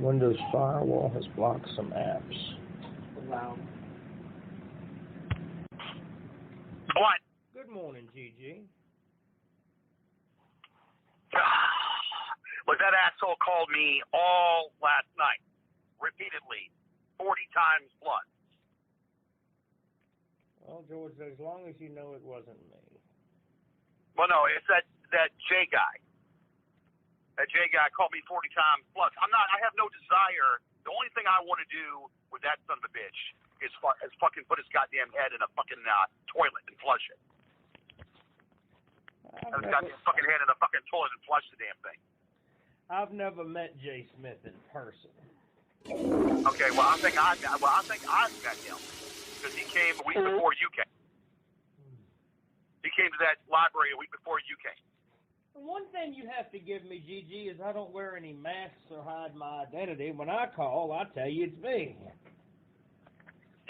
Windows Firewall has blocked some apps. Wow. What? Good morning, Gigi. Look, that asshole called me all last night, repeatedly, 40 times plus. Well, George, as long as you know it wasn't me. Well, no, it's that J guy. That J guy called me 40 times plus. I have no desire. The only thing I want to do with that son of a bitch is fucking put his goddamn head in a fucking toilet and flush it. Put his goddamn fucking head in a fucking toilet and flush the damn thing. I've never met Jay Smith in person. Okay, well, I think I've met him because he came a week before you came. He came to that library a week before you came. One thing you have to give me, Gigi, is I don't wear any masks or hide my identity. When I call, I tell you it's me.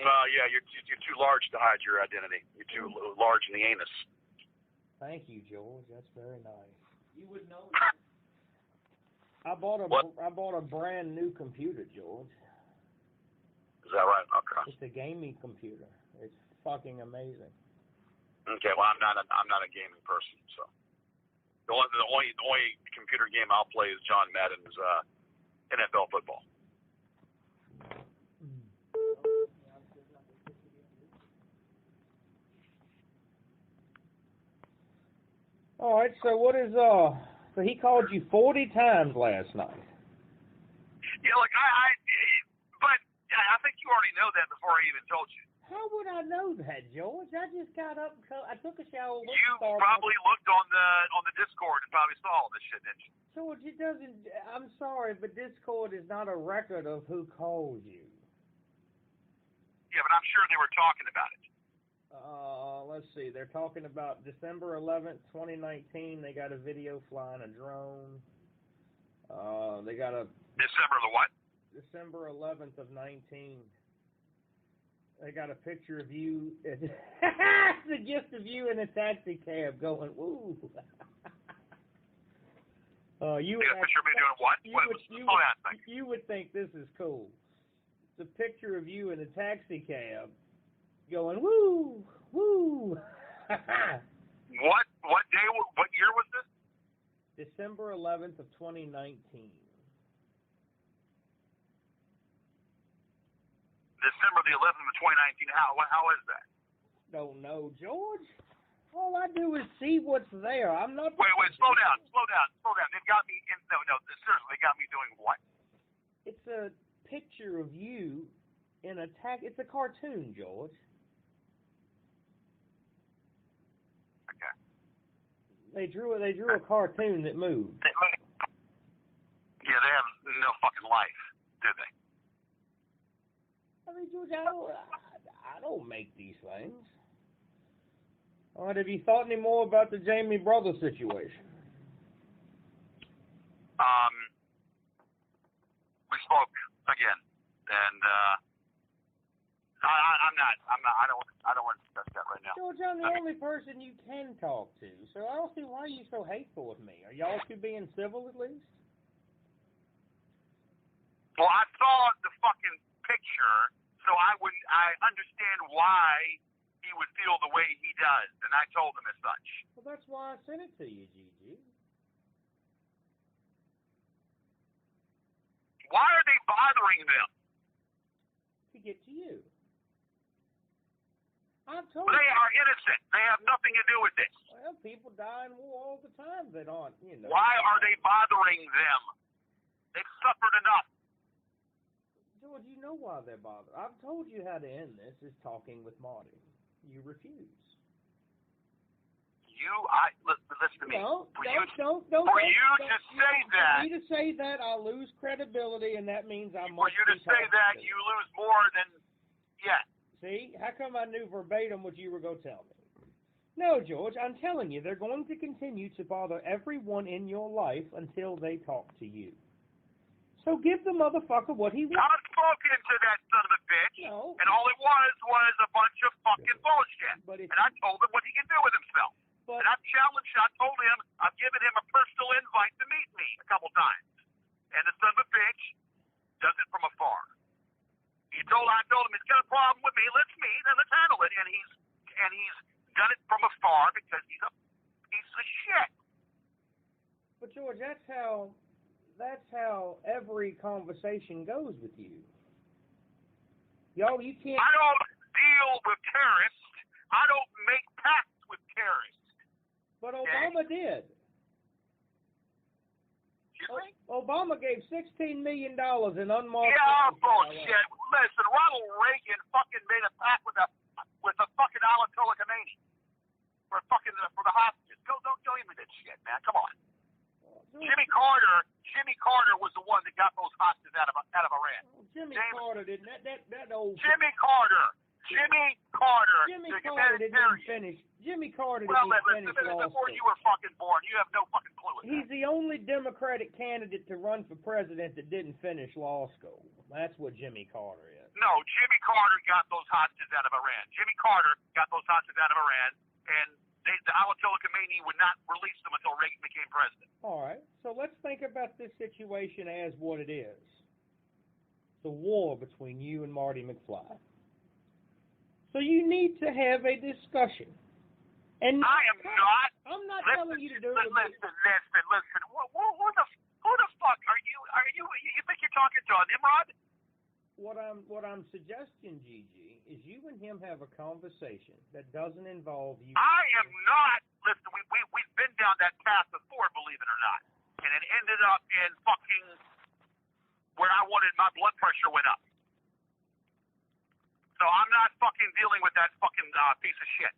Yeah, you're too large to hide your identity. You're too large in the anus. Thank you, George. That's very nice. You would know. I bought a brand new computer, George. Is that right? Okay. It's a gaming computer. It's fucking amazing. Okay, well, I'm not a gaming person, so the only computer game I'll play is John Madden's NFL football. All right, so what is so he called you 40 times last night. Yeah, look, but I think you already know that before I even told you. How would I know that, George? I just got up. I took a shower. You probably looked on the Discord and probably saw all this shit, didn't you? George, it doesn't. I'm sorry, but Discord is not a record of who called you. Yeah, but I'm sure they were talking about it. Let's see. They're talking about December 11th, 2019. They got a video flying a drone. They got a December the what? December 11th of 19. They got a picture of you. It's just of you in a taxi cab going, woo. You got a picture of me doing what? You would think this is cool. It's a picture of you in a taxi cab going, woo, woo. What day, what year was this? December 11th of 2019. December the 11th of 2019. How is that? Don't know, George. All I do is see what's there. I'm not. Wait, slow down. They've got me in. No, seriously, they got me doing what? It's a picture of you in a It's a cartoon, George. Okay. They drew a cartoon that moved. Yeah, they have no fucking life, do they? I mean, George, I don't make these things. All right, have you thought any more about the Jamie brother situation? We spoke again, and I don't want to discuss that right now. George, I'm the only person you can talk to, so I don't see why you're so hateful with me. Are y'all two being civil at least? Well, I saw the fucking picture, so I understand why he would feel the way he does, and I told him as such. Well, that's why I sent it to you, Gigi. Why are they bothering them? To get to you. I've told They are innocent. They have nothing to do with this. Well, people die in war all the time that aren't, Why are they bothering them? They've suffered enough. George, you know why they're bothered. I've told you how to end this is talking with Marty. You refuse. Listen to me. Don't For you to say that, I'll lose credibility, and that means I must. For you to say that, you lose more than, yeah. See, how come I knew verbatim what you were going to tell me? No, George, I'm telling you, they're going to continue to bother everyone in your life until they talk to you. So give the motherfucker what he wants. I've spoken to that son of a bitch, no. And all it was a bunch of fucking bullshit. And I told him what he can do with himself. And I've challenged, I told him, I've given him a personal invite to meet me a couple times. And the son of a bitch told him he's got a problem with me. Let's meet and let's handle it. And he's done it from afar because he's a piece of shit. But George, that's how every conversation goes with you. Yo, you can't. I don't deal with terrorists. I don't make pacts with terrorists. But Obama did. Obama gave $16 million in unmarked. Yeah, bullshit. Listen, Ronald Reagan fucking made a pact with a fucking Ayatollah Khomeini for the hostages. Don't give me that shit, man. Come on. Jimmy Carter was the one that got those hostages out of Iran. Jimmy Carter didn't. That old. Jimmy Carter didn't finish. Jimmy Carter Well, didn't finish law before school. you were fucking born, you have no fucking clue. He's the only Democratic candidate to run for president that didn't finish law school. That's what Jimmy Carter is. No, Jimmy Carter got those hostages out of Iran. Jimmy Carter got those hostages out of Iran, and the Ayatollah Khomeini would not release them until Reagan became president. All right, so let's think about this situation as what it is. The war between you and Marty McFly. So you need to have a discussion. And I'm not telling you to do it. Listen. Who the fuck are you? You think you're talking to Nimrod? What I'm suggesting, Gigi, is you and him have a conversation that doesn't involve you. I am not. Listen, we've been down that path before, believe it or not, and it ended up in fucking where I wanted my blood pressure went up. So I'm not fucking dealing with that fucking piece of shit.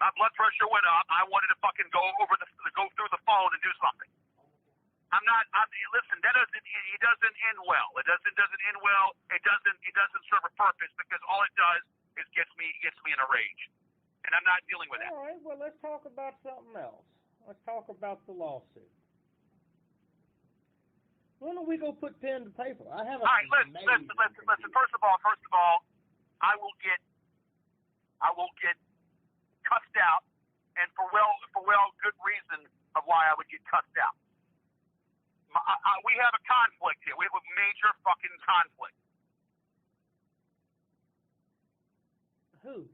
My blood pressure went up. I wanted to fucking go through the phone and do something. Listen, it doesn't end well. It doesn't end well. It doesn't serve a purpose because all it does is gets me in a rage. And I'm not dealing with that. All right, well, let's talk about something else. Let's talk about the lawsuit. When are we going to put pen to paper? All right, listen. First of all, I will get cussed out, and for good reason of why I would get cussed out. We have a conflict here. We have a major fucking conflict. Who?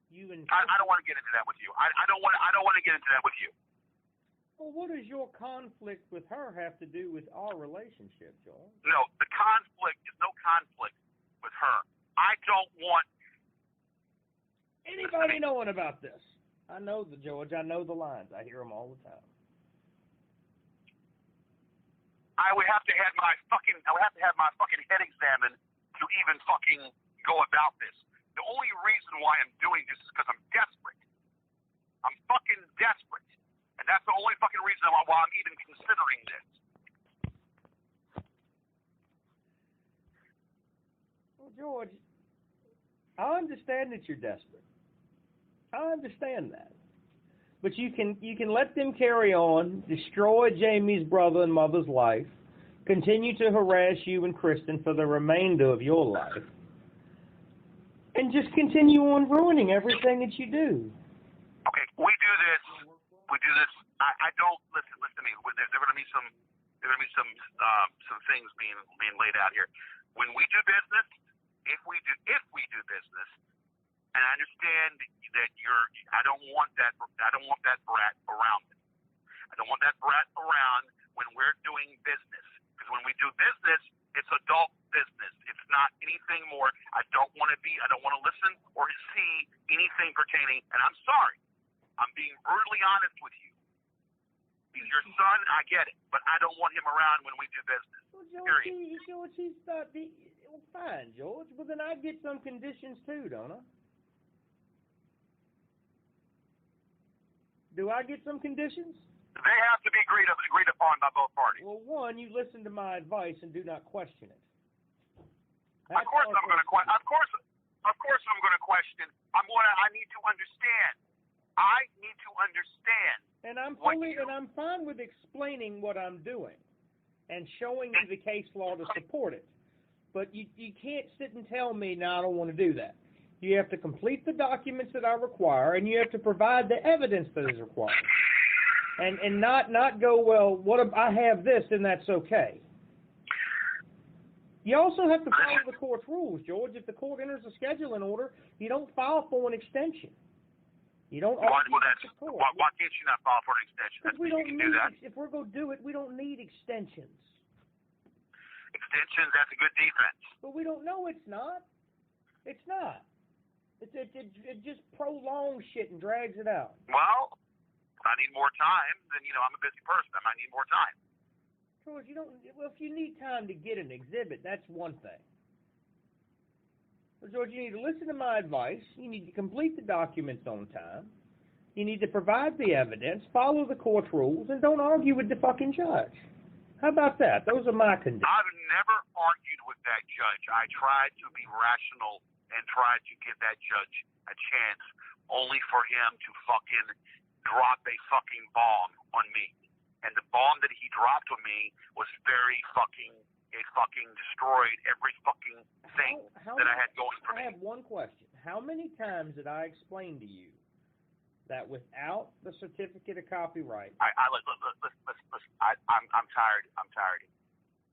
You and I don't want to get into that with you. I don't want to get into that with you. Well, what does your conflict with her have to do with our relationship, Joel? No, the conflict is no conflict with her. I don't want anybody knowing about this. I know George. I know the lines. I hear them all the time. I would have to have my fucking head examined to even fucking go about this. The only reason why I'm doing this is because I'm desperate. I'm fucking desperate. And that's the only fucking reason why I'm even considering this. Well, George, I understand that you're desperate. I understand that. But you can let them carry on, destroy Jamie's brother and mother's life, continue to harass you and Kristen for the remainder of your life, and just continue on ruining everything that you do. Okay, we do this. I don't listen to me. There are going to be some things being laid out here. When we do business, if we do business, and I understand that I don't want that brat around me. I don't want that brat around when we're doing business. Because when we do business, it's adult business. It's not anything more. I don't want to listen or see anything pertaining, and I'm sorry. I'm being brutally honest with you. He's your son, I get it, but I don't want him around when we do business. Well, George, period. George, he's not. Well, fine, George. Well, then I get some conditions too, don't I? Do I get some conditions? They have to be agreed upon by both parties. Well, one, you listen to my advice and do not question it. Of course I'm going to question. Of course I'm going to question. I need to understand. I need to understand. And I'm fine with explaining what I'm doing and showing you the case law to support it. But you can't sit and tell me, no, I don't want to do that. You have to complete the documents that I require, and you have to provide the evidence that is required. And not go, well, I have this, and that's okay. You also have to follow the court's rules, George. If the court enters a scheduling order, you don't file for an extension. You don't. Why can't you not file for an extension? Because we don't need. If we're going to do it, we don't need extensions. Extensions, that's a good defense. But we don't know it's not. It's not. It just prolongs shit and drags it out. Well, if I need more time, then, I'm a busy person. I might need more time. George, if you need time to get an exhibit, that's one thing. Well, George, you need to listen to my advice. You need to complete the documents on time. You need to provide the evidence, follow the court's rules, and don't argue with the fucking judge. How about that? Those are my conditions. I've never argued with that judge. I tried to be rational and tried to give that judge a chance, only for him to fucking drop a fucking bomb on me. And the bomb that he dropped on me was it fucking destroyed every fucking thing that I had going for me. I have one question. How many times did I explain to you that without the certificate of copyright... I'm tired.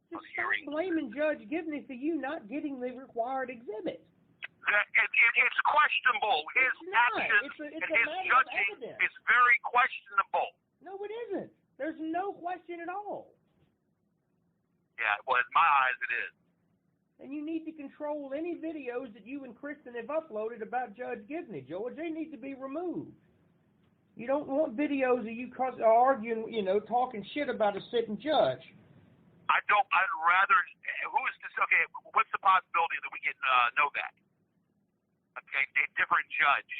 Just stop blaming Judge Gibney for you not getting the required exhibit. It's questionable. His actions and his judging is very questionable. No, it isn't. There's no question at all. Yeah, well, in my eyes, it is. And you need to control any videos that you and Kristen have uploaded about Judge Gibney, George. They need to be removed. You don't want videos of you arguing, talking shit about a sitting judge. I'd rather, who is this, okay, what's the possibility that we get Novak? Okay, a different judge.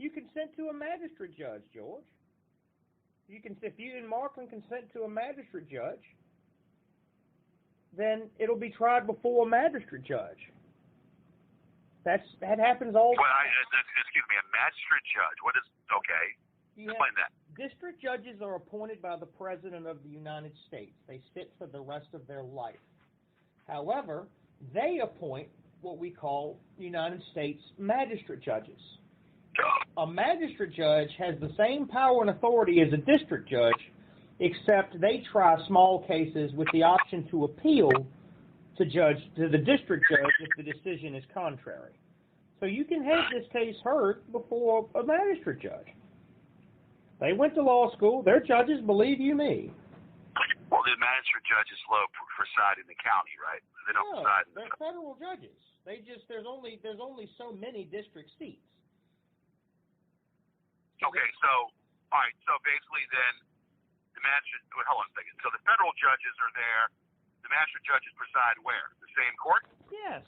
You consent to a magistrate judge, George. If you and Markland consent to a magistrate judge, then it'll be tried before a magistrate judge. That happens all the time. Excuse me, a magistrate judge. What is, okay. Explain that. District judges are appointed by the President of the United States. They sit for the rest of their life. However, they appoint what we call United States magistrate judges. A magistrate judge has the same power and authority as a district judge, except they try small cases with the option to appeal to the district judge if the decision is contrary. So you can have this case heard before a magistrate judge. They went to law school. They're judges, believe you me. Well, the magistrate judges preside in the county, right? They don't preside in they're federal judges. There's only so many district seats. Okay, so all right, so basically then the magistrate. Hold on a second. So the federal judges are there. The magistrate judges preside where? The same court? Yes.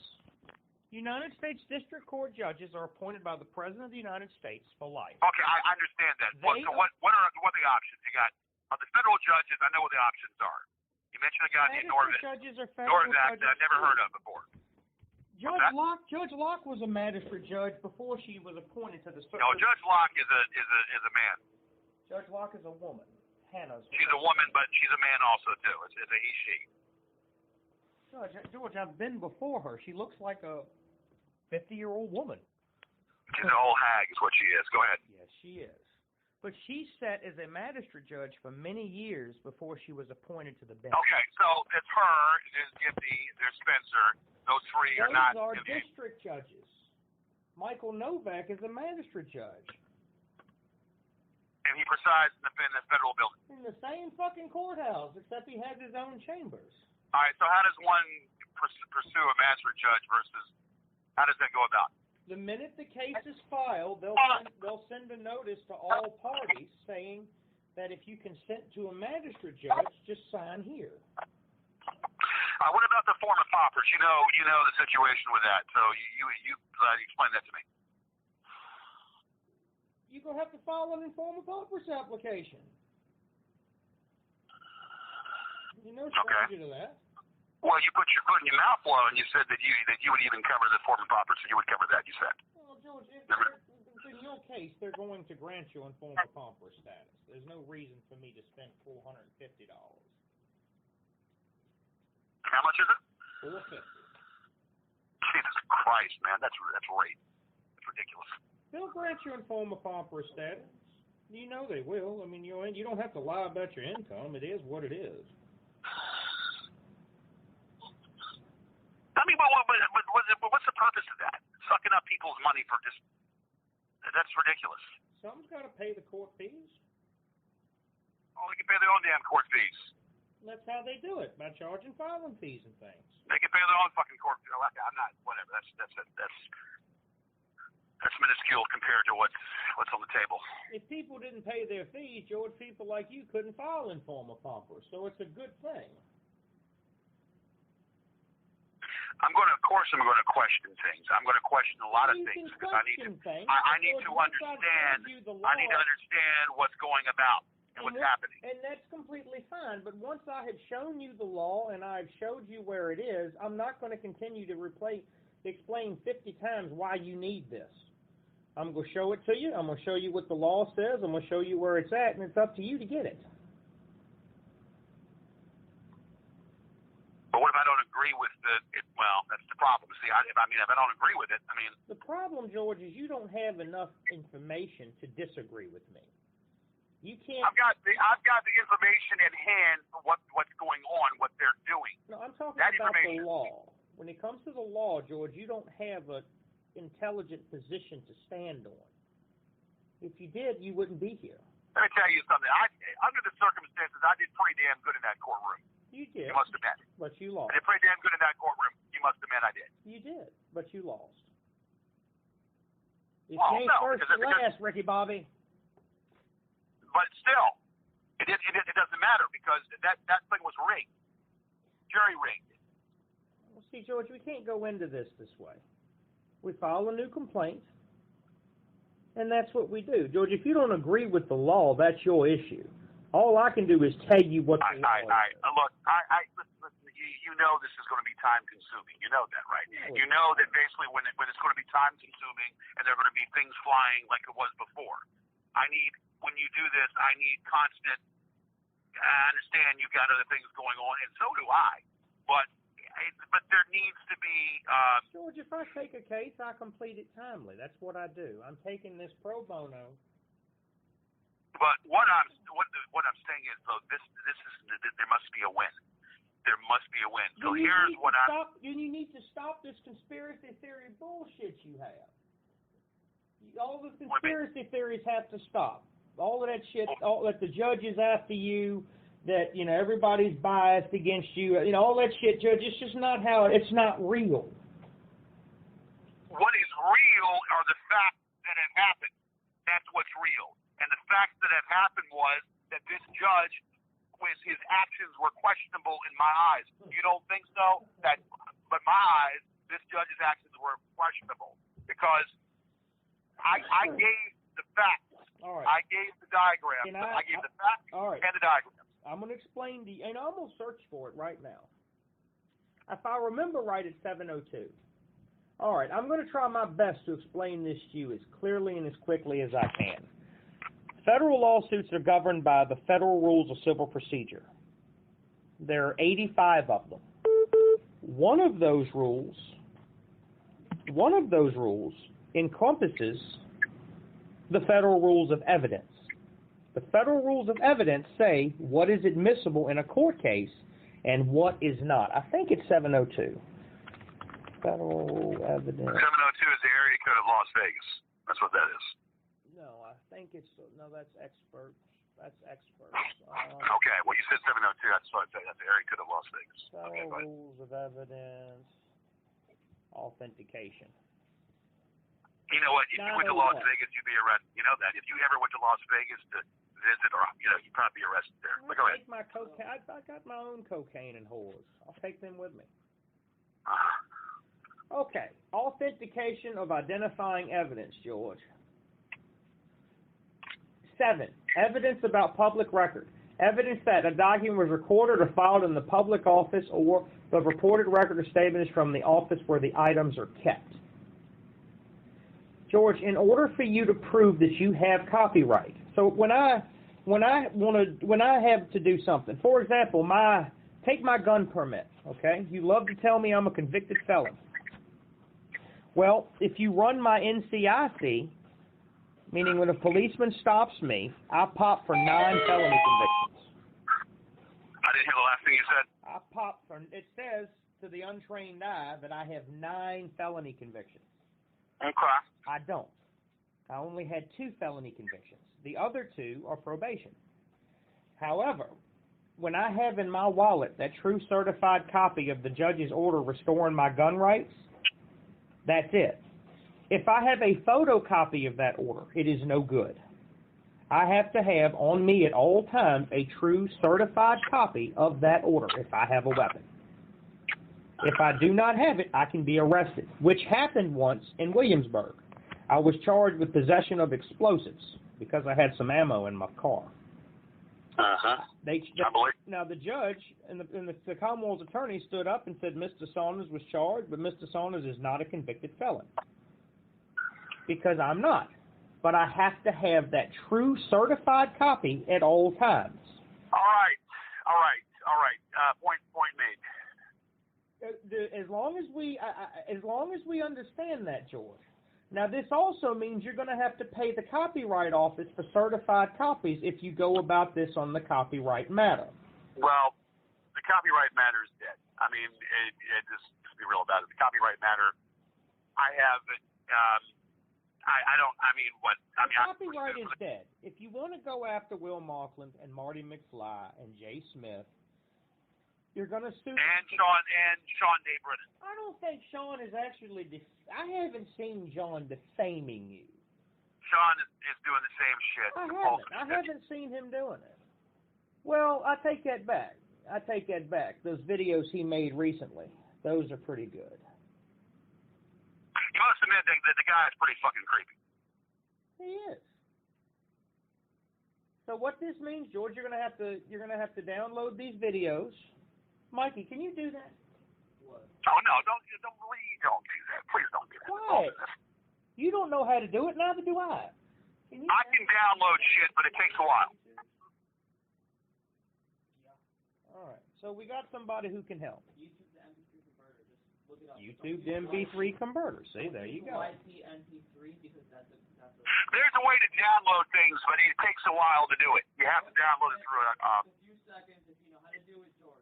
United States District Court judges are appointed by the President of the United States for life. Okay, I understand that. What are the options? You got the federal judges. I know what the options are. You mentioned a guy named Norvak. Judges are federal judges. That I've never heard of before. Judge Locke was a magistrate judge before she was appointed to the. No, Judge Locke is a man. Judge Locke is a woman. Hannah's. She's a woman, but she's a man also too. It's a he/she. George, I've been before her. She looks like a 50-year-old woman. She's an old hag, is what she is. Go ahead. Yes, she is. But she sat as a magistrate judge for many years before she was appointed to the bench. Okay, so it's her, there's Gibney, there's Spencer. Those three are not. Those are district judges. Michael Novak is a magistrate judge. And he presides in the federal building. In the same fucking courthouse, except he has his own chambers. All right, so how does one pursue a magistrate judge versus, how does that go about? The minute the case is filed, they'll send a notice to all parties saying that if you consent to a magistrate judge, just sign here. What about the form of paupers? You know the situation with that. So you explain that to me. You're going to have to file an informal paupers application. You know, stranger to that. Well, you put your foot in your mouth, Flo, and you said that you would even cover the form of paupers, so you would cover that, you said. Well, George, in your case, they're going to grant you informal pauper status. There's no reason for me to spend $450. How much is it? $450. Jesus Christ, man, that's rape. That's ridiculous. They'll grant you informal pauper status. You know they will. I mean, you don't have to lie about your income. It is what it is. purpose of that? Sucking up people's money for just, that's ridiculous. Someone's got to pay the court fees. Oh, they can pay their own damn court fees. That's how they do it, by charging filing fees and things. They can pay their own fucking court fees. I'm not, whatever. That's minuscule compared to what's on the table. If people didn't pay their fees, George, people like you couldn't file informal paupers, so it's a good thing. I'm going to question things. I'm going to question a lot of things because I need to understand. I need to understand what's going about and what's happening. And that's completely fine. But once I have shown you the law and I've showed you where it is, I'm not going to continue to explain 50 times why you need this. I'm going to show it to you. I'm going to show you what the law says. I'm going to show you where it's at, and it's up to you to get it. But what if I don't agree with well, that's the problem. See, if I don't agree with it, The problem, George, is you don't have enough information to disagree with me. You can't. I've got the information at hand for what's going on, what they're doing. No, I'm talking about the law. When it comes to the law, George, you don't have an intelligent position to stand on. If you did, you wouldn't be here. Let me tell you something. Under the circumstances, I did pretty damn good in that courtroom. You did. You must admit. But you lost. I did pretty damn good in that courtroom. You must admit I did. You did, but you lost. It's first because and last, Ricky Bobby. But still, it doesn't matter because that thing was rigged. Jury rigged. Well, see, George, we can't go into this way. We file a new complaint, and that's what we do. George, if you don't agree with the law, that's your issue. All I can do is tell you what the law is. Look, listen, you know this is going to be time-consuming. You know that, right? You know that basically when it's going to be time-consuming and there are going to be things flying like it was before. When you do this, I need constant, I understand you've got other things going on, and so do I. But there needs to be... George, if I take a case, I complete it timely. That's what I do. I'm taking this pro bono. But what I'm saying is, though, there must be a win. There must be a win. So here's what you need to stop this conspiracy theory bullshit you have. All the conspiracy theories have to stop. All of that shit, all that the judge is after you, that everybody's biased against you. All that shit, Judge. It's just not it's not real. What is real are the facts that have happened. That's what's real. And the facts that have happened was that this judge, his actions were questionable in my eyes. You don't think so? But my eyes, this judge's actions were questionable because I gave the facts. All right. I gave the diagrams. I gave the facts and the diagrams. I'm going to explain and I'm going to search for it right now. If I remember right, it's 702. All right, I'm going to try my best to explain this to you as clearly and as quickly as I can. Federal lawsuits are governed by the Federal Rules of Civil Procedure. There are 85 of them. One of those rules encompasses the Federal Rules of Evidence. The Federal Rules of Evidence say what is admissible in a court case and what is not. I think it's 702. Federal Evidence. 702 is the area code of Las Vegas. That's what that is. No, I think that's experts. That's experts. Okay, well, you said 702. That's what I said. That's the area code of Las Vegas. Federal Rules of Evidence. Authentication. You know what? If you went to Las Vegas, you'd be arrested. You know that. If you ever went to Las Vegas to visit, or you'd probably be arrested there. But go ahead. My cocaine. I got my own cocaine and whores. I'll take them with me. Okay. Authentication of identifying evidence, George. 7. Evidence about public record. Evidence that a document was recorded or filed in the public office or the reported record or statement is from the office where the items are kept. George, in order for you to prove that you have copyright, so when I have to do something, for example, take my gun permit, okay? You love to tell me I'm a convicted felon. Well, if you run my NCIC, meaning when a policeman stops me, I pop for 9 felony convictions. I didn't hear the last thing you said. I pop for, it says to the untrained eye that I have 9 felony convictions. Okay. I don't. I only had 2 felony convictions. The other 2 are probation. However, when I have in my wallet that true certified copy of the judge's order restoring my gun rights, that's it. If I have a photocopy of that order, it is no good. I have to have on me at all times a true certified copy of that order if I have a weapon. If I do not have it, I can be arrested, which happened once in Williamsburg. I was charged with possession of explosives because I had some ammo in my car. I believe. Now, the judge and the Commonwealth's attorney stood up and said Mr. Saunders was charged, but Mr. Saunders is not a convicted felon. Because I'm not. But I have to have that true certified copy at all times. All right. Point made. As long as we understand that, George. Now, this also means you're going to have to pay the Copyright Office for certified copies if you go about this on the copyright matter. Well, the copyright matter is dead. I mean, just to be real about it, the copyright matter, I have, copyright is dead. If you want to go after Will Markland and Marty McFly and Jay Smith, you're going to sue. And Sean Day Brennan. I don't think Sean is actually. I haven't seen John defaming you. Sean is doing the same shit. I haven't seen him doing it. Well, I take that back. Those videos he made recently, those are pretty good. You must admit that the guy is pretty fucking creepy. He is. So what this means, George, you're gonna have to download these videos. Mikey, can you do that? What? Oh no, don't do that. Please don't do that. Why? You don't know how to do it, neither do I. I can download shit, but it takes a while. All right. So we got somebody who can help. YouTube the MP3 converter. YouTube the MP3 converter. See, there you go. MP3 because that's a There's a way to download things, but it takes a while to do it. You have to download it through a few seconds if you know how to do it, George.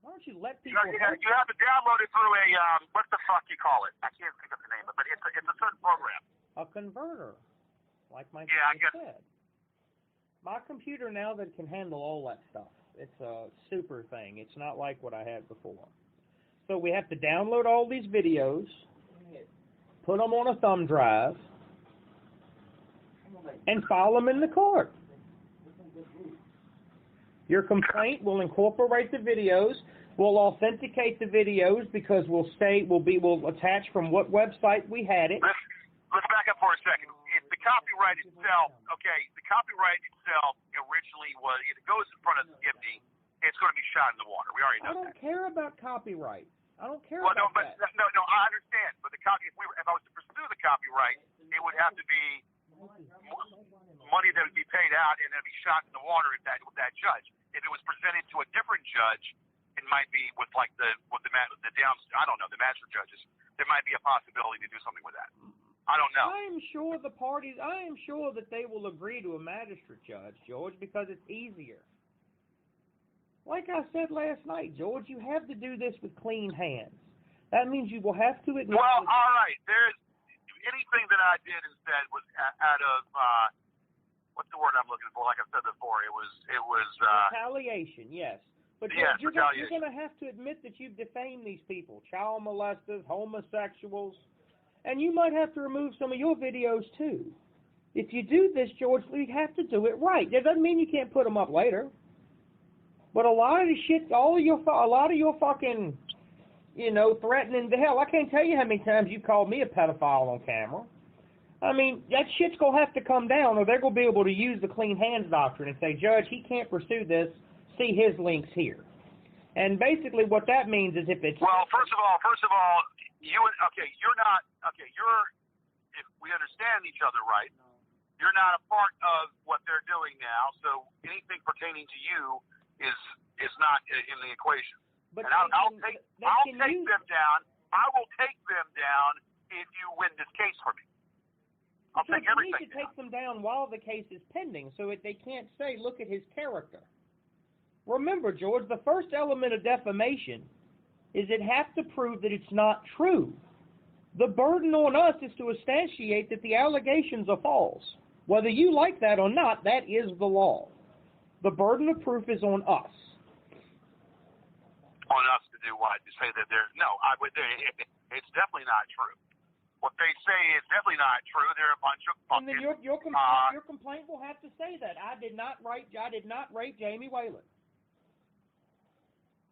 Why don't you let people? You have to download it through a what the fuck you call it? I can't think of the name of it, but it's a certain program. A converter, like my said. My computer now that can handle all that stuff. It's a super thing. It's not like what I had before. So we have to download all these videos, put them on a thumb drive, and file them in the court. Your complaint will incorporate the videos. We'll authenticate the videos because we'll attach from what website we had it. Let's back up for a second. If the copyright itself, originally was, if it goes in front of Gibney, it's going to be shot in the water. We already know that. I don't care about copyright. I don't care that. No, I understand. But if I was to pursue the copyright, it would have to be money that would be paid out and then be shot in the water with that judge. If it was presented to a different judge, it might be with like the master judges. There might be a possibility to do something with that. I don't know. I am sure that they will agree to a magistrate judge, George, because it's easier. Like I said last night, George, you have to do this with clean hands. That means you will have to admit. Well, all right. There's anything that I did instead was out of what's the word I'm looking for? Like I said before, it was retaliation. Yes, but yes, you're going to have to admit that you've defamed these people, child molesters, homosexuals, and you might have to remove some of your videos too. If you do this, George, we have to do it right. That doesn't mean you can't put them up later. But a lot of the shit, a lot of your fucking, threatening to hell. I can't tell you how many times you've called me a pedophile on camera. I mean, that shit's going to have to come down or they're going to be able to use the clean hands doctrine and say, Judge, he can't pursue this. See his links here. And basically what that means is if it's... Well, first of all, if we understand each other right, you're not a part of what they're doing now, so anything pertaining to you is not in the equation. But and I'll take them down. I will take them down if you win this case for me. I'll take everything down. You need to take them down while the case is pending so that they can't say, look at his character. Remember, George, the first element of defamation is it has to prove that it's not true. The burden on us is to substantiate that the allegations are false. Whether you like that or not, that is the law. The burden of proof is on us. On us to do what? To say that there's no. It's definitely not true. What they say is definitely not true. They're a bunch of fucking. And then your complaint will have to say that I did not rape Jamie Whalen.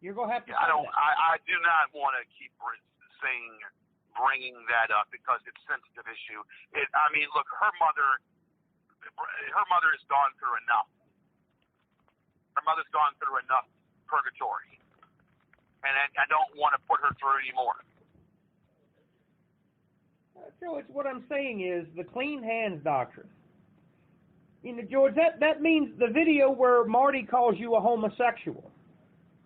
You're gonna have to. Yeah, say that. I do not want to keep bringing that up because it's a sensitive issue. I mean, look, her mother has gone through enough. Her mother's gone through enough purgatory, and I don't want to put her through anymore. George, what I'm saying is the clean hands doctrine. You know, George, that means the video where Marty calls you a homosexual.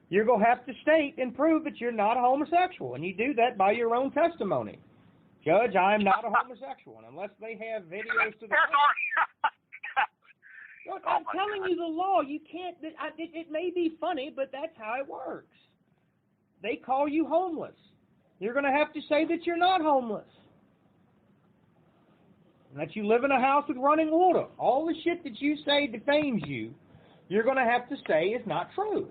You're going to have to state and prove that you're not a homosexual, and you do that by your own testimony. Judge, I am not a homosexual, and unless they have videos to the Look, I'm telling you the law. You can't. It may be funny, but that's how it works. They call you homeless. You're going to have to say that you're not homeless. And that you live in a house with running water. All the shit that you say defames you, you're going to have to say is not true.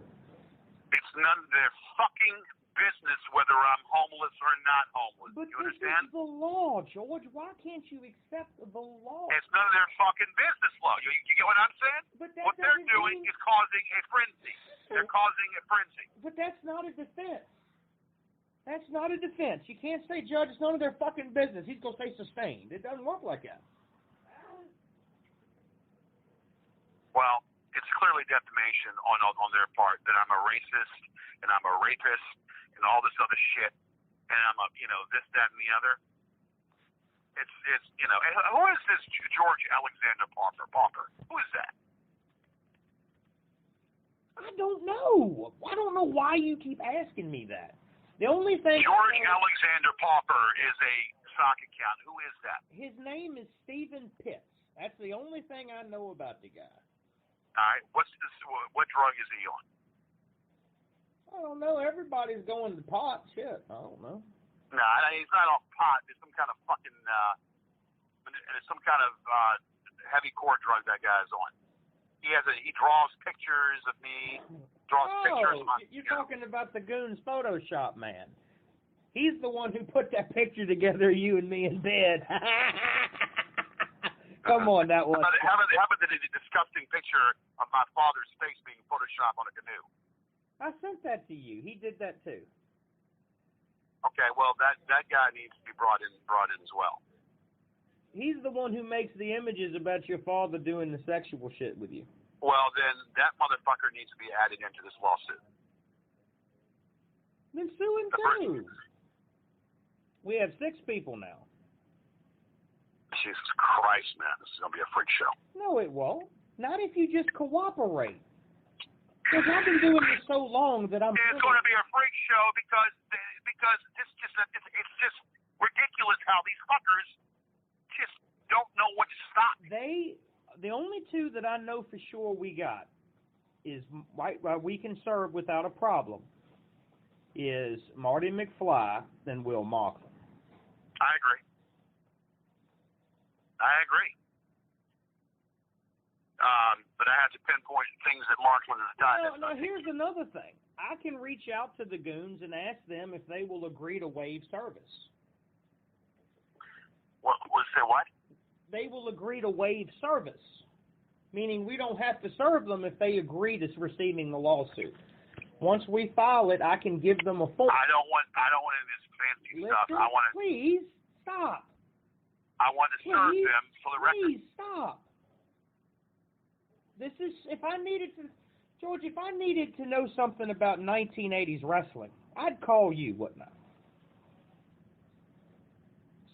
It's none of their fucking business whether I'm homeless or not homeless. But you understand? This is the law, George. Why can't you accept the law? It's none of their fucking business, law. You get what I'm saying? But what they're doing is causing a frenzy. They're causing a frenzy. But that's not a defense. That's not a defense. You can't say, Judge, it's none of their fucking business. He's going to say sustained. It doesn't work like that. Well, it's clearly defamation on their part that I'm a racist and I'm a rapist and all this other shit and I'm a, this, that, and the other. It's who is this George Alexander Pauper? Who is that? I don't know. I don't know why you keep asking me that. The only thing George Alexander Pauper is a sock account. Who is that? His name is Stephen Pitts. That's the only thing I know about the guy. All right. What drug is he on? I don't know. Everybody's going to pot. Shit. I don't know. No, he's not on pot. There's some kind of fucking heavy core drug that guy's on. He draws pictures of me. Pictures. You're talking about the Goons Photoshop man. He's the one who put that picture together of you and me in bed. Come on, that was. How about the disgusting picture of my father's face being photoshopped on a canoe? I sent that to you. He did that too. Okay, well that guy needs to be brought in as well. He's the one who makes the images about your father doing the sexual shit with you. Well, then that motherfucker needs to be added into this lawsuit. Then sue him too. We have 6 people now. Jesus Christ, man. This is going to be a freak show. No, it won't. Not if you just cooperate. Because I've been doing this so long that I'm... It's going to be a freak show because it's just ridiculous how these fuckers just don't know what to stop. The only 2 that I know for sure we got is we can serve without a problem is Marty McFly and Will Mocklin. I agree. But I have to pinpoint things that Mocklin has done. Now, here's another thing. I can reach out to the Goons and ask them if they will agree to waive service. Say what? They will agree to waive service, meaning we don't have to serve them if they agree to receiving the lawsuit. Once we file it, I can give them a form. I don't want any of this fancy stuff. Please stop. I want to serve them for the record. Please stop. This is if I needed to know something about 1980s wrestling, I'd call you, wouldn't I?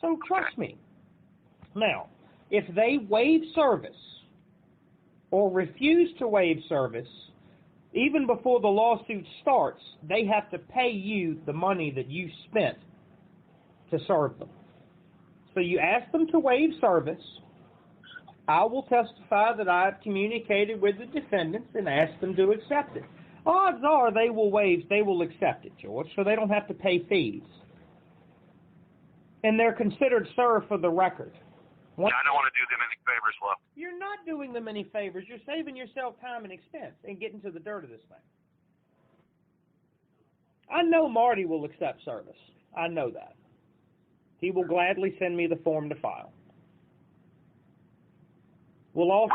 So trust me. Now, if they waive service or refuse to waive service, even before the lawsuit starts, they have to pay you the money that you spent to serve them. So you ask them to waive service. I will testify that I've communicated with the defendants and asked them to accept it. odds are they will accept it, George, so they don't have to pay fees. And they're considered served for the record. I don't want to do them any favors, Flo. You're not doing them any favors. You're saving yourself time and expense and getting to the dirt of this thing. I know Marty will accept service. I know that. He will gladly send me the form to file. We'll also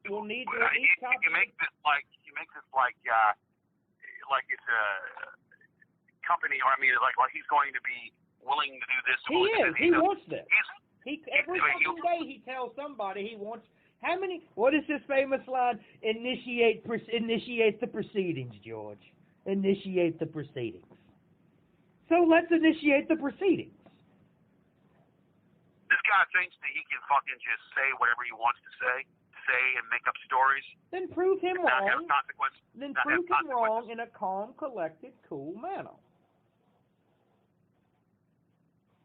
we'll need to you make this like it's a company, or I mean like he's going to be willing to do this. He is. He wants this. Every fucking day he tells somebody he wants. How many? What is this famous line? Initiate the proceedings, George. Initiate the proceedings. So let's initiate the proceedings. This guy thinks that he can fucking just say whatever he wants to say and make up stories. Then prove him wrong. Not have consequences. Then prove him wrong in a calm, collected, cool manner.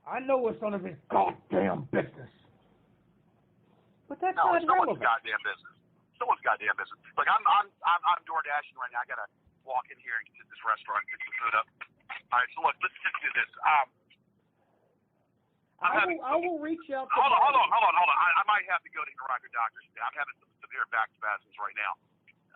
I know it's none of his goddamn business. But that's not relevant. Someone's goddamn business. Someone's goddamn business. Like I'm door dashing right now. I gotta walk in here and get to this restaurant and pick some food up. All right, so look, let's just do this. I will reach out. Hold on. I might have to go to Iraqi doctors. I'm having some severe back spasms right now.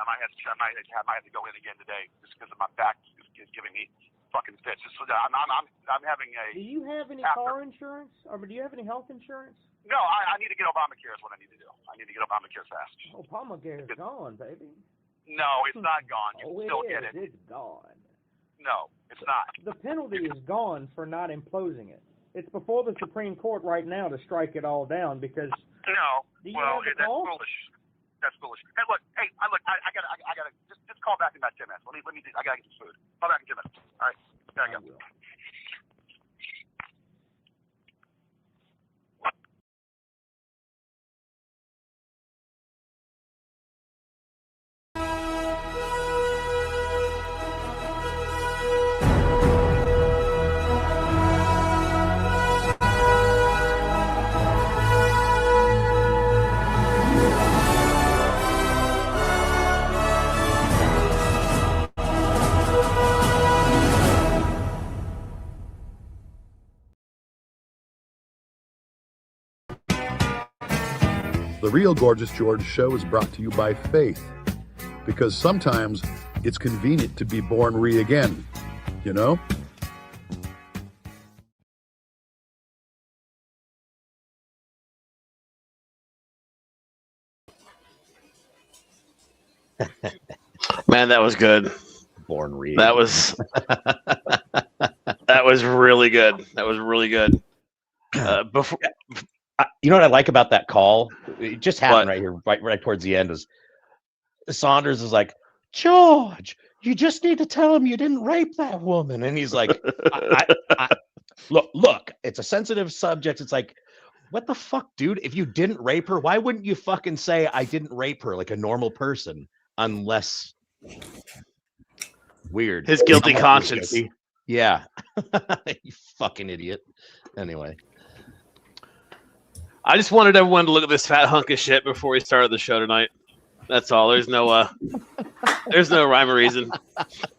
I might have to go in again today just because my back is giving me fucking fits. I'm having a. Do you have any car insurance, or do you have any health insurance? No, I need to get Obamacare is what I need to do. I need to get Obamacare fast. Obamacare is gone, baby. No, it's not gone. You can still get it. It's gone. No, it's not. The penalty is gone for not imposing it. It's before the Supreme Court right now to strike it all down because. No, that's foolish. That's foolish. Hey, look. I gotta just call back in about 10 minutes. Let me. I gotta get some food. Call back in 10 minutes. All right. There you go. The Real Gorgeous George Show is brought to you by Faith, because sometimes it's convenient to be born again, you know? Man, that was good. Born re. That was really good. That was really good. Before. You know what I like about that call? It just happened right here, right towards the end. Is Saunders is like, George, you just need to tell him you didn't rape that woman, and he's like, look, it's a sensitive subject. It's like, what the fuck, dude? If you didn't rape her, why wouldn't you fucking say I didn't rape her like a normal person? Unless weird, his guilty conscience. Yeah, you fucking idiot. Anyway. I just wanted everyone to look at this fat hunk of shit before we started the show tonight. That's all. There's no rhyme or reason.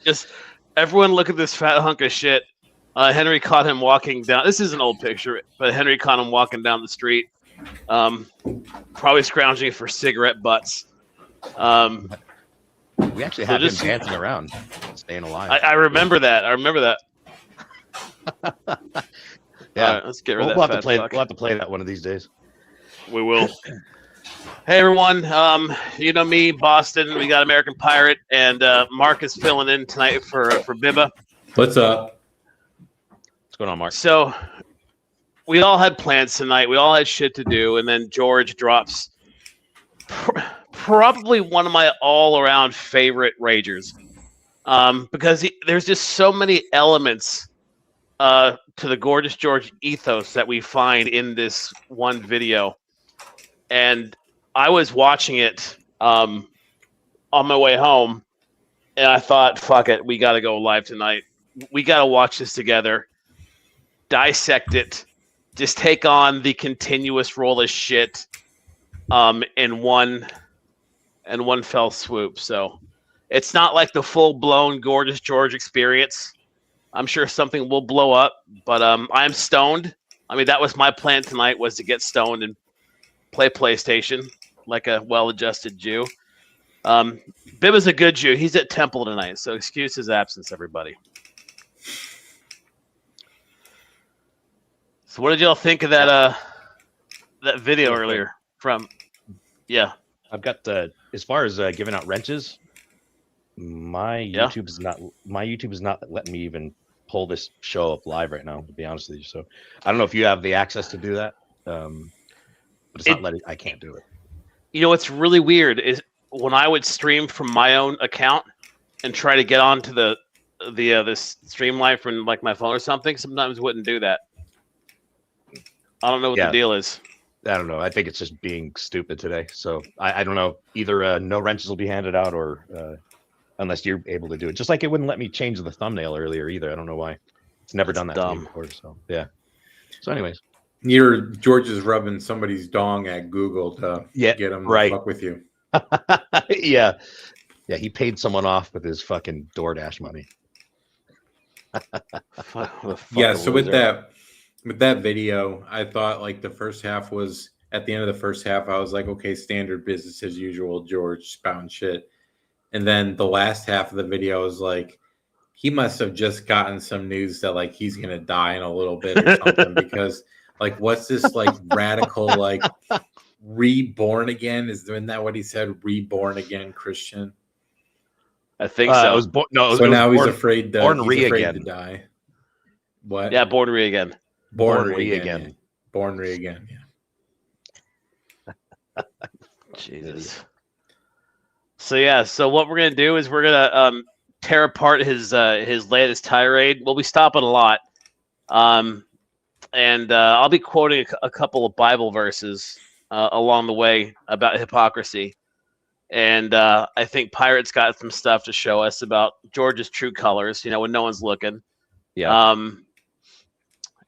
Just everyone look at this fat hunk of shit. Henry caught him walking down. This is an old picture, but Henry caught him walking down the street, probably scrounging for cigarette butts. We actually had him dancing around, staying alive. I remember that. Yeah, right, let's get rid of that. We'll have to play that one of these days. We will. Hey everyone, you know me, Boston. We got American Pirate, and Mark is filling in tonight for Bibba. What's up? What's going on, Mark? So we all had plans tonight. We all had shit to do, and then George drops probably one of my all-around favorite ragers, because there's just so many elements to the Gorgeous George ethos that we find in this one video. And I was watching it on my way home, and I thought, fuck it, we got to go live tonight. We got to watch this together, dissect it, just take on the continuous roll of shit in one fell swoop. So It's not like the full-blown Gorgeous George experience. I'm sure something will blow up, but I'm stoned. I mean, that was my plan tonight, was to get stoned and play PlayStation like a well-adjusted Jew. Bib is a good Jew. He's at temple tonight, so excuse his absence, everybody. So what did y'all think of that that video earlier from? Yeah, I've got as far as giving out wrenches, my YouTube is not letting me even pull this show up live right now, to be honest with you. So I don't know if you have the access to do that, but it's not letting. I can't do it. You know what's really weird is when I would stream from my own account and try to get onto the this stream live from like my phone or something. Sometimes it wouldn't do that. I don't know what the deal is. I don't know. I think it's just being stupid today. So I don't know. Either no wrenches will be handed out, or unless you're able to do it. Just like it wouldn't let me change the thumbnail earlier either. I don't know why. It's never done that to me before. So yeah. So anyways, George is rubbing somebody's dong at Google to get him to fuck with you. Yeah. He paid someone off with his fucking DoorDash money. Yeah. So with that video, I thought like the first half was, at the end of the first half, I was like, okay, standard business as usual, George spouting shit. And then the last half of the video was like, he must have just gotten some news that like he's gonna die in a little bit or something, because like, what's this like radical like reborn again? Isn't that what he said? Reborn again Christian? I think so. Now he's afraid to die. What? Yeah, born re again. Born re again. Born re again. Yeah. Jesus. So what we're gonna do is we're gonna tear apart his latest tirade. We'll be stopping a lot, and I'll be quoting a couple of Bible verses along the way about hypocrisy. And I think Pirate's got some stuff to show us about George's true colors. You know, when no one's looking. Yeah.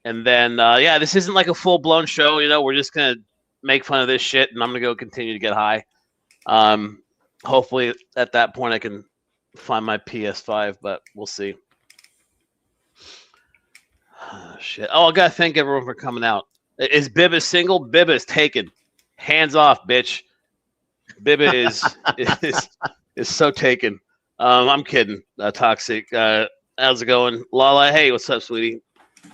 And then, this isn't like a full-blown show. You know, we're just going to make fun of this shit, and I'm going to go continue to get high. Hopefully, at that point, I can find my PS5, but we'll see. Shit. Oh, I got to thank everyone for coming out. Is Bibba single? Bibba is taken. Hands off, bitch. Bibba is so taken. I'm kidding. Toxic. How's it going? Lala, hey, what's up, sweetie?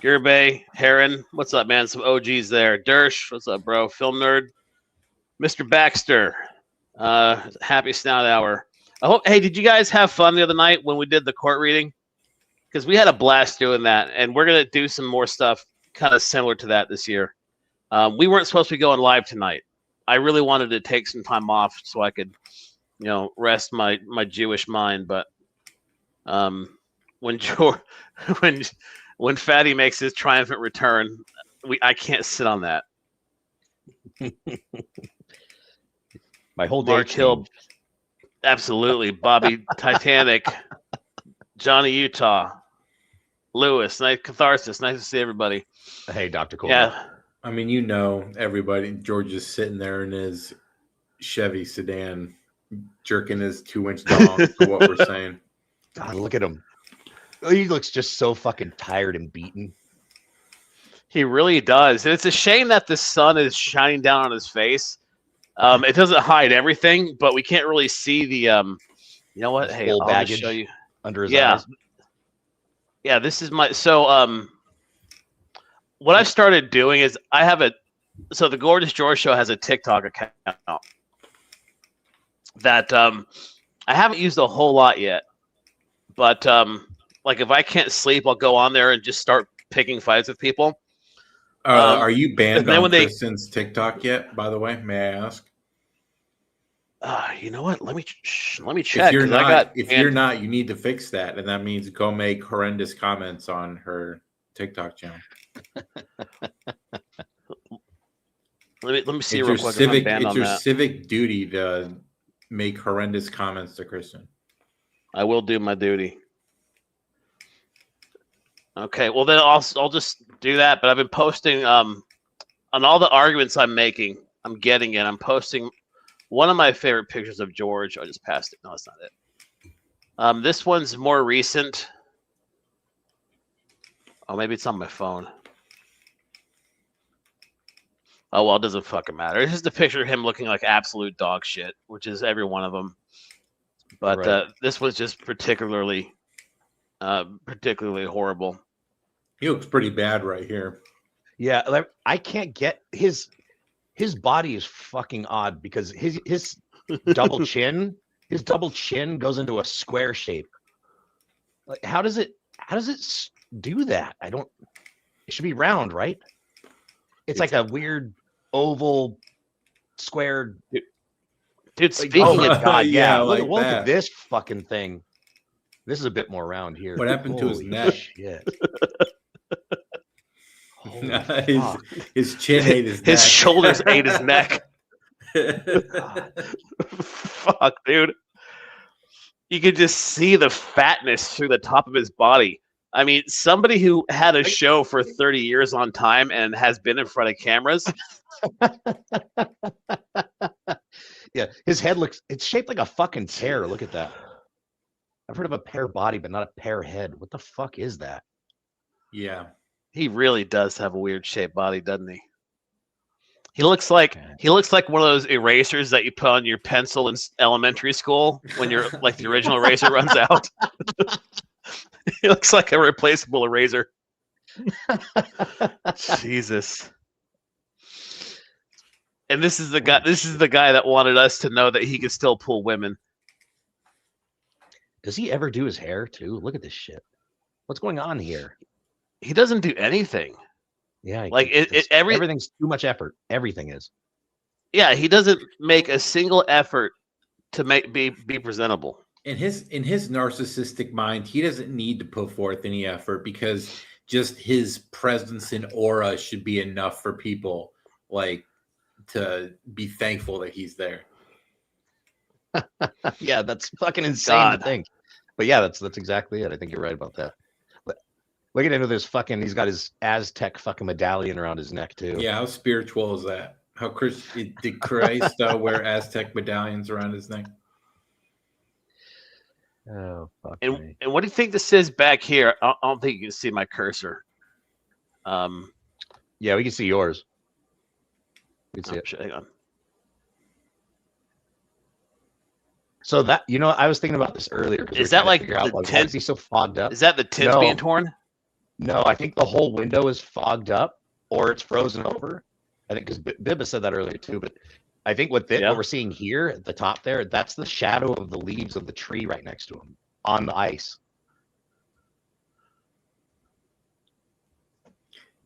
Gerbay, Heron, what's up, man? Some OGs there. Dersh, what's up, bro? Film Nerd, Mr. Baxter, happy Snout Hour. Hey, did you guys have fun the other night when we did the court reading? Because we had a blast doing that, and we're going to do some more stuff kind of similar to that this year. We weren't supposed to be going live tonight. I really wanted to take some time off so I could, rest my Jewish mind, but when Fatty makes his triumphant return, I can't sit on that. My whole day. Mark Hill, absolutely. Bobby Titanic, Johnny Utah, Lewis, nice catharsis. Nice to see everybody. Hey, Dr. Cole. Yeah. I mean, everybody. George is sitting there in his Chevy sedan, jerking his 2-inch dong for what we're saying. God, look at him. He looks just so fucking tired and beaten. He really does. And it's a shame that the sun is shining down on his face. It doesn't hide everything, but we can't really see the you know what? Hey, I'll baggage just show you under his eyes. Yeah, this is my what I've started doing is so the Gorgeous George Show has a TikTok account that I haven't used a whole lot yet. But like if I can't sleep, I'll go on there and just start picking fights with people. Are you banned on Kristen's TikTok yet, by the way? May I ask? You know what? Let me check. If you're not, you need to fix that, and that means go make horrendous comments on her TikTok channel. Let me see real quick. It's your civic duty to make horrendous comments to Kristen. I will do my duty. Okay, well then I'll just do that. But I've been posting on all the arguments I'm making. I'm getting it. I'm posting one of my favorite pictures of George. I just passed it. No, that's not it. This one's more recent. Oh, maybe it's on my phone. Oh, well, it doesn't fucking matter. It's just a picture of him looking like absolute dog shit, which is every one of them. But Right. this was just particularly horrible. He looks pretty bad right here. Yeah, like, I can't get his body is fucking odd because his double chin goes into a square shape. Like, how does it do that? It should be round, right? It's like a weird oval square. Dude, speaking oh my of god, yeah, like look that. at this fucking thing. This is a bit more round here. What happened to his neck? Shit. his chin ate his neck. His shoulders ate his neck. Fuck, dude. You could just see the fatness through the top of his body. I mean, somebody who had a show for 30 years on time and has been in front of cameras. Yeah, his head it's shaped like a fucking pear. Look at that. I've heard of a pear body, but not a pear head. What the fuck is that? Yeah. He really does have a weird shaped body, doesn't he? He looks like one of those erasers that you put on your pencil in elementary school when you're like the original eraser runs out. He looks like a replaceable eraser. Jesus. And this is the guy that wanted us to know that he could still pull women. Does he ever do his hair too? Look at this shit. What's going on here? He doesn't do anything. Yeah, like everything's too much effort. Everything is. Yeah, he doesn't make a single effort to be presentable. In his narcissistic mind, he doesn't need to put forth any effort because just his presence and aura should be enough for people like to be thankful that he's there. Yeah, that's fucking insane to think. But yeah, that's exactly it. I think you're right about that. But look at him with his fucking. He's got his Aztec fucking medallion around his neck too. Yeah, how spiritual is that? How did Christ wear Aztec medallions around his neck? Oh fuck. And what do you think this says back here? I don't think you can see my cursor. Yeah, we can see yours. We can see it. Hang on. So that I was thinking about this earlier. Is that like the tint? Is he so fogged up? Is that the tint being torn? No, I think the whole window is fogged up or it's frozen over. I think because Bibba said that earlier too. But I think what we're seeing here at the top there, that's the shadow of the leaves of the tree right next to him on the ice.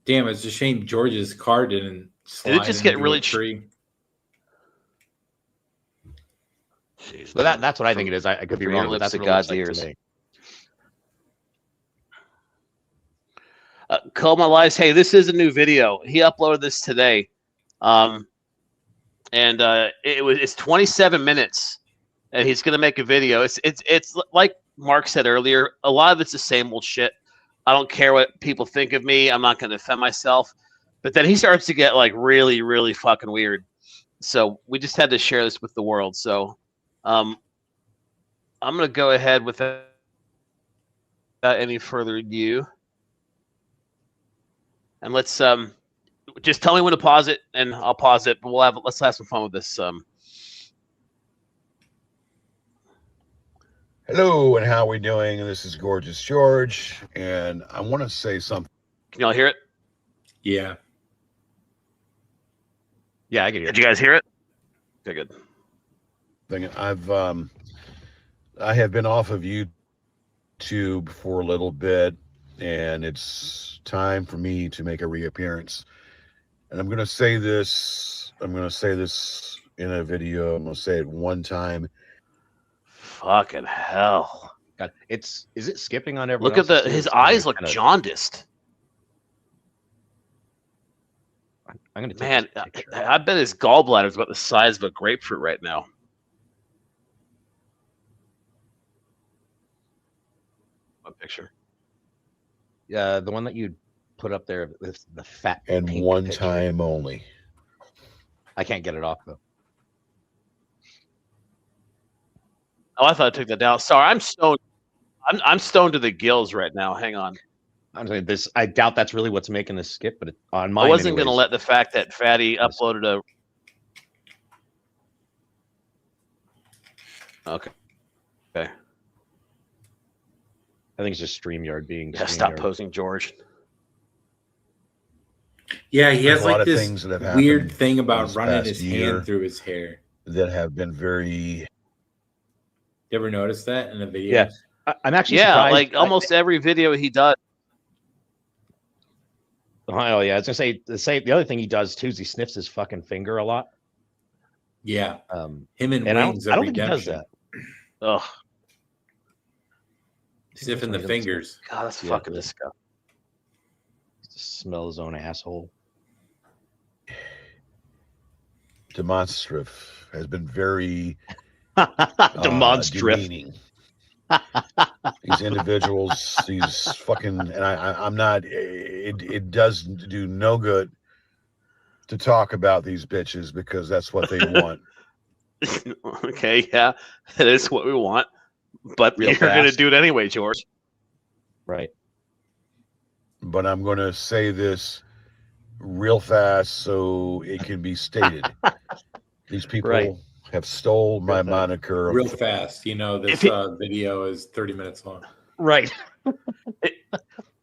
Damn, it's a shame George's car didn't slide. Did it just get really tree? Jeez, but that's what I think it is. I could be wrong. But that's what God's ears. Coma Lies, hey, this is a new video. He uploaded this today. And it's 27 minutes. And he's gonna make a video. It's like Mark said earlier, a lot of it's the same old shit. I don't care what people think of me. I'm not gonna defend myself. But then he starts to get like really, really fucking weird. So we just had to share this with the world. So I'm gonna go ahead without any further ado. And let's just tell me when to pause it, and I'll pause it. But let's have some fun with this. Hello, and how are we doing? This is Gorgeous George, and I want to say something. Can y'all hear it? Yeah. Yeah, I can hear it. Did you guys hear it? Okay, good. I have been off of YouTube for a little bit, and it's time for me to make a reappearance. And I'm going to say this in a video. I'm going to say it one time. Fucking hell. God, is it skipping on everyone? Look at his eyes look jaundiced. I'm going to Man, I bet his gallbladder is about the size of a grapefruit right now. What picture? Yeah, the one that you put up there with the fat and one picture. Time only. I can't get it off though. Oh, I thought I took that down. Sorry, I'm stoned. I'm stoned to the gills right now. Hang on. I'm saying this. I doubt that's really what's making this skip, but on mine, I wasn't going to anyways. let the fact that Fatty uploaded a. Okay. Okay. I think it's just StreamYard being. Yeah, StreamYard. stop posing, George. Yeah, he There's has a lot like of this things that have weird happened thing about this running past his year hand through his hair. that have been very. You ever notice that in the videos? Yeah. I'm actually Yeah, surprised. like almost every video he does. Oh yeah, I was gonna say the other thing he does too is he sniffs his fucking finger a lot. Yeah. And Him and Wings I don't of think he does Redemption. that. Ugh. Sniffing the fingers. God, that's Yeah. fucking disgusting. Just smell his own asshole. Demonstrative has been very Demonstrative. demeaning. These individuals, these fucking, and I'm not. It does do no good to talk about these bitches because that's what they want. Okay, yeah, that is what we want, but Real you're going to fast. do it anyway, George. Right. But I'm going to say this real fast so it can be stated. These people Right. have stole my fast. moniker. Real fast. You know, this video is 30 minutes long. Right.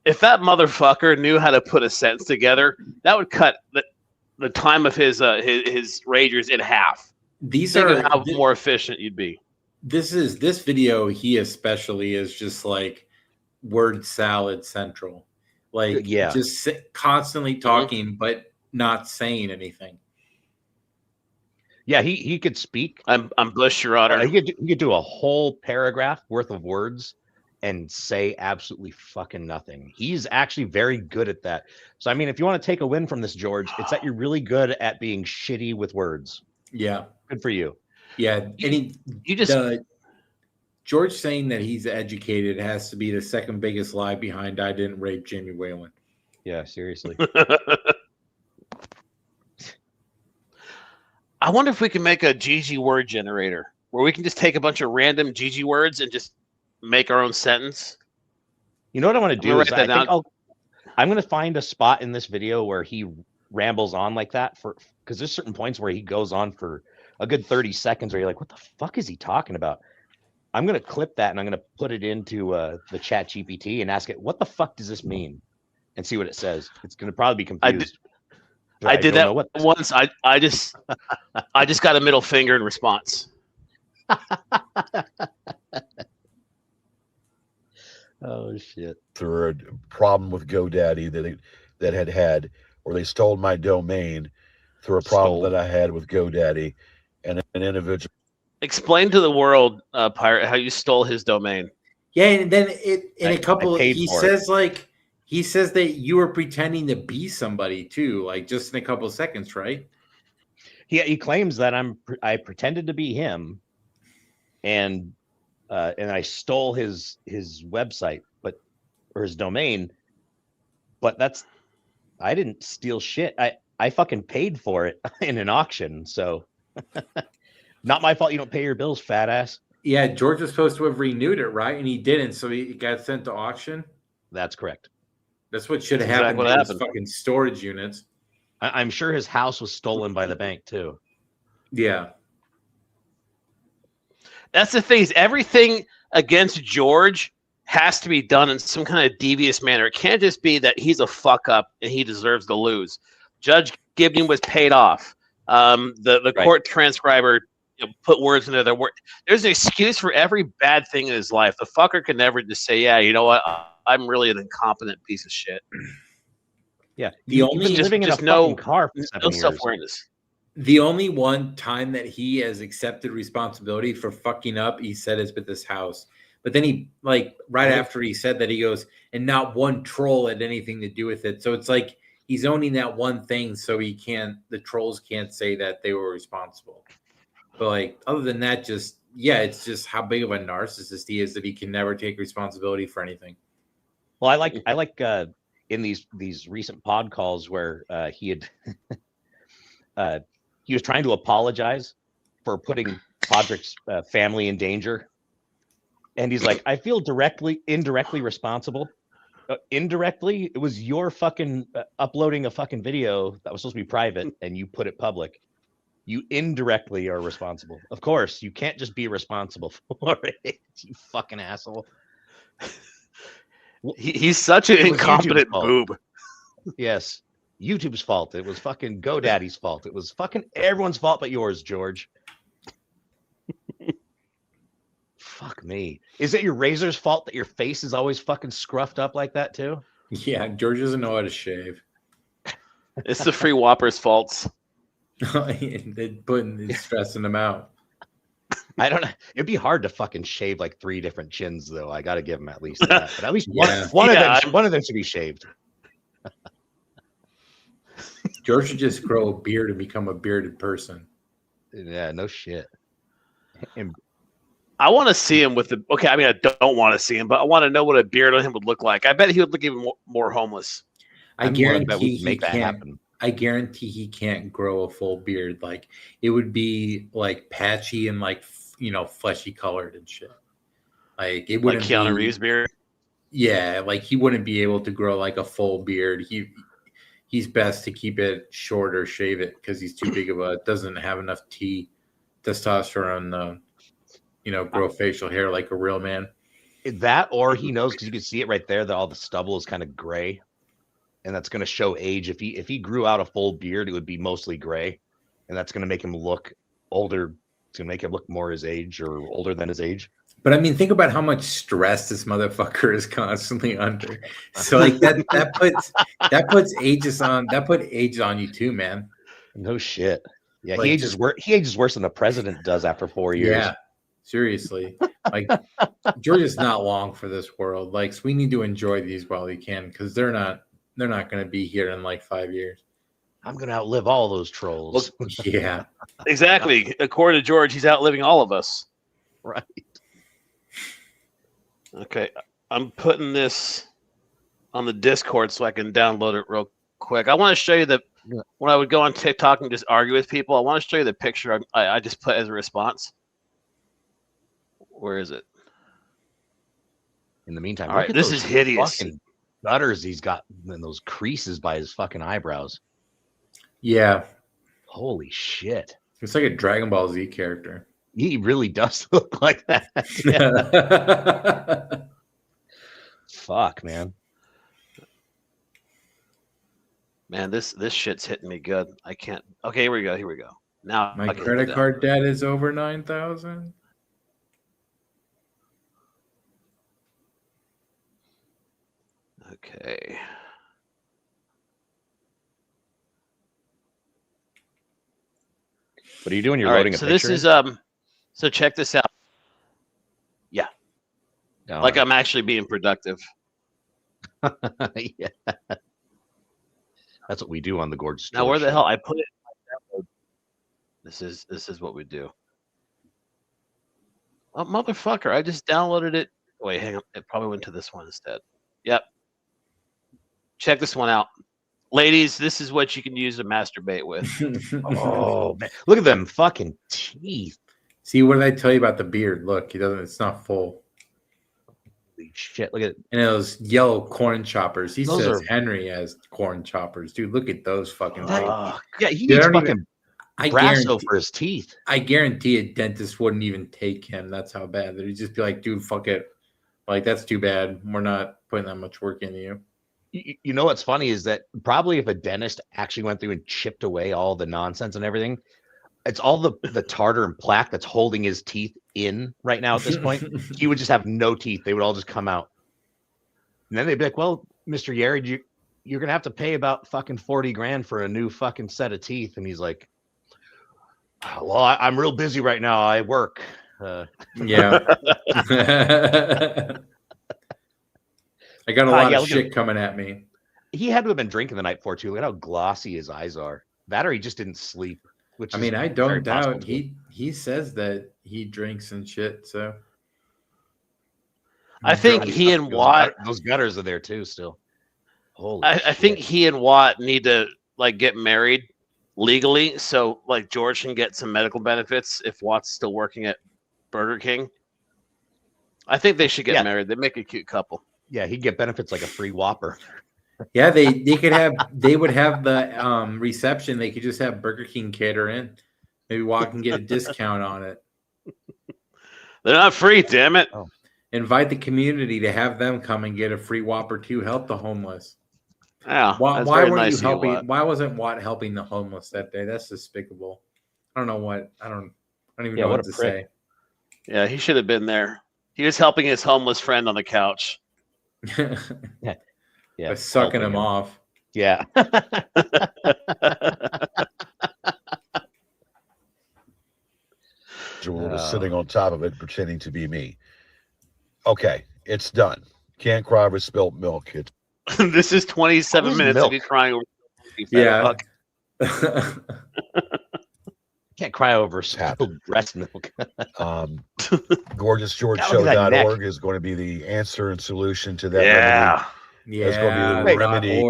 If that motherfucker knew how to put a sentence together, that would cut the time of his ragers in half. These Think are of how more efficient you'd be. This video. He especially is just like word salad central. Like just constantly talking, but not saying anything. Yeah, he could speak. I'm Bush, Your Honor. He could do a whole paragraph worth of words and say absolutely fucking nothing. He's actually very good at that. So I mean, if you want to take a win from this, George, it's that you're really good at being shitty with words. Yeah, good for you. Yeah, and George saying that he's educated has to be the second biggest lie behind I didn't rape Jamie Whalen. Yeah, seriously. I wonder if we can make a GG word generator where we can just take a bunch of random GG words and just make our own sentence. You know what I want to do is I'm going to find a spot in this video where he rambles on like that because there's certain points where he goes on for a good 30 seconds where you're like, what the fuck is he talking about? I'm going to clip that and I'm going to put it into the chat GPT and ask it, what the fuck does this mean? And see what it says. It's going to probably be confused. I did that once. I just got a middle finger in response. Oh shit! Through a problem with GoDaddy that had, or they stole my domain through a problem that I had with GoDaddy, and an individual. Explain to the world, Pirate, how you stole his domain. Yeah, and then he says that you were pretending to be somebody too, like just in a couple of seconds, right? He claims that I pretended to be him, and I stole his website, or his domain, but I didn't steal shit. I fucking paid for it in an auction, so not my fault. You don't pay your bills, fat ass. Yeah, George was supposed to have renewed it, right? And he didn't, so he got sent to auction. That's correct. That's what should have happened to his fucking storage units. I'm sure his house was stolen by the bank too. Yeah. That's the thing, is everything against George has to be done in some kind of devious manner. It can't just be that he's a fuck up and he deserves to lose. Judge Gibbon was paid off. The court transcriber put words into their word. There's an excuse for every bad thing in his life. The fucker can never just say, yeah, you know what? I'm really an incompetent piece of shit. Yeah. Living in a fucking car for 7 years. Self-awareness. The only one time that he has accepted responsibility for fucking up, he said, is with this house. But then he, after he said that, he goes, and not one troll had anything to do with it. So it's like he's owning that one thing, so the trolls can't say that they were responsible. But other than that, it's just how big of a narcissist he is that he can never take responsibility for anything. Well, I like in these recent pod calls where he had he was trying to apologize for putting Podrick's family in danger And he's like, I feel indirectly responsible. Indirectly, it was your fucking uploading a fucking video that was supposed to be private and you put it public. You indirectly are responsible. Of course, you can't just be responsible for it, you fucking asshole. He's such an incompetent boob. Yes. YouTube's fault. It was fucking GoDaddy's fault. It was fucking everyone's fault but yours, George. Fuck me. Is it your razor's fault that your face is always fucking scruffed up like that too? Yeah, George doesn't know how to shave. It's the free Whoppers' faults. It's stressing him out. I don't know. It'd be hard to fucking shave like 3 different chins, though. I got to give him at least that. But at least one of them should be shaved. George should just grow a beard and become a bearded person. Yeah, no shit. And I want to see him with the. Okay, I mean, I don't want to see him, but I want to know what a beard on him would look like. I bet he would look even more homeless. I guarantee he can't. I guarantee he can't grow a full beard. Like it would be like patchy and like fleshy colored and shit. Like it wouldn't like Keanu Reeves' beard. Yeah, like he wouldn't be able to grow like a full beard. He's best to keep it short or shave it because he's too big of a doesn't have enough testosterone. Grow facial hair like a real man. That, or he knows because you can see it right there that all the stubble is kind of gray, and that's going to show age. If he grew out a full beard, it would be mostly gray, and that's going to make him look older. It's going to make him look more his age or older than his age. But I mean, think about how much stress this motherfucker is constantly under. So like that puts ages on you too, man. No shit. Yeah, like, he ages worse than the president does after 4 years. Yeah. Seriously, like George is not long for this world. Like, so we need to enjoy these while we can, because they're not going to be here in like 5 years. I'm going to outlive all those trolls. Well, yeah, exactly. According to George, he's outliving all of us. Right. Okay, I'm putting this on the Discord so I can download it real quick. I want to show you when I would go on TikTok and just argue with people. I want to show you the picture I just put as a response. Where is it? In the meantime, all right, this is hideous. Fucking gutters he's got in those creases by his fucking eyebrows. Yeah. Holy shit. It's like a Dragon Ball Z character. He really does look like that. Yeah. Fuck, man. Man, this shit's hitting me good. I can't. Okay, here we go. Now my credit card debt is over 9,000. Okay. What are you doing? You're loading a picture? So this is so check this out. Yeah. Like I'm actually being productive. Yeah. That's what we do on the Gorgeous Now where the hell I put it in my download. This is what we do. Oh motherfucker, I just downloaded it. Wait, hang on. It probably went to this one instead. Yep. Check this one out. Ladies, this is what you can use to masturbate with. Oh, man. Look at them fucking teeth. See, what did I tell you about the beard? Look, it's not full. Holy shit, look at it. And those yellow corn choppers. He says Henry has corn choppers. Dude, look at those fucking things. Yeah, he needs fucking brasso for his teeth. I guarantee a dentist wouldn't even take him. That's how bad. They'd just be like, dude, fuck it. Like, that's too bad. We're not putting that much work into you. You know what's funny is that probably if a dentist actually went through and chipped away all the nonsense and everything, it's all the tartar and plaque that's holding his teeth in right now at this point. He would just have no teeth. They would all just come out. And then they'd be like, well, Mr. Yared, you're going to have to pay about fucking 40 grand for a new fucking set of teeth. And he's like, well, I'm real busy right now. I work. Yeah. I got a lot of shit coming at me. He had to have been drinking the night before too. Look at how glossy his eyes are. That or he just didn't sleep. Which I don't doubt he says that he drinks and shit. So I think he and Watt, those gutters are there too. Still, holy. I think he and Watt need to like get married legally, so like George can get some medical benefits if Watt's still working at Burger King. I think they should get married. They make a cute couple. Yeah, he'd get benefits like a free Whopper. Yeah, they would have the reception. They could just have Burger King cater in. Maybe walk and get a discount on it. They're not free, damn it. Oh. Invite the community to have them come and get a free Whopper too. Help the homeless. Yeah. Why weren't you helping? Why wasn't Watt helping the homeless that day? That's despicable. I don't know what. I don't even know what to say. Yeah, he should have been there. He was helping his homeless friend on the couch. Yeah, by sucking him off. Yeah. Jewel was sitting on top of it, pretending to be me. Okay, it's done. Can't cry over spilt milk. This is 27 minutes milk? of you crying over. Yeah. Can't cry over spilled breast milk. GorgeousGeorgeShow.org is going to be the answer and solution to that remedy. Yeah. It's going to be the remedy.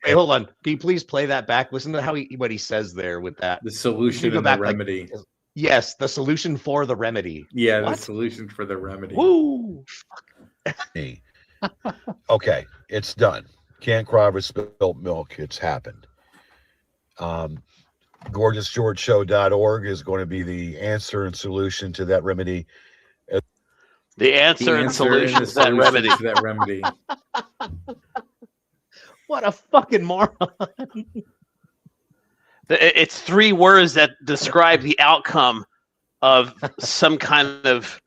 Hey, hold on. Can you please play that back? Listen to what he says there with that. The solution and the remedy. Yes, the solution for the remedy. Yeah, the solution for the remedy. Woo! Okay, it's done. Can't cry over spilt milk. It's happened. GorgeousGeorgeShow.org is going to be the answer and solution to that remedy. The answer and solution to that remedy. What a fucking moron. It's 3 words that describe the outcome of some kind of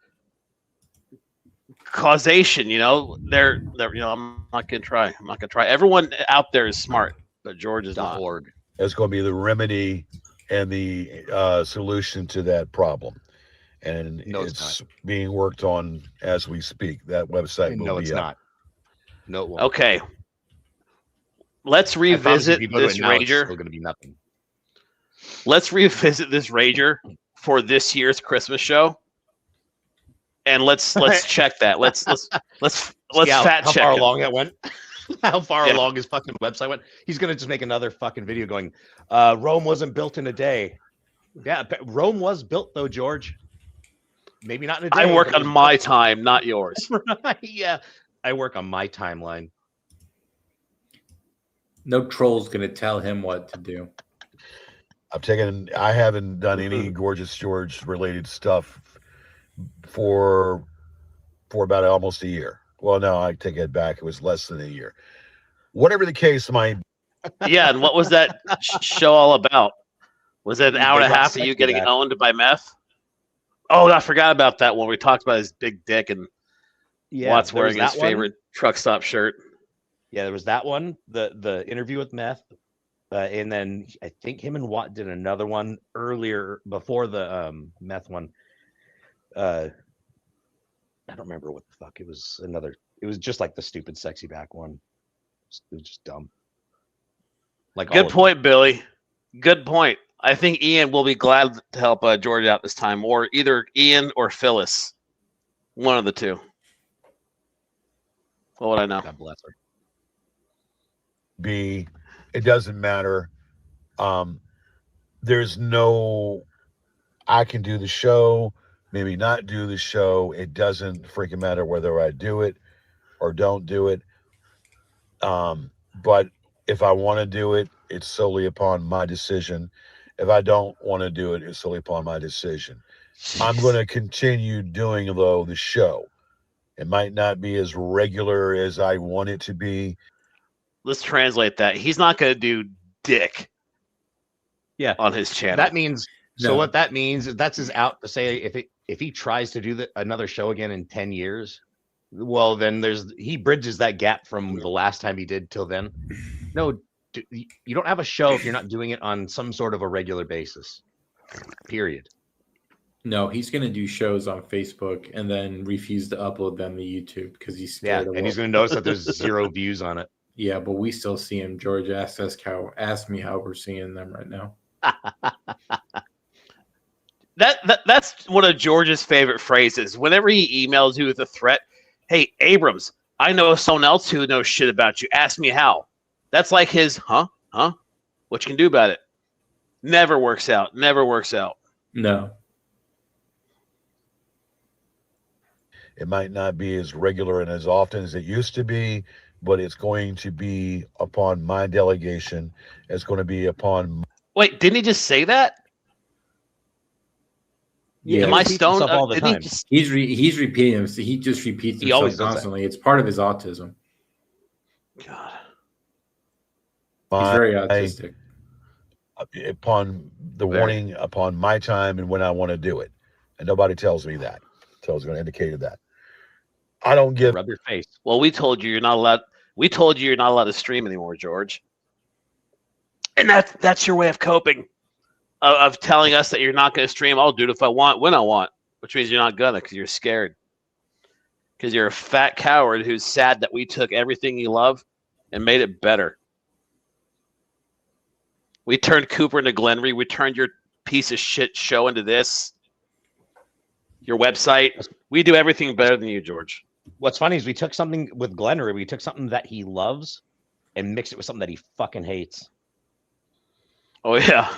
causation. You know, they're I'm not gonna try. Everyone out there is smart, but George is not. It's going to be the remedy and the solution to that problem, and it's being worked on as we speak. That website will be up. Not. No, it won't. Okay. Let's revisit this Rager. It's still going to be nothing. Let's revisit this Rager for this year's Christmas show, and let's check that. Let's fact check. How far along it went? How far along his fucking website went? He's gonna just make another fucking video going. Rome wasn't built in a day. Yeah, Rome was built though, George. Maybe not in a day. I work on my time, not yours. Yeah, I work on my timeline. No troll's gonna tell him what to do. I haven't done any Gorgeous George related stuff for about almost a year. Well, no, I take it back. It was less than a year. Whatever the case might. Yeah, and what was that show all about? Was it an hour and a half of you getting owned by meth? Oh, I forgot about that one. We talked about his big dick and Watts wearing his favorite truck stop shirt. Yeah, there was that one, the interview with meth, and then I think him and Watt did another one earlier before the meth one. I don't remember what the fuck it was. It was just like the stupid sexy back one. It was just dumb. Like good point, Billy. Good point. I think Ian will be glad to help George out this time, or either Ian or Phyllis, one of the two. What would I know? God bless her. It doesn't matter. There's no, I can do the show, maybe not do the show. It doesn't freaking matter whether I do it or don't do it. But if I want to do it, it's solely upon my decision. If I don't want to do it, it's solely upon my decision. Jeez. I'm going to continue doing, though, the show. It might not be as regular as I want it to be. Let's translate that. He's not going to do dick. Yeah, on his channel. That means what that means is that's his out to say if he tries to do another show again in 10 years, well then he bridges that gap from the last time he did till then. No, you don't have a show if you're not doing it on some sort of a regular basis. Period. No, he's going to do shows on Facebook and then refuse to upload them to YouTube because he's scared of and he's going to notice that there's 0 views on it. Yeah, but we still see him. George asked me how we're seeing them right now. That's one of George's favorite phrases. Whenever he emails you with a threat, hey, Abrams, I know someone else who knows shit about you. Ask me how. That's like his, huh? What you can do about it. Never works out. It might not be as regular and as often as it used to be, but it's going to be upon my delegation. It's going to be upon. Wait, didn't he just say that? Yeah, Am I repeats stoned? himself all the Didn't he time. just? he's repeating himself. He just repeats He always himself does that. constantly. It's part of his autism. God. He's very autistic. Upon the warning, upon my time and when I want to do it. And nobody tells me that. So I was going to indicate that. I don't give. Rub your face. Well, we told you you're not allowed. We told you you're not allowed to stream anymore, George. And that's your way of coping, of telling us that you're not going to stream. I'll do it if I want, when I want, which means you're not gonna because you're scared. Because you're a fat coward who's sad that we took everything you love and made it better. We turned Cooper into Glenry. We turned your piece of shit show into this. Your website. We do everything better than you, George. What's funny is we took something with Glenry. We took something that he loves and mixed it with something that he fucking hates. Oh, yeah.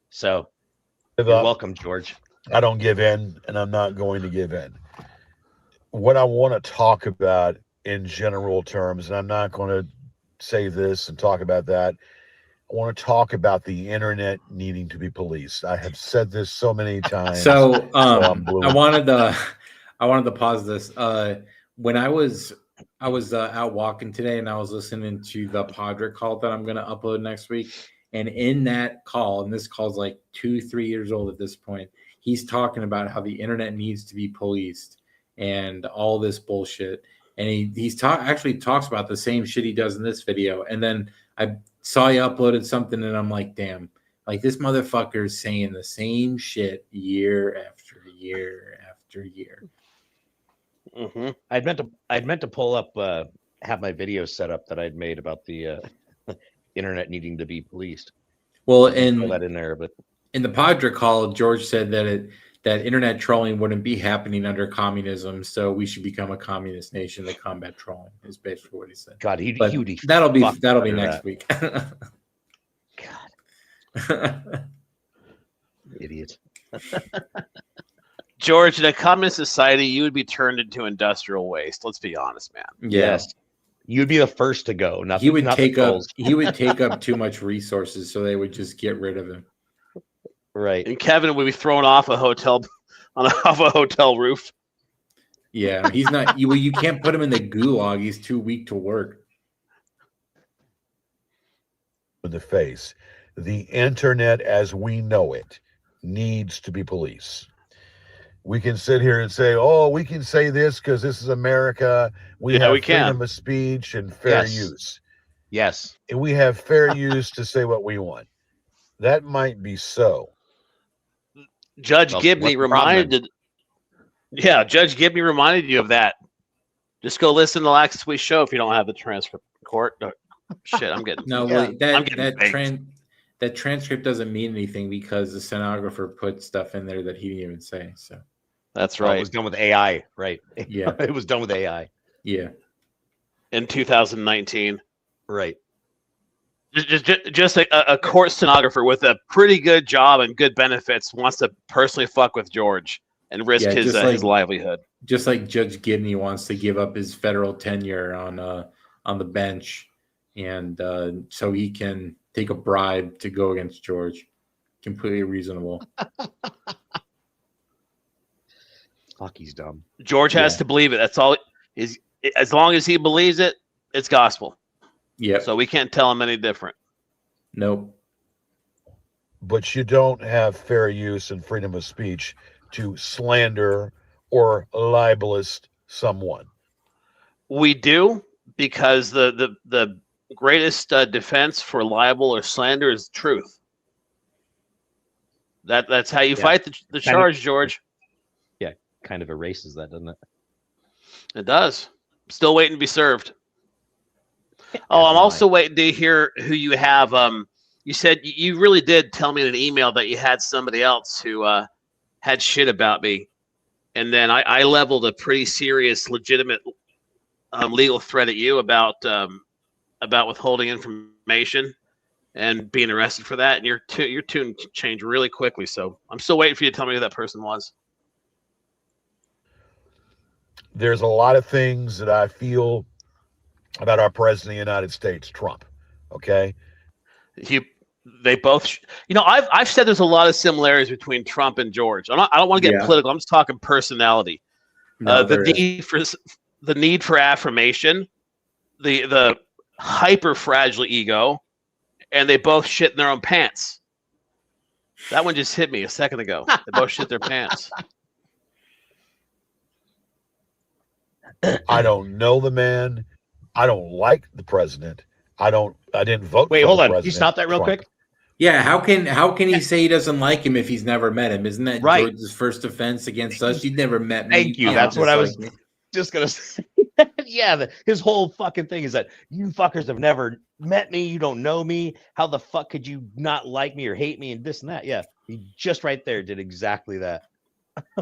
So you're welcome, George. I don't give in, and I'm not going to give in. What I want to talk about in general terms, and I'm not going to say this and talk about that. I want to talk about the internet needing to be policed. I have said this so many times. So I wanted to pause this. When I was out walking today, and I was listening to the Padre call that I'm going to upload next week. And in that call, and this call's like 2-3 years old at this point, he's talking about how the internet needs to be policed and all this bullshit. And he actually talks about the same shit he does in this video. And then I saw he uploaded something, and I'm like, damn, like this motherfucker is saying the same shit year after year after year. Mm-hmm. I'd meant to pull up, have my video set up that I'd made about the internet needing to be policed. Well, pull that in there, but in the Padre call, George said that internet trolling wouldn't be happening under communism, so we should become a communist nation to combat trolling. Is basically what he said. God, that'll be next week. God, idiot. George, in a communist society, you would be turned into industrial waste. Let's be honest, man. Yes. You'd be the first to go. He would take up too much resources, so they would just get rid of him. Right. And Kevin would be thrown off a hotel off a hotel roof. Yeah, he's not. You can't put him in the gulag. He's too weak to work. In the face, the internet as we know it needs to be policed. We can sit here and say, "Oh, we can say this because this is America. We have freedom of speech and fair use." Yes, and we have fair use to say what we want. That might be so. Judge Gibney reminded. Yeah, Judge Gibney reminded you of that. Just go listen to last week's show if you don't have the transcript. Court. Shit, I'm getting that transcript doesn't mean anything because the stenographer put stuff in there that he didn't even say. So that's right. It was done with AI, right? Yeah, it was done with AI. Yeah, in 2019, right? Just a court stenographer with a pretty good job and good benefits wants to personally fuck with George and risk his livelihood. Just like Judge Gibney wants to give up his federal tenure on the bench, and so he can take a bribe to go against George. Completely reasonable. Fuck, he's dumb. George has to believe it. That's all. As long as he believes it, it's gospel. Yeah. So we can't tell him any different. Nope. But you don't have fair use and freedom of speech to slander or libelous someone. We do, because the greatest defense for libel or slander is truth. That's how you fight the charge, George. Yeah, kind of erases that, doesn't it? It does. Still waiting to be served. Oh, I'm also waiting to hear who you have. You said you really did tell me in an email that you had somebody else who had shit about me, and then I leveled a pretty serious, legitimate legal threat at you about withholding information and being arrested for that. And your tune changed really quickly. So I'm still waiting for you to tell me who that person was. there's a lot of things that I feel about our president of the United States, Trump. Okay. They both, I've said there's a lot of similarities between Trump and George. I don't want to get political. I'm just talking personality. No, The need for affirmation, the hyper fragile ego, and they both shit in their own pants. That one just hit me a second ago. They both shit their pants. I don't know the man. I don't like the president. I didn't vote. Wait, for hold the on. president, Can you stop that real Trump. quick? Yeah, how can he say he doesn't like him if he's never met him? Isn't that Right. George's first offense against us? You'd never met me. Thank you. can't That's what I dislike was me. just gonna say. Yeah, his whole fucking thing is that you fuckers have never met me. You don't know me. How the fuck could you not like me or hate me and this and that? Yeah, he just right there did exactly that.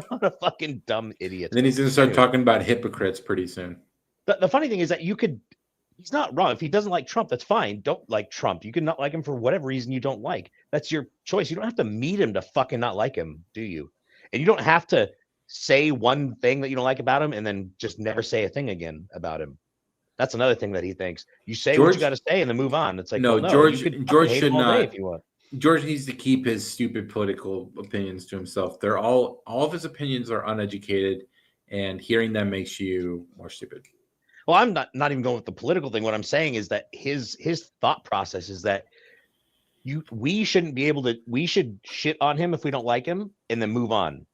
What a fucking dumb idiot. And then he's gonna start Anyway. talking about hypocrites pretty soon. The funny thing is that he's not wrong. If he doesn't like Trump, that's fine. Don't like Trump. You can not like him for whatever reason you don't like. That's your choice. You don't have to meet him to fucking not like him, do you? And you don't have to say one thing that you don't like about him and then just never say a thing again about him. That's another thing that he thinks. You say what you got to say and then move on. It's like, No, well, George you could George hate should him all day not. if you want. George needs to keep his stupid political opinions to himself. They're all of his opinions are uneducated, and hearing them makes you more stupid. Well, I'm not even going with the political thing. What I'm saying is that his thought process is that we shouldn't be able to. We should shit on him if we don't like him and then move on.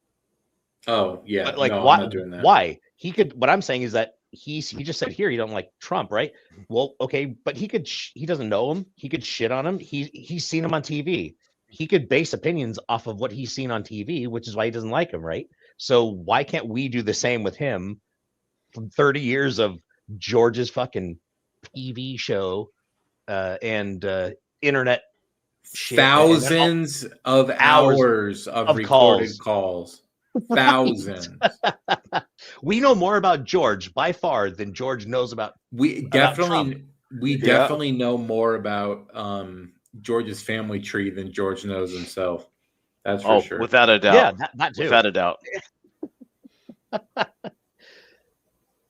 Oh yeah, But like, no, why? I'm not doing that. Why? He could. What I'm saying is that he just said here you don't like Trump, right? Well, okay, but he could. He doesn't know him. He could shit on him. He's seen him on TV. He could base opinions off of what he's seen on TV, which is why he doesn't like him, right? So why can't we do the same with him? From 30 years of George's fucking TV show and internet shit, Thousands of hours of recorded calls. Thousands. We know more about George by far than George knows about. We definitely know more about George's family tree than George knows himself. That's for sure. Without a doubt. Yeah, that too. Without a doubt.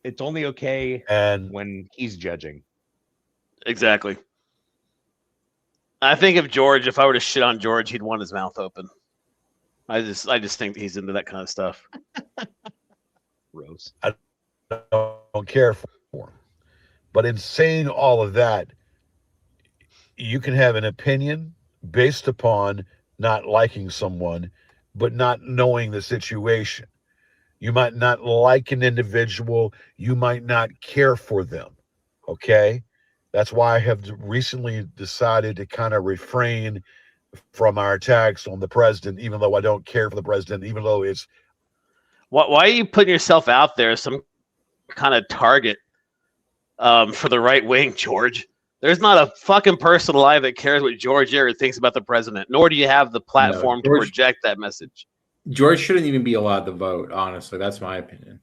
It's only okay when he's judging. Exactly. I think if I were to shit on George, he'd want his mouth open. I just think he's into that kind of stuff. Gross. I don't care for him. But in saying all of that, you can have an opinion based upon not liking someone, but not knowing the situation. You might not like an individual. You might not care for them. Okay? That's why I have recently decided to kind of refrain from our attacks on the president, even though I don't care for the president, even though it's... Why are you putting yourself out there as some kind of target for the right wing, George? There's not a fucking person alive that cares what George ever thinks about the president, nor do you have the platform to project that message. George shouldn't even be allowed to vote, honestly. That's my opinion.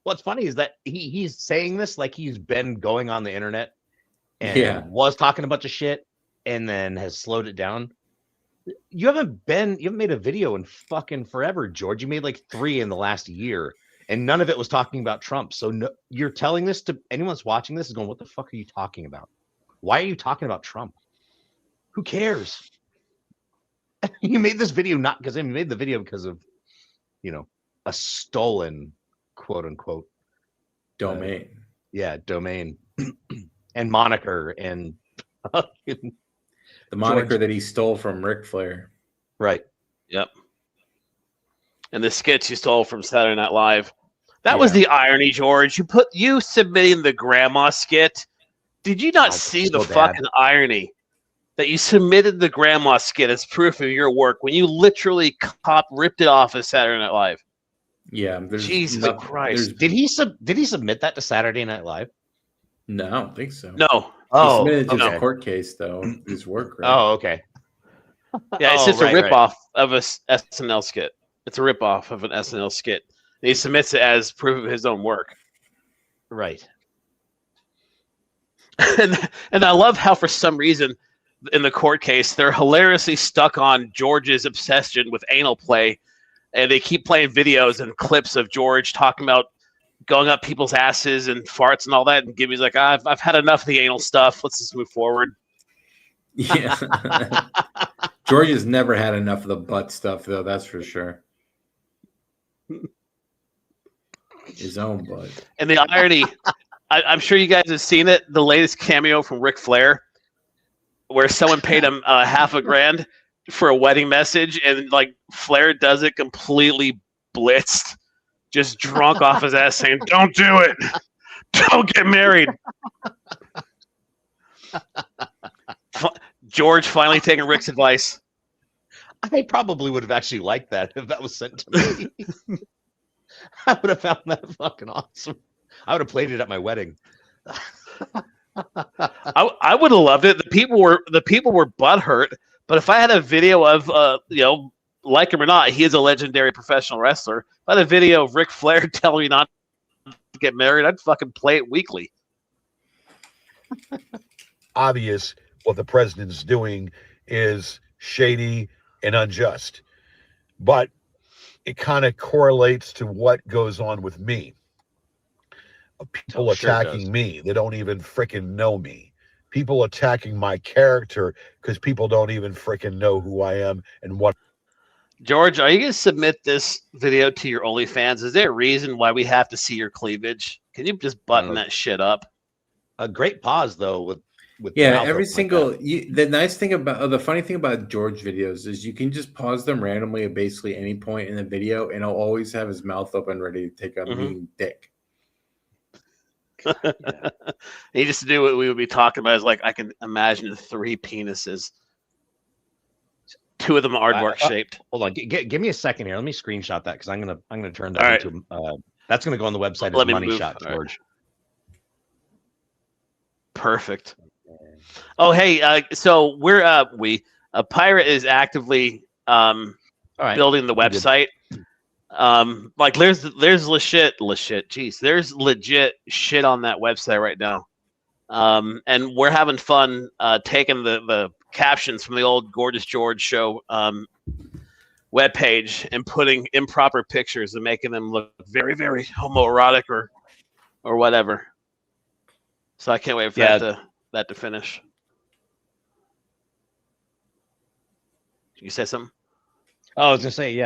What's funny is that he's saying this like he's been going on the internet and was talking a bunch of shit and then has slowed it down. You haven't made a video in fucking forever, George. You made like 3 in the last year, and none of it was talking about Trump. So you're telling this to anyone that's watching this is going, what the fuck are you talking about? Why are you talking about Trump? Who cares? You made this video you made the video because of, a stolen quote unquote domain. Domain and moniker and the moniker that he stole from Ric Flair. Right. Yep. And the sketch you stole from Saturday Night Live. That was the irony, George. You submitting the grandma skit. Did you not see the fucking irony that you submitted the grandma skit as proof of your work when you literally ripped it off of Saturday Night Live? Yeah. Jesus Christ. Did he submit that to Saturday Night Live? No, I don't think so. No. He submitted to his court case, though. His work. Right? Oh, okay. Yeah, it's just a ripoff of a SNL skit. It's a ripoff of an SNL skit. And he submits it as proof of his own work. Right. And I love how, for some reason, in the court case, they're hilariously stuck on George's obsession with anal play, and they keep playing videos and clips of George talking about going up people's asses and farts and all that. And Gibby's like, I've had enough of the anal stuff. Let's just move forward. Yeah. George has never had enough of the butt stuff, though. That's for sure. His own butt. And the irony, I'm sure you guys have seen it. The latest cameo from Ric Flair, where someone paid him $500,000 for a wedding message, and like Flair does it completely blitzed, just drunk off his ass, saying, "Don't do it, don't get married." George finally taking Rick's advice. I probably would have actually liked that if that was sent to me. I would have found that fucking awesome. I would have played it at my wedding. I would have loved it. The people were butthurt. But if I had a video of, like him or not, he is a legendary professional wrestler. If I had a video of Ric Flair telling me not to get married, I'd fucking play it weekly. Obvious what the president's doing is shady and unjust. But it kind of correlates to what goes on with me. People attacking me. They don't even freaking know me. People attacking my character because people don't even freaking know who I am and what. George, are you going to submit this video to your OnlyFans? Is there a reason why we have to see your cleavage? Can you just button that shit up? A great pause, though, with every single the funny thing about George videos is you can just pause them randomly at basically any point in the video, and he'll always have his mouth open, ready to take a mean dick. He just knew what we would be talking about. Is like I can imagine 3 penises, 2 of them aardvark shaped. Hold on, give me a second here. Let me screenshot that because I'm gonna turn that into. That's gonna go on the website as Money Shot, George. Perfect. Oh, hey, so we're a Pirate is actively building the website. Like there's legit. Jeez, there's legit shit on that website right now. And we're having fun taking the captions from the old Gorgeous George show webpage and putting improper pictures and making them look very, very homoerotic or whatever. So I can't wait for that to finish. You say something? Oh, I was gonna say,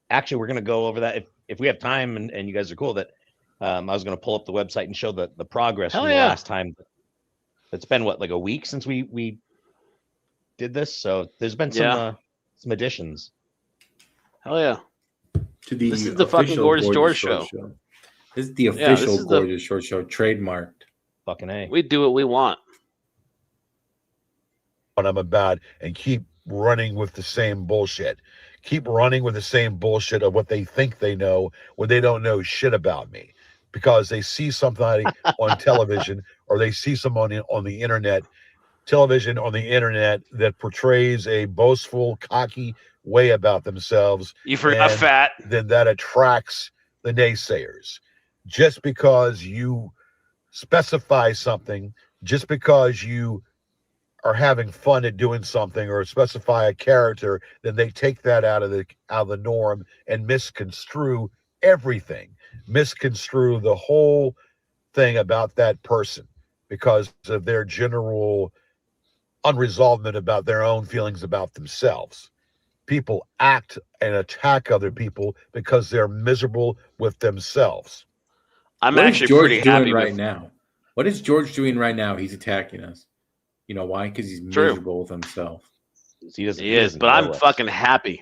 actually, we're gonna go over that if we have time and you guys are cool. That I was gonna pull up the website and show the progress from the last time. It's been like a week since we did this, so there's been some additions. Hell yeah! This is the fucking Gorgeous George show. This is the official Gorgeous George show, trademarked. Fucking A. We do what we want. What I'm about, and keep running with the same bullshit. Keep running with the same bullshit of what they think they know when they don't know shit about me, because they see something on television or they see someone on the internet, that portrays a boastful, cocky way about themselves. You forgot fat. Then that attracts the naysayers. Just because you specify something, just because you are having fun at doing something or specify a character, then they take that out of the norm and misconstrue everything, misconstrue the whole thing about that person because of their general unresolvedment about their own feelings about themselves. People act and attack other people because they're miserable with themselves. I'm actually pretty happy right now. What is George doing right now? He's attacking us. You know why? Because he's miserable with himself. He is, but I'm fucking happy.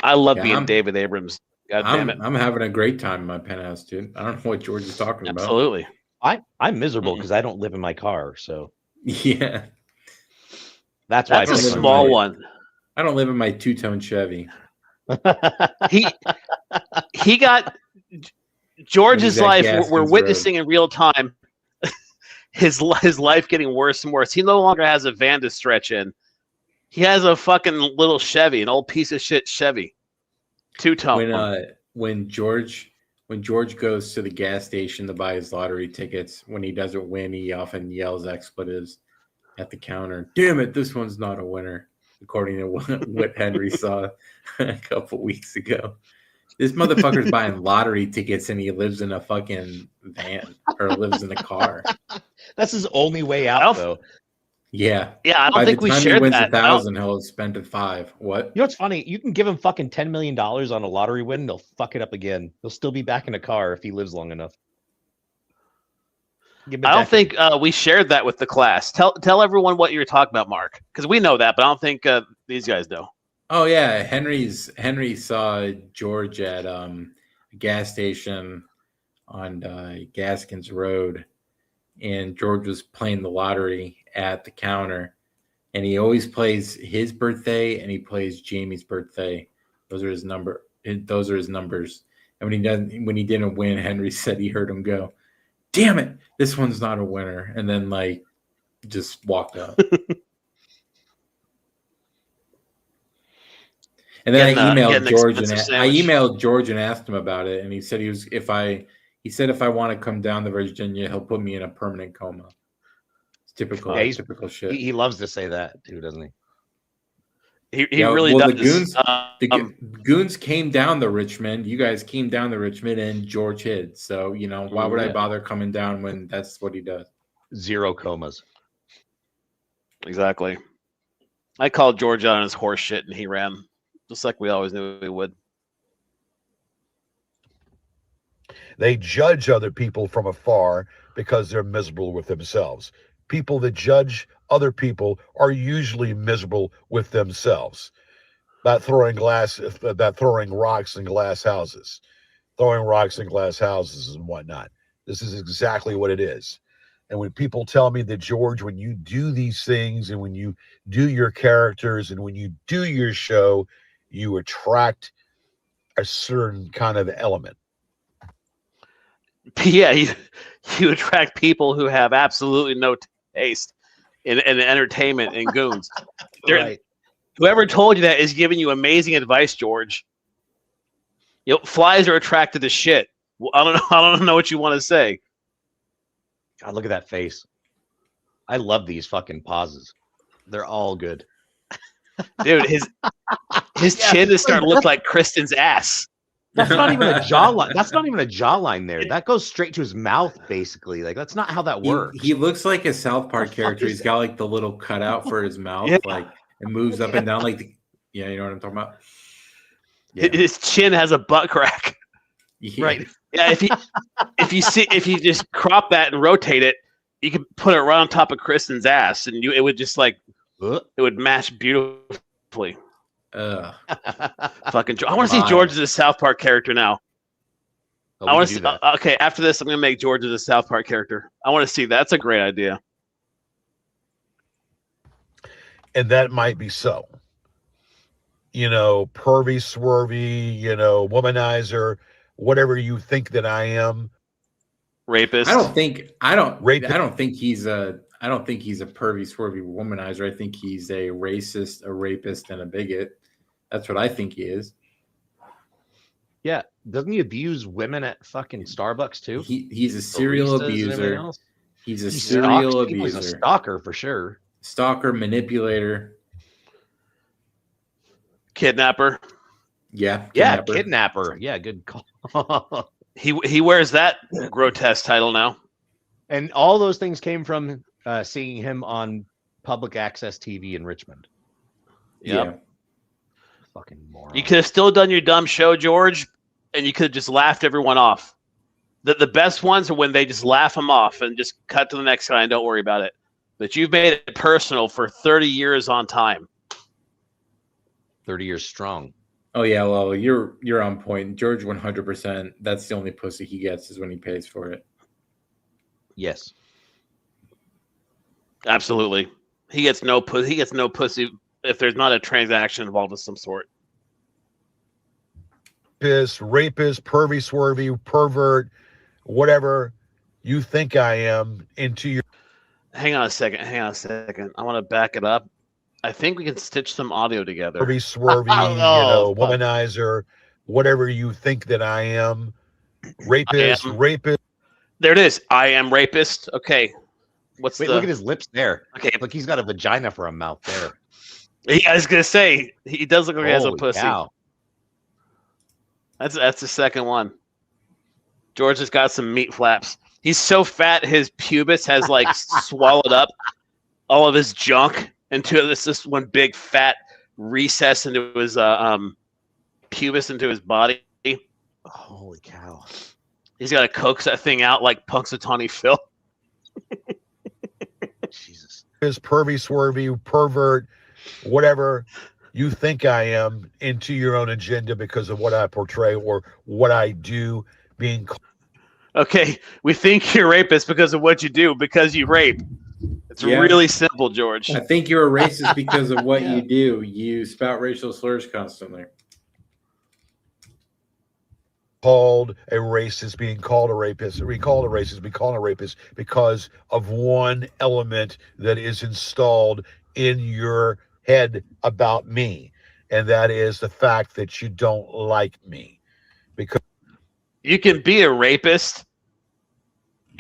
I love being David Abrams. God damn it. I'm having a great time in my penthouse, dude. I don't know what George is talking about. Absolutely. I'm miserable because I don't live in my car. So yeah, that's why. That's a small one. I don't live in my 2-tone Chevy. He got George's life. We're witnessing in real time. His life getting worse and worse. He no longer has a van to stretch in. He has a fucking little Chevy, an old piece of shit Chevy, 2-tone. When George goes to the gas station to buy his lottery tickets, when he doesn't win, he often yells expletives at the counter. Damn it, this one's not a winner, according to what Henry saw a couple weeks ago. This motherfucker's buying lottery tickets and he lives in a fucking van or lives in a car. That's his only way out, though. Yeah. Yeah, I don't By think the we time shared he wins that. 1,000, he'll have spent it 5. What? You know what's funny? You can give him fucking $10 million on a lottery win, and he'll fuck it up again. He'll still be back in a car if he lives long enough. I don't think we shared that with the class. Tell everyone what you're talking about, Mark, because we know that, but I don't think these guys know. Oh yeah, Henry saw George at a gas station on Gaskins Road, and George was playing the lottery at the counter, and he always plays his birthday and he plays Jamie's birthday. Those are his numbers. And when he didn't win, Henry said he heard him go, "Damn it, this one's not a winner," and then like just walked out. And then I emailed George and asked him about it, and he said if I want to come down to Virginia, he'll put me in a permanent coma. It's typical, typical shit. He loves to say that too, doesn't he? He really does. The Goons came down to Richmond. You guys came down to Richmond, and George hid. So why would I bother coming down when that's what he does? 0 comas. Exactly. I called George out on his horse shit, and he ran. Just like we always knew we would. They judge other people from afar because they're miserable with themselves. People that judge other people are usually miserable with themselves. That throwing rocks in glass houses. Throwing rocks in glass houses and whatnot. This is exactly what it is. And when people tell me that, George, when you do these things and when you do your characters and when you do your show, you attract a certain kind of element. Yeah, you attract people who have absolutely no taste in entertainment and Goons. Right. Whoever told you that is giving you amazing advice, George. Flies are attracted to shit. I don't know what you want to say. God, look at that face. I love these fucking pauses. They're all good. Dude, his chin is starting to look like Kristen's ass. That's not even a jawline. That's not even a jawline there. That goes straight to his mouth, basically. Like, that's not how that works. He looks like a South Park character. He's got like the little cutout for his mouth, like it moves up and down. Like, you know what I'm talking about? Yeah. His chin has a butt crack. Yeah. Right. Yeah. If you just crop that and rotate it, you can put it right on top of Kristen's ass, and it would just like it would match beautifully. Fucking I want to see George as a South Park character now. I want to see. Okay, after this, I'm gonna make George as a South Park character. I want to see. That's a great idea. And that might be so. Pervy, swervy, womanizer, whatever you think that I am. Rapist. I don't think he's a pervy, swervy womanizer. I think he's a racist, a rapist, and a bigot. That's what I think he is. Yeah. Doesn't he abuse women at fucking Starbucks too? He's a serial abuser. He's a serial abuser. He's a stalker for sure. Stalker, manipulator. Kidnapper. Yeah. Kidnapper. Yeah, good call. He wears that grotesque title now. And all those things came from seeing him on public access TV in Richmond. Yep. Yeah. Fucking moron. You could have still done your dumb show, George, and you could have just laughed everyone off. The best ones are when they just laugh them off and just cut to the next guy and don't worry about it. But you've made it personal for 30 years on time. 30 years strong. Oh yeah, well, you're on point. George 100%. That's the only pussy he gets is when he pays for it. Yes. Absolutely. He gets no pussy. He gets no pussy if there's not a transaction involved of some sort. Rapist, pervy, swervy, pervert, whatever you think I am into your. Hang on a second. I want to back it up. I think we can stitch some audio together. Pervy, swervy, womanizer, whatever you think that I am. Rapist. There it is. I am rapist. Okay. Look at his lips there. Okay. Look, he's got a vagina for a mouth there. I was going to say, he does look like he has a pussy. Cow. That's the second one. George has got some meat flaps. He's so fat, his pubis has like swallowed up all of his junk into this one big fat recess into his pubis into his body. Holy cow! He's got to coax that thing out like Punxsutawney Phil. Jesus. Is pervy, swervy, pervert, whatever you think I am, into your own agenda because of what I portray or what I do, being Okay, we think you're a rapist because of what you do, because you rape. It's really simple, George. I think you're a racist because of what you do. You spout racial slurs constantly. called a racist, being called a rapist, recalled a racist, being called a rapist because of one element that is installed in your head about me, and that is the fact that you don't like me. Because you can be a rapist,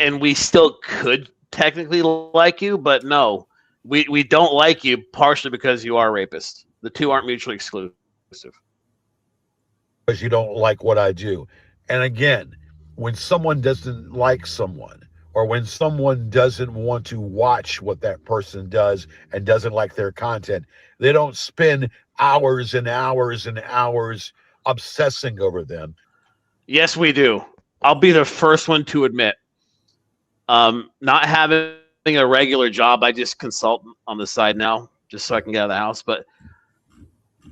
and we still could technically like you, but no, we don't like you partially because you are a rapist. The two aren't mutually exclusive. Because you don't like what I do. And again, when someone doesn't like someone, or when someone doesn't want to watch what that person does and doesn't like their content, they don't spend hours and hours and hours obsessing over them. Yes, we do. I'll be the first one to admit. Not having a regular job, I just consult on the side now, just so I can get out of the house. But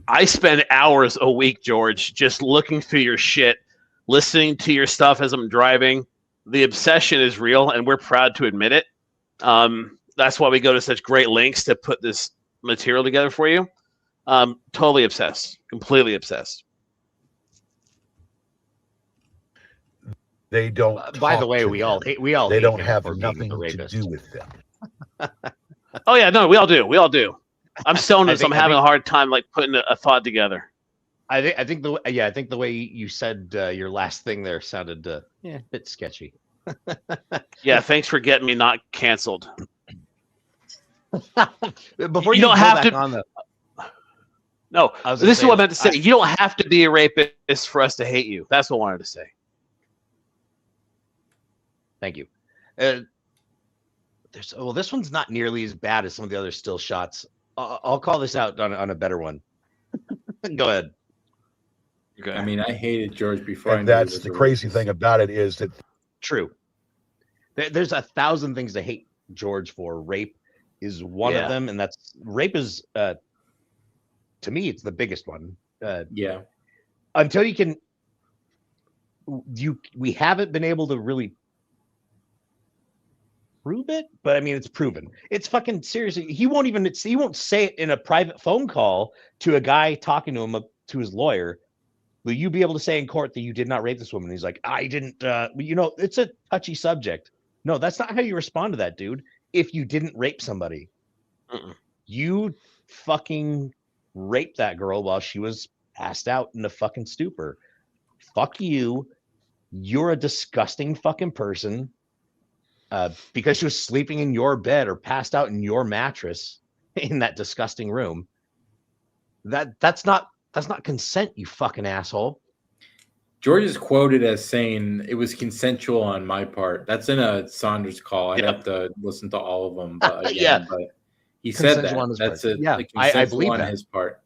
I spend hours a week, George, just looking through your shit, listening to your stuff as I'm driving. The obsession is real, and we're proud to admit it. That's why we go to such great lengths to put this material together for you. Totally obsessed, completely obsessed. They don't. By the way, we all hate. They hate don't him have for nothing being a to rapist. do with them. Oh yeah, no, we all do. We all do. I'm stoned, so I'm having think- a hard time like putting a thought together. I think the way you said your last thing there sounded a bit sketchy. Yeah, thanks for getting me not canceled. Before You you don't go have back to- on the. No, I was gonna this is say, what I meant to say. You don't have to be a rapist for us to hate you. That's what I wanted to say. Thank you. This one's not nearly as bad as some of the other still shots. I'll call this out on a better one. Go ahead. Okay. I mean, I hated George before. I And knew he that's was the a crazy racist. thing about it is that True. There's 1,000 things to hate George for. Rape is one Yeah. of them, and rape is to me it's the biggest one. Yeah. Until you can, we haven't been able to really prove it, but I mean it's proven. It's fucking seriously. He won't say it in a private phone call to a guy talking to him to his lawyer. Will you be able to say in court that you did not rape this woman? He's like, I didn't. It's a touchy subject. No, that's not how you respond to that, dude. If you didn't rape somebody, you fucking raped that girl while she was passed out in a fucking stupor. Fuck you. You're a disgusting fucking person. Because she was sleeping in your bed or passed out in your mattress in that disgusting room. That's not consent, you fucking asshole. George is quoted as saying it was consensual on my part. That's in a Saunders call. I'd have to listen to all of them. But again, but he said that. Consensual on his That's part. it. Yeah, I believe on that. his part.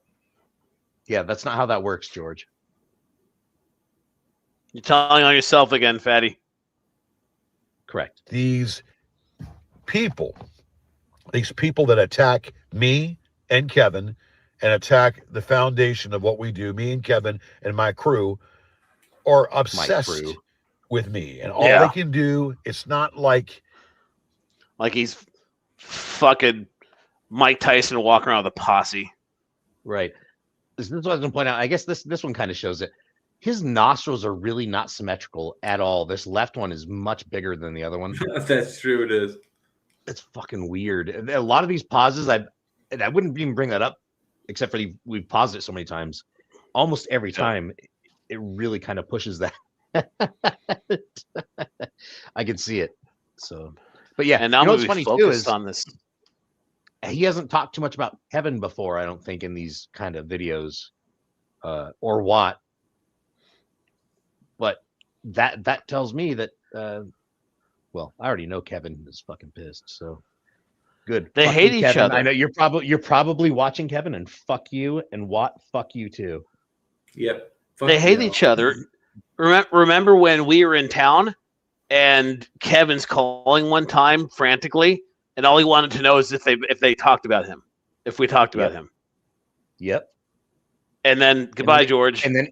Yeah, that's not how that works, George. You're telling on yourself again, fatty. Correct. these people that attack me and Kevin and attack the foundation of what we do, me and Kevin and my crew, are obsessed with me. And all they can do, it's not like he's fucking Mike Tyson walking around with a posse. Right. This is what I was going to point out. I guess this one kind of shows it. His nostrils are really not symmetrical at all. This left one is much bigger than the other one. That's true. It is. It's fucking weird. A lot of these pauses, I wouldn't even bring that up, except for we've paused it so many times. Almost every time, it really kind of pushes that. I can see it. So, but yeah, And now what's we're funny too focused is on this. he hasn't talked too much about Kevin before. I don't think in these kind of videos, or Watt. But that tells me that well, I already know Kevin is fucking pissed. So good. They Fuck hate you, each Kevin. other. I know you're probably watching, Kevin, and fuck you, and Watt, fuck you too. Yep. They hate each other. Remember when we were in town and Kevin's calling one time frantically, and all he wanted to know is if they talked about him, if we talked about him. Yep. And then goodbye, George. And then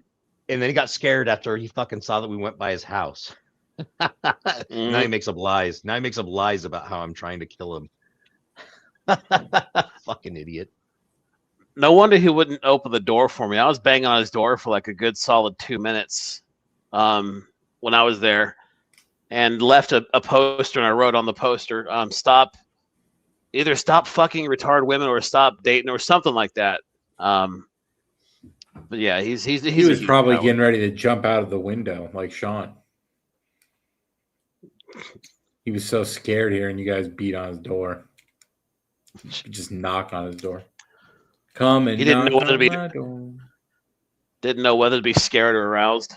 he got scared after he fucking saw that we went by his house. Now he makes up lies. Now he makes up lies about how I'm trying to kill him. Fucking idiot. No wonder he wouldn't open the door for me. I was banging on his door for like a good solid 2 minutes when I was there, and left a poster, and I wrote on the poster, either stop fucking retarded women or stop dating or something like that. But yeah, he was probably getting ready to jump out of the window like Sean. He was so scared here, and you guys beat on his door. Just knocked on his door. Come and he didn't know whether to be door. Didn't know whether to be scared or aroused.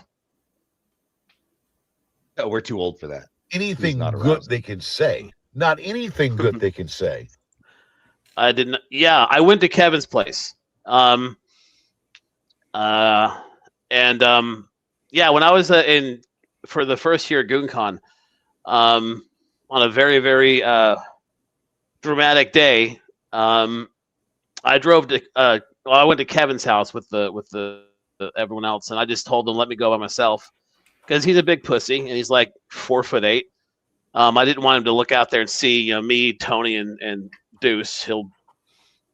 Oh, we're too old for that. Anything good they can say. Not anything good they can say. I didn't. Yeah, I went to Kevin's place. Yeah, when I was in for the first year at GoonCon, on a very, very dramatic day, I drove to. I went to Kevin's house with the everyone else, and I just told him let me go by myself because he's a big pussy and he's like 4'8". I didn't want him to look out there and see me, Tony, and Deuce.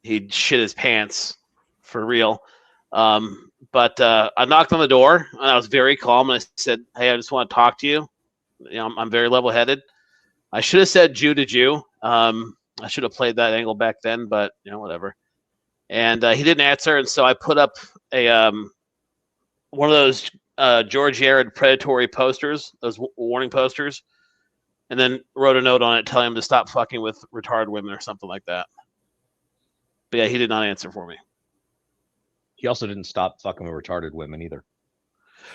He'd shit his pants for real. But I knocked on the door and I was very calm and I said, "Hey, I just want to talk to you. I'm very level-headed." I should have said Jew to Jew. I should have played that angle back then, but whatever. And he didn't answer, and so I put up a one of those George Yared predatory posters, those warning posters, and then wrote a note on it telling him to stop fucking with retarded women or something like that. But yeah, he did not answer for me. He also didn't stop fucking with retarded women either.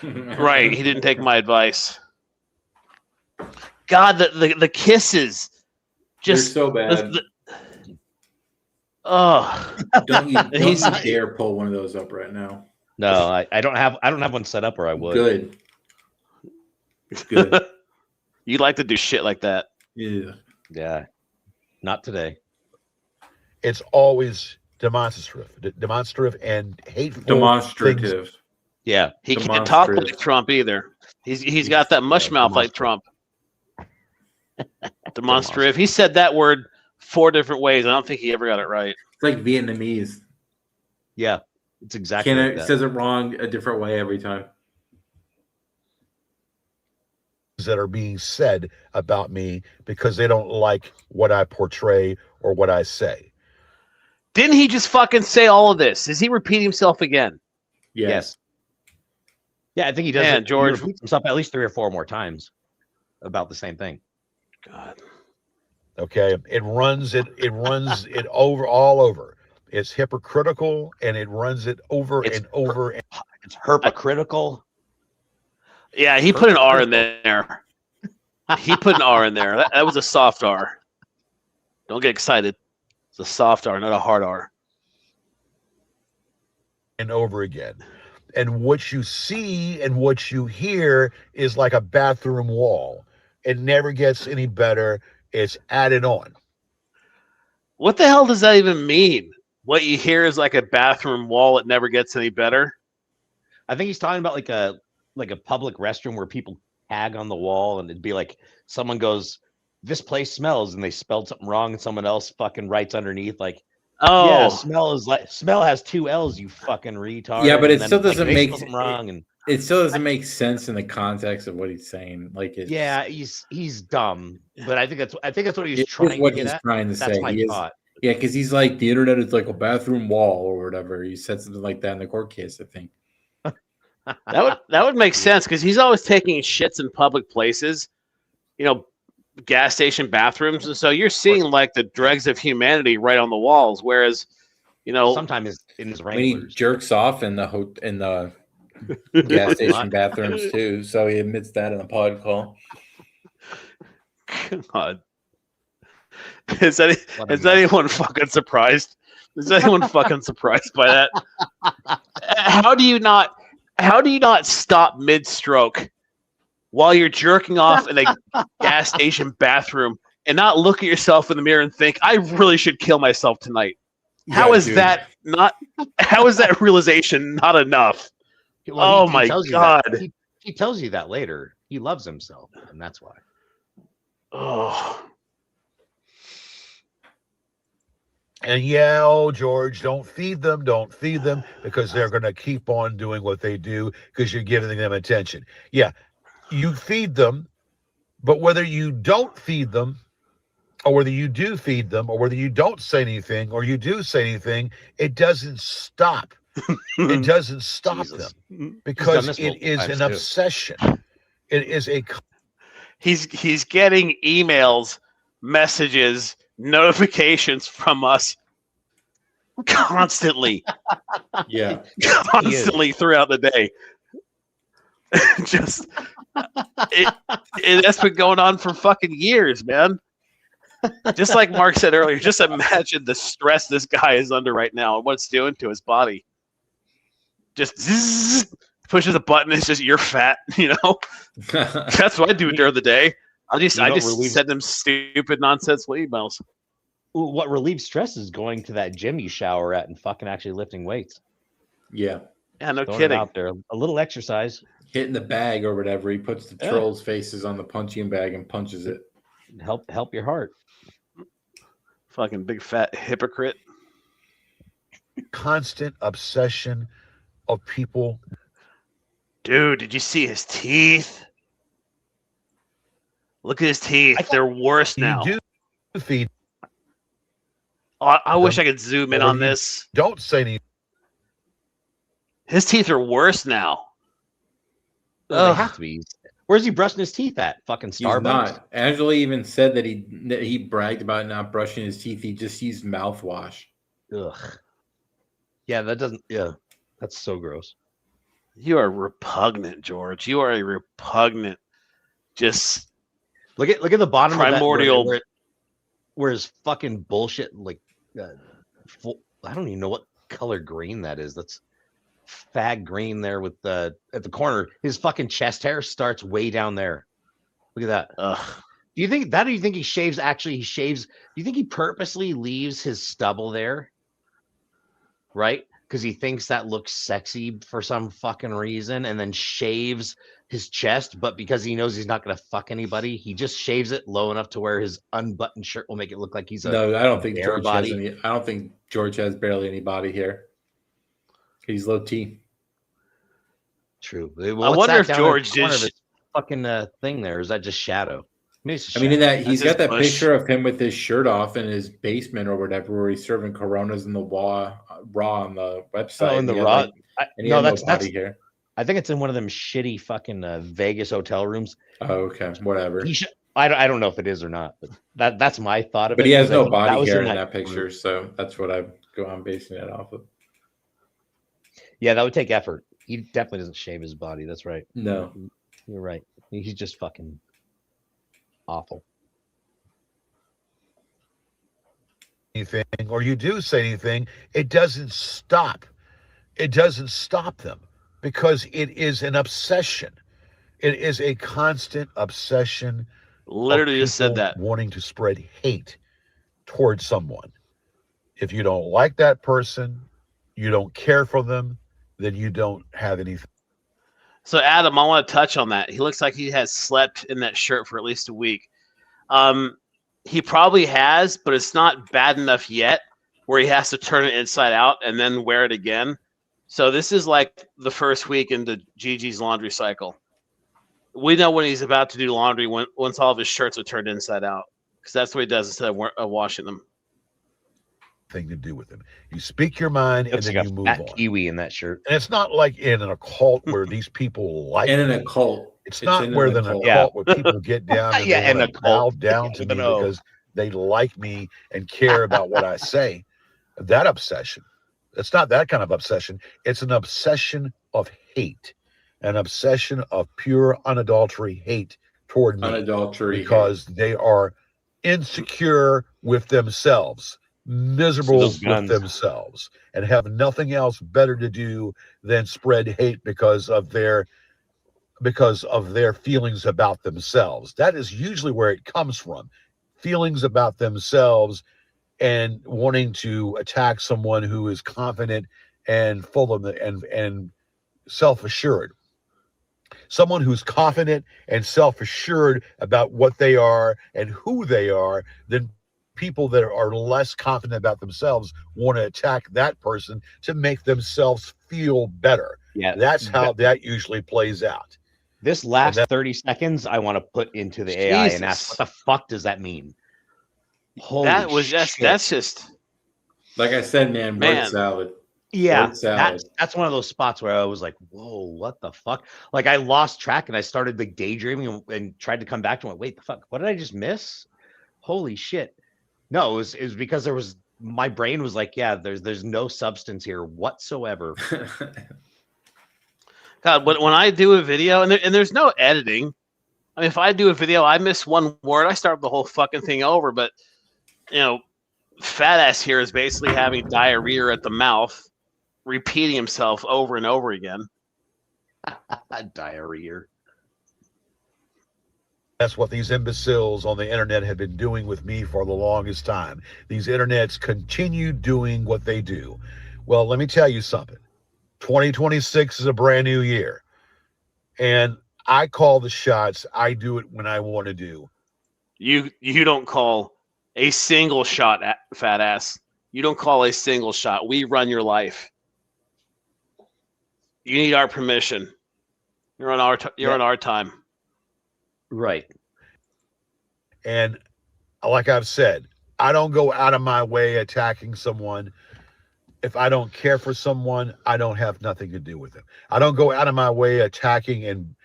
Right, he didn't take my advice. God, the kisses, just they're so bad. Don't you dare pull one of those up right now. No, I don't have one set up, or I would. Good. Good. You like to do shit like that. Yeah. Not today. It's always demonstrative and hateful. Demonstrative. Things. Yeah. He can't talk like Trump either. He's got that mush mouth like Trump. Demonstrative. He said that word 4 different ways. I don't think he ever got it right. It's like Vietnamese. Yeah. It's exactly like that. Says it wrong a different way every time. That are being said about me because they don't like what I portray or what I say. Didn't he just fucking say all of this? Is he repeating himself again? Yes. Yeah, I think he does. Man, George he repeats himself at least 3 or 4 more times about the same thing. God. Okay, it runs it over all over. It's hypocritical and it runs it over and over. It's hypocritical. Yeah, he put an R in there. He put an R in there. That was a soft R. Don't get excited. It's a soft R, not a hard R. And over again. And what you see and what you hear is like a bathroom wall. It never gets any better. It's added on. What the hell does that even mean? What you hear is like a bathroom wall. It never gets any better. I think he's talking about like a public restroom where people tag on the wall, and it'd be like someone goes, "This place smells," and they spelled something wrong, and someone else fucking writes underneath like, "Oh, yeah, smell has 2 L's, you fucking retard." Yeah, but it still doesn't make wrong, and it still doesn't make sense in the context of what he's saying. Like, yeah, he's dumb, but I think that's what he's trying to get at. That's my thought. Yeah, because he's like, the internet is like a bathroom wall or whatever. He said something like that in the court case, I think. That would make sense because he's always taking shits in public places, gas station bathrooms, and so you're seeing like the dregs of humanity right on the walls. Whereas, sometimes in his when he jerks off in the Gas station bathrooms too. So he admits that in a pod call. God. Is anyone fucking surprised? Is anyone fucking surprised by that? How do you not stop mid-stroke while you're jerking off in a gas station bathroom and not look at yourself in the mirror and think, I really should kill myself tonight? How is that realization not enough? Well, my God. He tells you that later. He loves himself, and that's why. Oh. And George, don't feed them because they're going to keep on doing what they do because you're giving them attention. Yeah, you feed them, but whether you don't feed them or whether you do feed them or whether you don't say anything or you do say anything, it doesn't stop. It doesn't stop them because it is an obsession. It is a... He's getting emails, messages, notifications from us constantly. Yeah. Constantly throughout the day. Just that's been going on for fucking years, man. Just like Mark said earlier, just imagine the stress this guy is under right now and what it's doing to his body. Just zzz, pushes a button, it's just, you're fat, you know? That's what I do during the day. I just send them stupid, nonsensical emails. What relieves stress is going to that gym you shower at and fucking actually lifting weights. Yeah. Yeah, no Throwing kidding. Out there. A little exercise. Hitting the bag or whatever. He puts the trolls' faces on the punching bag and punches it. Help your heart. Fucking big fat hypocrite. Constant obsession of people. Dude, did you see his teeth? Look at his teeth. They're worse now. You do feed. I wish I could zoom in on this. Don't say anything. His teeth are worse now. Well, they have to be. Where's he brushing his teeth at? Fucking Starbucks. He's not. Angela even said that he bragged about not brushing his teeth. He just used mouthwash. Ugh. Yeah, that doesn't. Yeah, that's so gross. You are repugnant, George. You are a repugnant. Just look at the bottom primordial. Of that where his fucking bullshit I don't even know what color green that is. That's fag green there with the at the corner. His fucking chest hair starts way down there. Look at that. Ugh. Do you think he shaves? Actually, he shaves. Do you think he purposely leaves his stubble there? Right? Because he thinks that looks sexy for some fucking reason, and then shaves his chest. But because he knows he's not going to fuck anybody, he just shaves it low enough to where his unbuttoned shirt will make it look like he's a no. I don't think George body. has any. I don't think George has barely any body here. He's low T. True. I wonder if George did fucking thing there. Is that just shadow? I mean, in that he's got that picture of him with his shirt off in his basement or whatever, where he's serving Coronas in the raw on the website. Oh, in the raw. That's body here. I think it's in one of them shitty fucking Vegas hotel rooms. Oh, okay, whatever. I don't know if it is or not, but that's my thought of it. But he has no body hair in that picture, so that's what I'm basing it off of. Yeah, that would take effort. He definitely doesn't shave his body. That's right. No, you're right. He's just fucking awful. Anything, or you do say anything, it doesn't stop. It doesn't stop them because it is an obsession. It is a constant obsession. Literally just said that. Wanting to spread hate towards someone. If you don't like that person, you don't care for them, then you don't have anything. So, Adam, I want to touch on that. He looks like he has slept in that shirt for at least a week. He probably has, but it's not bad enough yet where he has to turn it inside out and then wear it again. So this is like the first week into Gigi's laundry cycle. We know when he's about to do laundry once all of his shirts are turned inside out, because that's what he does instead of washing them. Thing to do with him. You speak your mind and then you move on. Kiwi in that shirt. And it's not like in an occult where these people like in an occult. It's not where the occult where people get down and they bow down to me because they like me and care about what I say. That obsession. It's not that kind of obsession. It's an obsession of hate, an obsession of pure unadulterated hate toward me, Unadulterated because they are insecure with themselves, miserable those with guns. themselves, and have nothing else better to do than spread hate because of their feelings about themselves. That is usually where it comes from. Feelings about themselves and wanting to attack someone who is confident and full of and self-assured. Someone who's confident and self-assured about what they are and who they are, then people that are less confident about themselves want to attack that person to make themselves feel better. Yeah, that's how that usually plays out. This last 30 seconds, I want to put into the AI and ask, what the fuck does that mean? Holy that was shit. that's just like I said, man. Word salad. Yeah, Word salad. that's one of those spots where I was like, whoa, what the fuck? Like I lost track and I started like daydreaming and tried to come back to it. Wait, the fuck, what did I just miss? Holy shit. No, it was because my brain was like, yeah, there's no substance here whatsoever. God, when I do a video and there's no editing. I mean, if I do a video, I miss one word, I start the whole fucking thing over. But fat ass here is basically having diarrhea at the mouth, repeating himself over and over again. Diarrhea. That's what these imbeciles on the internet have been doing with me for the longest time. These internets continue doing what they do. Well, let me tell you something. 2026 is a brand new year. And I call the shots. I do it when I want to do. You don't call a single shot, fat ass. You don't call a single shot. We run your life. You need our permission. You're on our time. Right. And like I've said, I don't go out of my way attacking someone. If I don't care for someone, I don't have nothing to do with them. I don't go out of my way attacking and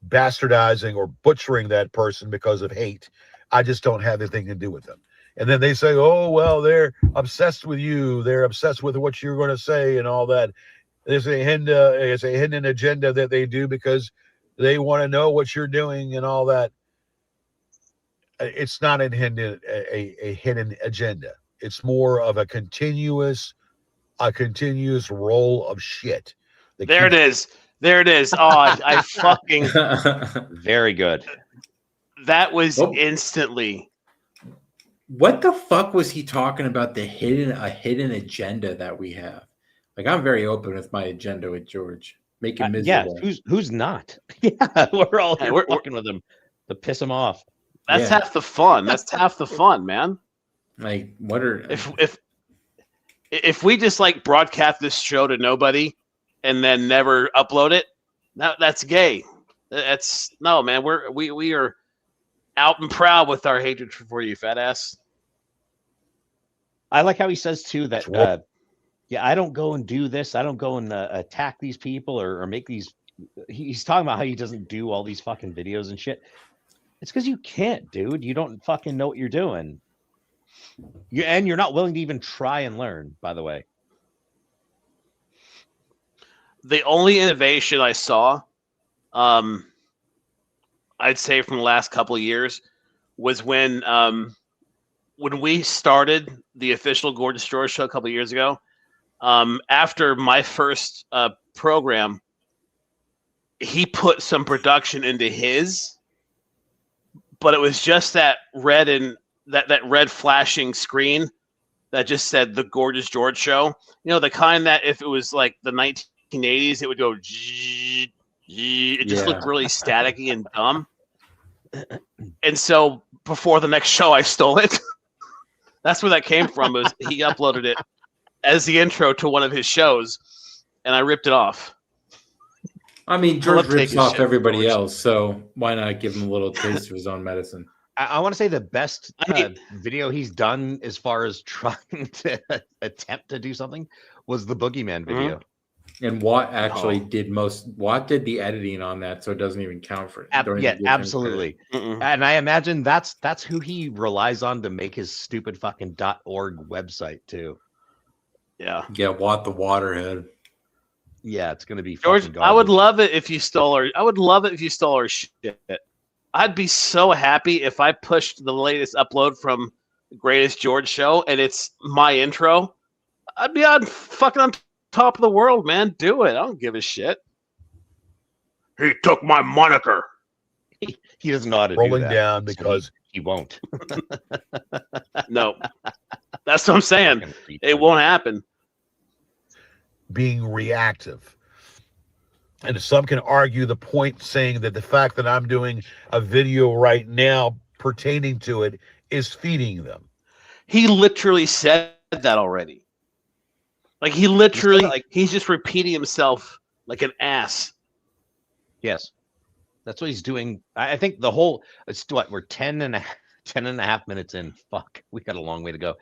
bastardizing or butchering that person because of hate. I just don't have anything to do with them. And then they say, oh, well, they're obsessed with you. They're obsessed with what you're going to say and all that. There's a hidden agenda that they do because they want to know what you're doing and all that. It's not a hidden agenda. It's more of a continuous roll of shit. There it is. Oh, I fucking very good. That was instantly. What the fuck was he talking about? A hidden agenda that we have. Like, I'm very open with my agenda with George. Make him miserable. Yeah, who's not? Yeah, we're all here fucking with him to piss him off. That's half the fun. That's half the fun, man. Like, what are if we just like broadcast this show to nobody and then never upload it, that's gay. That's no, man. We are out and proud with our hatred for you, fat ass. I like how he says too that I don't go and do this. I don't go and attack these people or make these. He's talking about how he doesn't do all these fucking videos and shit. It's because you can't, dude. You don't fucking know what you're doing. And you're not willing to even try and learn, by the way. The only innovation I saw, I'd say from the last couple of years, was when we started the official Gorgeous George show a couple of years ago. After my first program, he put some production into his, but it was just that red and that red flashing screen that just said the Gorgeous George show. You know, the kind that if it was like the 1980s, it would go. It just looked really staticky and dumb. And so before the next show, I stole it. That's where that came from. He uploaded it as the intro to one of his shows, and I ripped it off. I mean, George rips off everybody else, so why not give him a little taste of his own medicine? I want to say the best video he's done as far as trying to attempt to do something was the Boogeyman video. And Watt actually did the editing on that, so it doesn't even count for it. Yeah, absolutely. And I imagine that's who he relies on to make his stupid fucking .org website too. Yeah. Yeah, Watt the Waterhead. Yeah, it's gonna be George, fucking I would garbage. love it if you stole her. I would love it if you stole her shit. I'd be so happy if I pushed the latest upload from the Greatest George show and it's my intro. I'd be fucking on top of the world, man. Do it. I don't give a shit. He took my moniker. He doesn't know how to rolling do that. down so because he won't. No, that's what I'm saying. Fucking retard. It won't happen. being reactive. And some can argue the point, saying that the fact that I'm doing a video right now pertaining to it is feeding them. He literally said that already. Like he literally, like- he's just repeating himself like an ass. Yes, that's what he's doing. I think the whole. It's what we're 10 and a half minutes in. Fuck, we got a long way to go.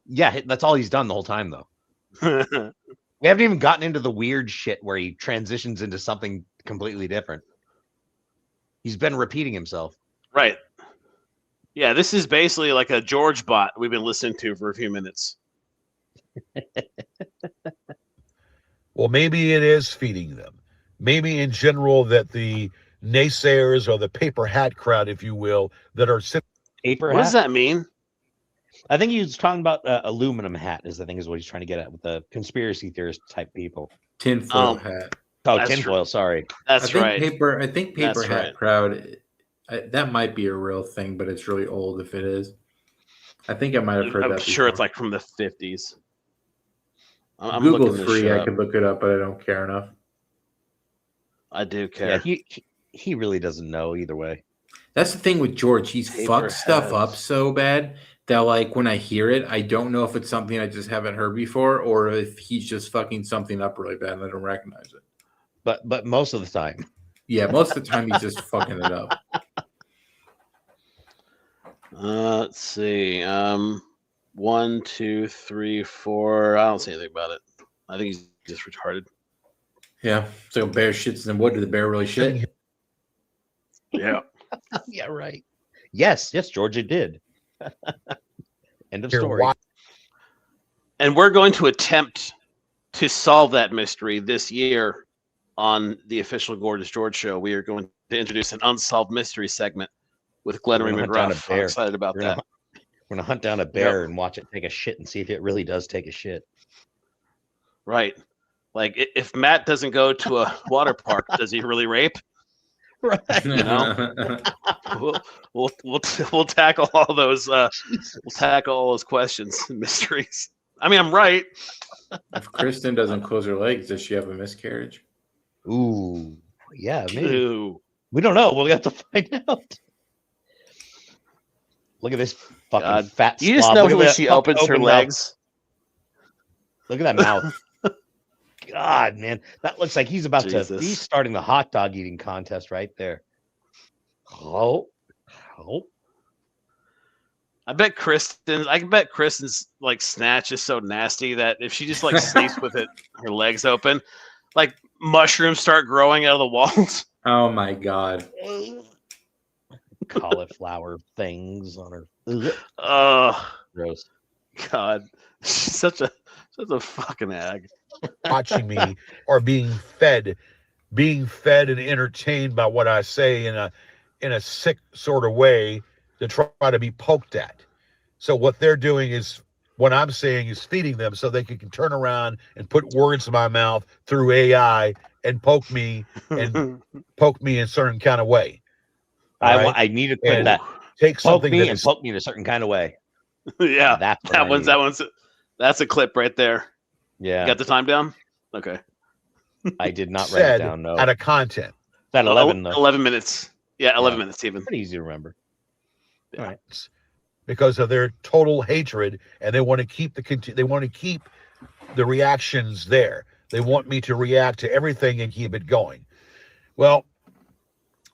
Yeah, that's all he's done the whole time, though. We haven't even gotten into the weird shit where he transitions into something completely different. He's been repeating himself. Right. Yeah, this is basically like a George bot we've been listening to for a few minutes. Well, maybe it is feeding them. Maybe in general that the naysayers or the paper hat crowd, if you will, that are sitting. Paper What hat? does that mean? I think he was talking about aluminum hat. Is I think is what he's trying to get at with the conspiracy theorist type people. Tinfoil hat. Oh, That's tinfoil. Sorry. That's I think right. I think paper That's hat right. crowd. That might be a real thing, but it's really old if it is. I think I might have heard I'm that. sure it's before. like from the 50s. I'm Google's looking this free. shit I up. could look it up, but I don't care enough. I do care. Yeah, he really doesn't know either way. That's the thing with George. He's Paper fucked stuff up hats. so bad that, like, when I hear it, I don't know if it's something I just haven't heard before or if he's just fucking something up really bad and I don't recognize it. But most of the time, Yeah, most of the time he's just fucking it up. Let's see. 1, 2, 3, 4. I don't see anything about it. I think he's just retarded. Yeah, it's like a bear shits in the wood. Did the bear really shit? Yeah. yeah, right. Yes, Georgia did. End of Here, story. why- And we're going to attempt to solve that mystery this year on the official Gorgeous George show. We are going to introduce an unsolved mystery segment with Glennery We're gonna hunt down McGruff. a I'm bear. excited about We're that. gonna hunt down a bear and watch it take a shit and see if it really does take a shit. Right. Like if Matt doesn't go to a water park, does he really rape? Right. You know? We'll tackle all those we'll tackle all those questions and mysteries. I mean, I'm right. If Kristen doesn't close her legs, does she have a miscarriage? Ooh, yeah, maybe. Ooh. We don't know. We'll have to find out. Look at this fucking God. fat. You just slob. know Look at when that she fucking opens her open mouth. legs. Look at that mouth. God, man, that looks like he's about Jesus. to. He's starting the hot dog eating contest right there. Oh. I bet Kristen's like snatch is so nasty that if she just like sleeps with her legs open, like mushrooms start growing out of the walls. Oh my god. Cauliflower things on her. Ugh, Oh gross. God, she's such a fucking ag. watching me or being fed and entertained by what I say in a sick sort of way to try to be poked at. So what they're doing is, what I'm saying is feeding them so they can turn around and put words in my mouth through AI and poke me in a certain kind of way. All right? I need to put And that. Take Poke something me that and is poke me in a certain kind of way. Yeah, That's what I need. that's a clip right there. Yeah, You got the time down? Okay. I did not write it said down. No, out of content. that 11 though. 11 minutes. Yeah, 11 Yeah. minutes even. Pretty easy to remember. Yeah. All right. Because of their total hatred, and they want to keep the reactions there. They want me to react to everything and keep it going. Well,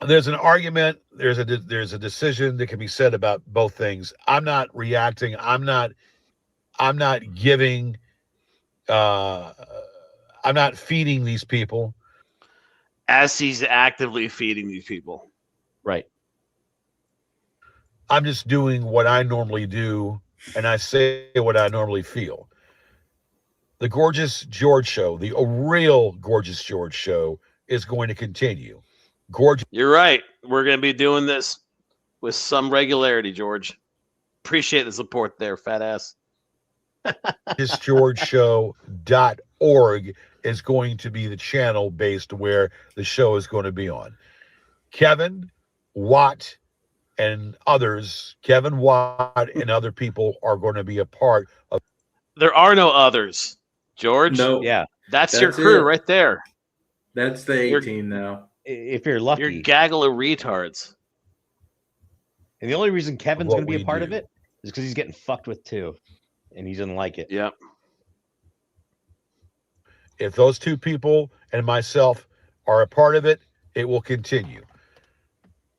there's an argument. There's a decision that can be said about both things. I'm not reacting. I'm not giving. I'm not feeding these people. As he's actively feeding these people. Right. I'm just doing what I normally do, and I say what I normally feel. the Gorgeous George show, the real Gorgeous George show, is going to continue. Gorgeous. You're right. We're going to be doing this with some regularity, George. Appreciate the support there, fat ass. GeorgeShow.org is going to be the channel based where the show is going to be on. Kevin Watt and others, Kevin Watt and other people are going to be a part of. There are no others, George. No, Yeah, that's your crew it. right there. That's the 18 now. if you're lucky. You're gaggle of retards. And the only reason Kevin's What going to be we a part do. of it is because he's getting fucked with too, and he doesn't like it. Yep. If those two people and myself are a part of it, it will continue.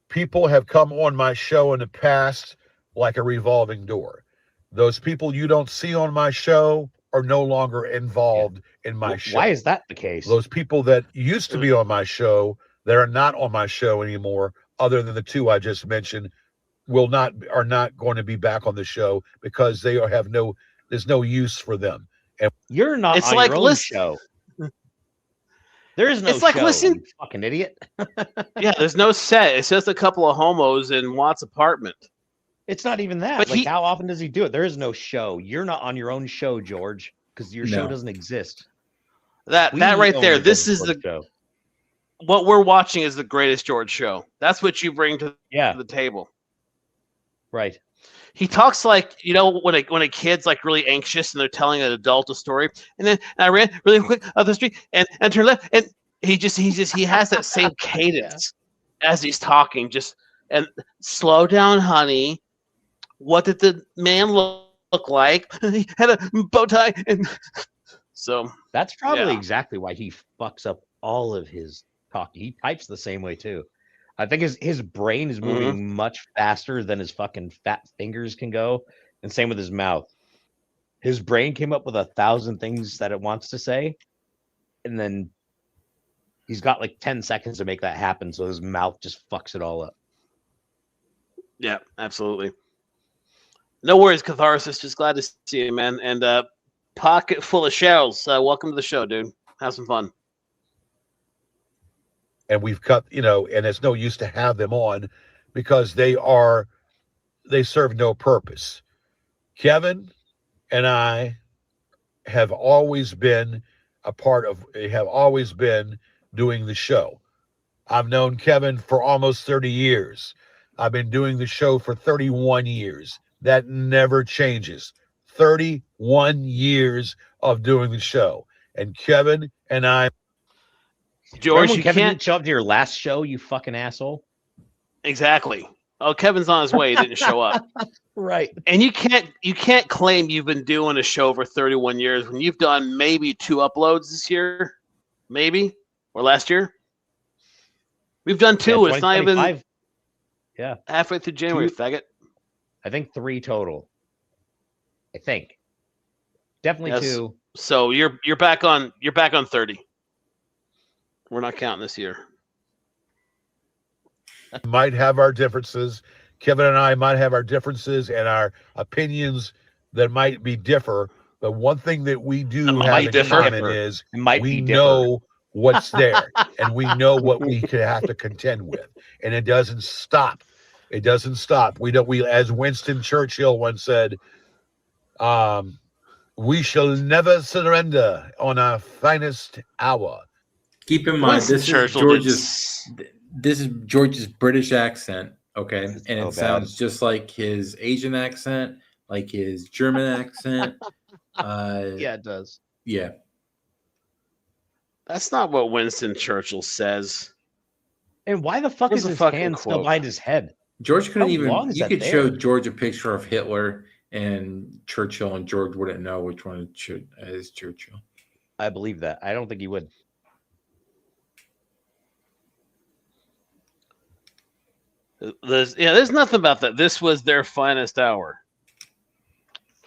People have come on my show in the past like a revolving door. Those people you don't see on my show are no longer involved in my show. Why is that the case? Those people that used to be on my show that are not on my show anymore, other than the two I just mentioned, are not going to be back on the show because there's no use for them. And You're not It's on like your own listen- show. There is no It's like show, listen- you fucking idiot. Yeah, there's no set. It's just a couple of homos in Watt's apartment. It's not even that. But Like, he- how often does he do it? There is no show. You're not on your own show, George, because your show No. doesn't exist. That We right own there. the This George is the show. what we're watching is the greatest George show. That's what you bring to Yeah, the table. right. He talks like, you know, when a kid's like really anxious and they're telling an adult a story, and then I ran really quick up the street and turned left, and he has that same cadence as he's talking, just and slow down, honey. What did the man look like? He had a bow tie, and so That's probably Yeah. exactly why he fucks up all of his talk. He types the same way too. I think his brain is moving much faster than his fucking fat fingers can go, and same with his mouth. His brain came up with 1,000 things that it wants to say, and then he's got like 10 seconds to make that happen, so his mouth just fucks it all up. yeah, absolutely. No worries, Catharsis. Just glad to see you, man. And pocket full of shells. Welcome to the show, dude. Have some fun. and we've cut, and it's no use to have them on because they serve no purpose. Kevin and I have always been doing the show. I've known Kevin for almost 30 years. I've been doing the show for 31 years. That never changes. 31 years of doing the show. And Kevin and I. George, Remember when you Kevin can't didn't show up to your last show, you fucking asshole. exactly. Oh, Kevin's on his way. He didn't show up. Right. And you can't claim you've been doing a show for 31 years when you've done maybe 2 uploads this year, maybe, or last year. We've done 2. Yeah, It's not even 2025. halfway through January, 2. faggot. I think 3 total. I think. Definitely Yes. 2. So you're back on 30. We're not counting this year. Might have our differences. Kevin and I might have our differences and our opinions that might be differ. But one thing that we do That have might in differ. common is It might we be differ. know what's there and we know what we could have to contend with. And it doesn't stop. It doesn't stop. We as Winston Churchill once said, we shall never surrender on our finest hour. Keep in mind, Winston this is Churchill George's British accent, okay, and so it bad. sounds just like his Asian accent, like his German accent. Yeah, it does. Yeah. That's not what Winston Churchill says. And why the fuck Here's is a his fucking hand still quote. behind his head? George couldn't How even. long is You that could there? show George a picture of Hitler and Churchill, and George wouldn't know which one is Churchill. I believe that. I don't think he would. There's nothing about that. This was their finest hour.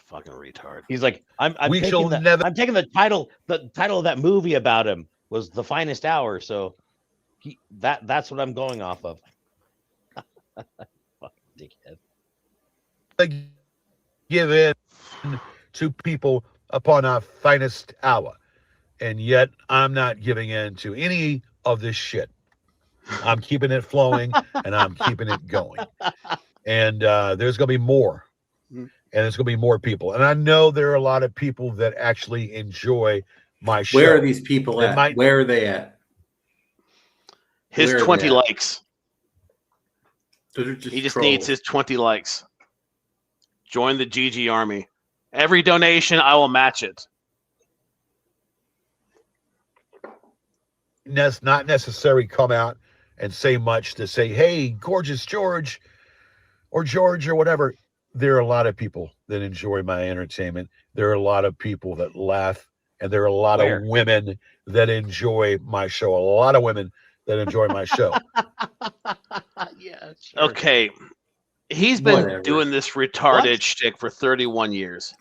Fucking retard. He's like, I'm We shall taking never- I'm taking the title of that movie about him was The Finest Hour, so that's what I'm going off of. Fucking dickhead. Give in to people upon our finest hour. And yet I'm not giving in to any of this shit. I'm keeping it flowing and I'm keeping it going. And there's going to be more. And there's going to be more people. And I know there are a lot of people that actually enjoy my show. Where are these people at? Where are they at? His 20 likes. He just needs his 20 likes. Join the GG army. Every donation, I will match it. Not necessarily come out and say much to say, hey, gorgeous George or George or whatever. There are a lot of people that enjoy my entertainment. There are a lot of people that laugh, and there are a lot of women that enjoy my show. A lot of women that enjoy my show. Yeah. Sure. Okay. He's been doing this retarded shtick for 31 years.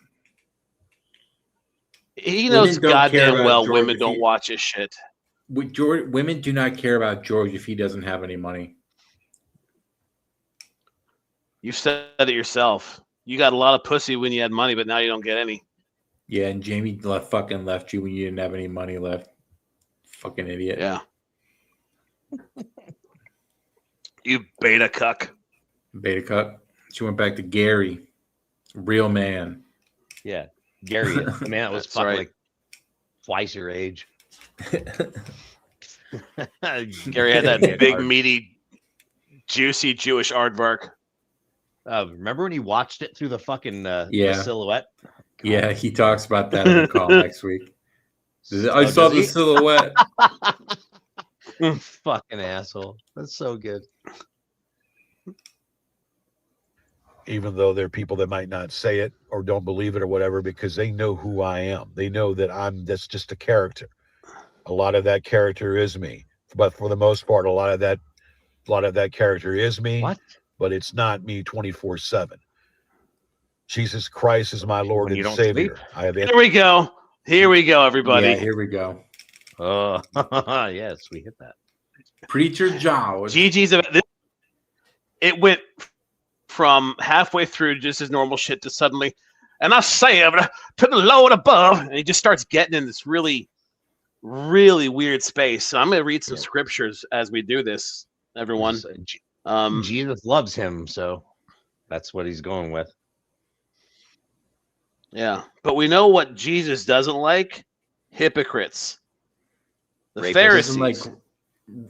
He knows goddamn well women don't watch his shit. Women do not care about George if he doesn't have any money. You said it yourself. You got a lot of pussy when you had money, but now you don't get any. Yeah, and Jamie fucking left you when you didn't have any money left. Fucking idiot. Yeah. You beta cuck. Beta cuck. She went back to Gary. Real man. Yeah. Gary, the man that was fucking like twice your age. Gary had that big, meaty, juicy Jewish aardvark. Remember when he watched it through the fucking the silhouette? Yeah, he talks about that in the call next week. I saw the silhouette. Fucking asshole. That's so good. Even though there are people that might not say it or don't believe it or whatever, because they know who I am. They know that that's just a character. A lot of that character is me. But for the most part, a lot of that character is me. What? But it's not me 24/7. Jesus Christ is my Lord and Savior. Here we go. Here we go, everybody. Yeah, here we go. Oh, yes, we hit that. Preacher John. GG's. It went from halfway through just his normal shit to suddenly, and I say to the Lord above, and he just starts getting in this really, really weird space. So I'm going to read some scriptures as we do this, everyone. Jesus loves him, so that's what he's going with. Yeah, but we know what Jesus doesn't like: hypocrites. The Pharisees.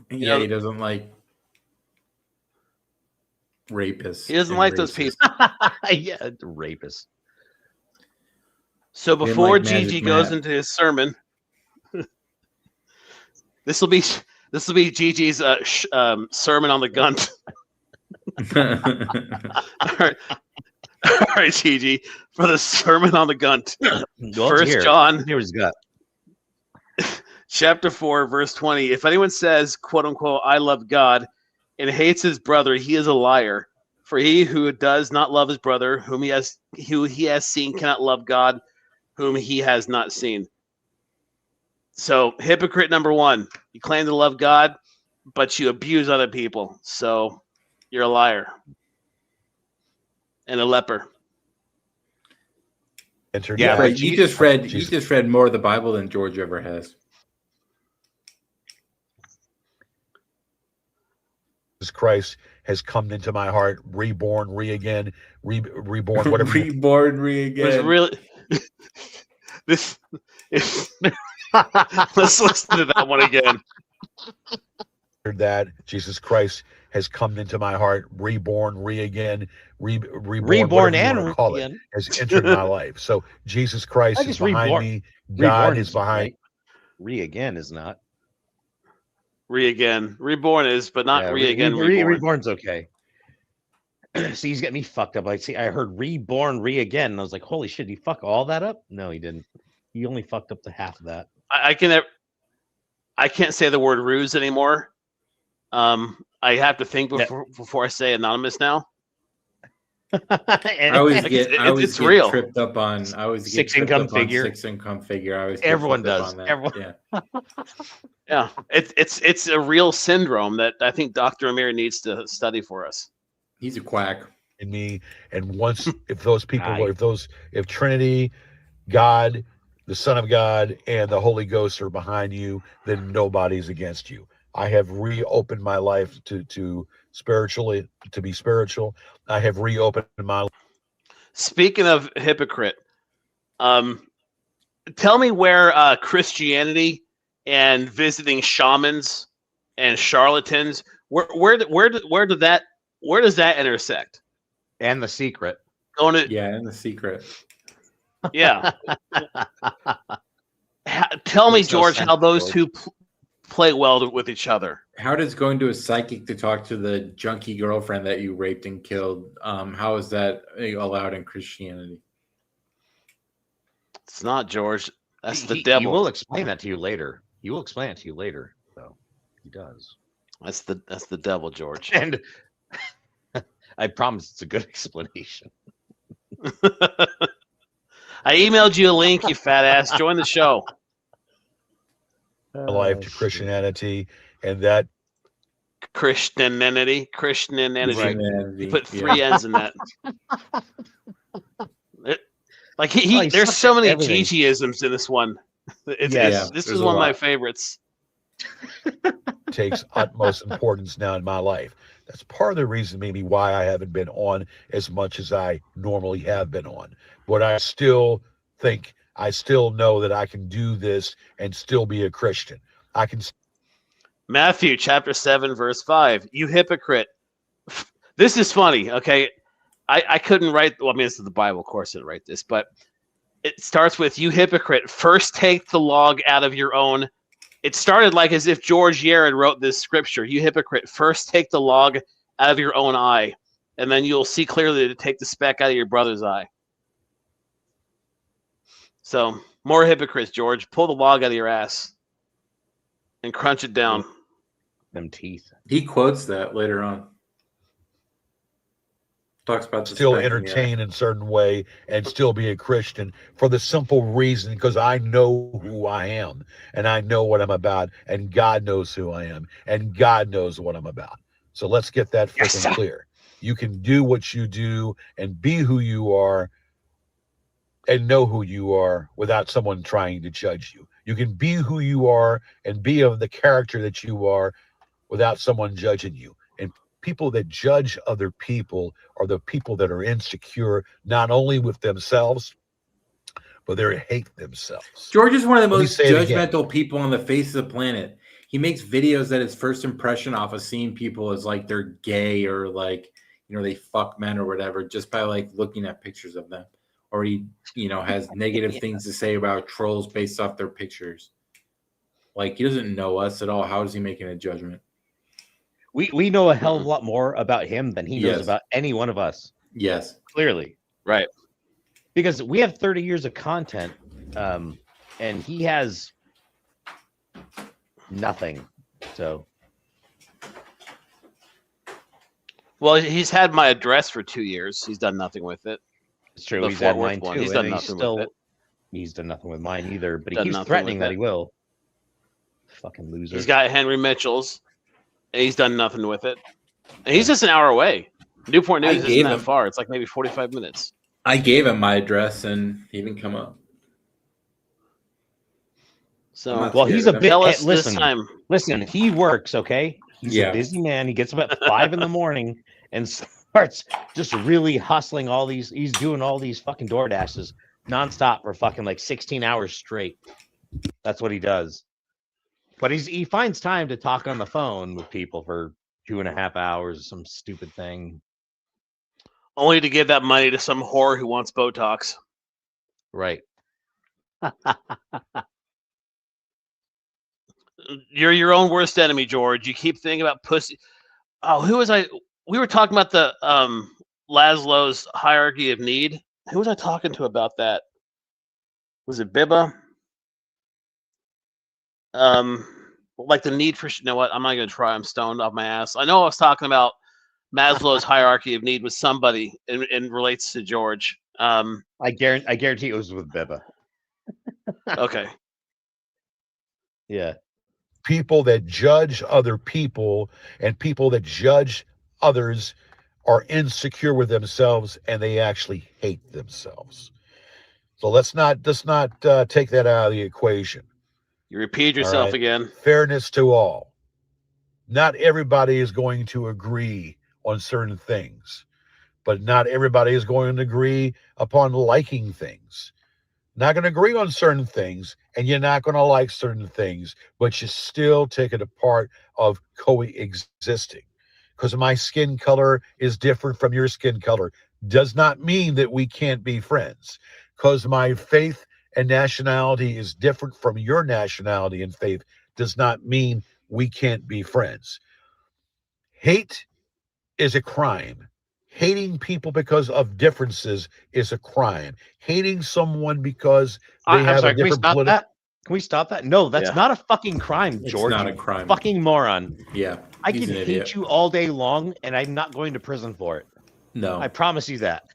He doesn't like rapists. He doesn't like those people. Yeah, the rapists. So before Gigi goes into his sermon, this will be Gigi's sermon on the Gunt. All right, Gigi, for the sermon on the Gunt. First John. Here's gut. Chapter 4, verse 20. If anyone says, quote unquote, I love God and hates his brother, he is a liar. For he who does not love his brother, who he has seen, cannot love God, whom he has not seen. So, hypocrite number one, you claim to love God, but you abuse other people. So, you're a liar and a leper. Yeah, but you just read more of the Bible than George ever has. Jesus Christ has come into my heart, reborn, reborn, whatever. Reborn, re-again. It's really this. Let's listen to that one again. That Jesus Christ has come into my heart, reborn, re-again, reborn and call it, has entered my life. So Jesus Christ is behind me. God is behind. Re-again is not. Re-again. Reborn is, but not re-again. Reborn's okay. See, he's getting me fucked up. I heard reborn, re-again, and I was like, holy shit, did he fuck all that up? No, he didn't. He only fucked up the half of that. I can't say the word ruse anymore. I have to think before I say anonymous now. I always get real. Tripped up on. I always get six income figure. Everyone does. Everyone. Yeah. Yeah. It's a real syndrome that I think Dr. Amir needs to study for us. He's a quack. In me, and once if those people, if Trinity, God, the Son of God and the Holy Ghost are behind you, then nobody's against you. I have reopened my life to spiritually, to be spiritual. I have reopened my. Speaking of hypocrite, tell me where Christianity and visiting shamans and charlatans, where does that intersect? And The Secret. Going to Yeah, and The Secret. yeah. Tell me, Makes no George, sense, how those George. two play well with each other. How does going to a psychic to talk to the junkie girlfriend that you raped and killed? How is that allowed in Christianity? It's not, George. That's the He devil. will explain that to you later. He will explain it to you later. So he does. That's the devil, George. And I promise it's a good explanation. I emailed you a link, you fat ass. Join the show. Life to Christianity, and that Christianity. Right. You put three N's in that. He there's sucks so at many everything. GG-isms in this one. This there's is a one of my lot. favorites. takes utmost importance now in my life. That's part of the reason maybe why I haven't been on as much as I normally have been on. But I still know that I can do this and still be a Christian. I can. Matthew chapter 7, verse 5. You hypocrite. This is funny, okay? I couldn't write, well, I mean, this is the Bible, of course I didn't write this, but it starts with, you hypocrite, first take the log out of your own. It started like as if George Yared wrote this scripture. You hypocrite, first take the log out of your own eye, and then you'll see clearly to take the speck out of your brother's eye. So, more hypocrites, George. Pull the log out of your ass and crunch it down. Them teeth. He quotes that later on. Talks about the still speck in the eye. entertain in a certain way and still be a Christian for the simple reason because I know who I am and I know what I'm about and God knows who I am and God knows what I'm about. So let's get that freaking clear. You can do what you do and be who you are and know who you are without someone trying to judge you. You can be who you are and be of the character that you are without someone judging you. And people that judge other people are the people that are insecure, not only with themselves, but they hate themselves. George is one of the Let me most say it again. judgmental people on the face of the planet. He makes videos that his first impression off of seeing people is like they're gay or like, they fuck men or whatever, just by like looking at pictures of them. Or he, has negative things to say about trolls based off their pictures. Like, he doesn't know us at all. How is he making a judgment? We know a hell of a lot more about him than he knows Yes. about any one of us. Yes. Clearly. Right. Because we have 30 years of content, and he has nothing. So, Well, he's had my address for 2 years. He's done nothing with it. it's true. The He's had Fort Worth mine one. too. He's and done nothing with it. He's done nothing with mine either, but he Done keeps nothing threatening with that it. he will. Fucking loser. He's got Henry Mitchell's, and he's done nothing with it. And he's just an hour away. Newport I News isn't gave that him- far. It's like maybe 45 minutes. I gave him my address and he didn't come up. So, I'm not Well, scared he's of a him. bit. tell us listen, this time. Listen, he works, okay? He's Yeah. a busy man. He gets up at 5 in the morning and starts just really hustling all these. He's doing all these fucking door dashes nonstop for fucking like 16 hours straight. That's what he does. But he finds time to talk on the phone with people for 2.5 hours, some stupid thing. Only to give that money to some whore who wants Botox. Right. You're your own worst enemy, George. You keep thinking about pussy. Oh, who was I? We were talking about the Laszlo's hierarchy of need. Who was I talking to about that? Was it Bibba? Like the need for. You know what? I'm not gonna try. I'm stoned off my ass. I know I was talking about Maslow's hierarchy of need with somebody and relates to George. I guarantee it was with Beba. Okay. Yeah. People that judge other people and people that judge others are insecure with themselves and they actually hate themselves. So let's not take that out of the equation. You repeat yourself again. Fairness to all. Not everybody is going to agree on certain things, but not everybody is going to agree upon liking things. Not going to agree on certain things, and you're not going to like certain things, but you still take it a part of coexisting. Because my skin color is different from your skin color does not mean that we can't be friends. Because my faith and nationality is different from your nationality and faith does not mean we can't be friends. Hate is a crime. Hating people because of differences is a crime. Hating someone because they have a different political... Can we stop that? No, that's not a fucking crime, George. It's not a crime. Fucking moron. Yeah. I can hate you all day long, and I'm not going to prison for it. No. I promise you that.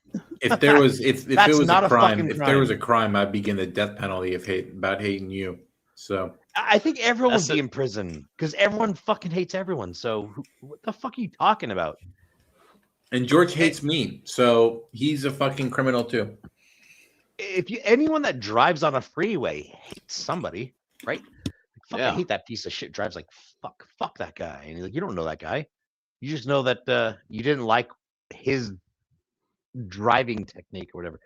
If there was if it was not a crime, fucking if crime. there was a crime, I'd begin the death penalty about hating you. So I think everyone would be in prison because everyone fucking hates everyone. So what the fuck are you talking about? And George hates me, so he's a fucking criminal too. Anyone that drives on a freeway hates somebody, right? Fuck, Yeah. I hate that piece of shit. Drives like fuck that guy, and you're like, you don't know that guy. You just know that you didn't like his driving technique or whatever.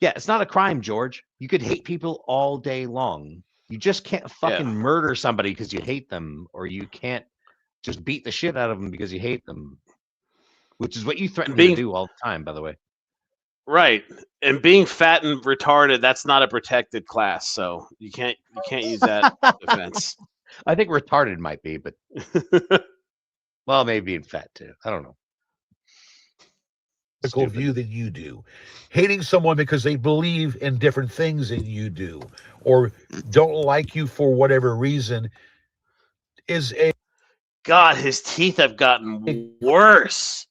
Yeah, it's not a crime, George. You could hate people all day long. You just can't fucking murder somebody because you hate them, or you can't just beat the shit out of them because you hate them, which is what you threaten to do all the time, by the way. Right. And being fat and retarded, that's not a protected class, so you can't use that defense. I think retarded might be, but well, maybe being fat too. I don't know. View than you do. Hating someone because they believe in different things than you do, or don't like you for whatever reason, is a... God, his teeth have gotten worse.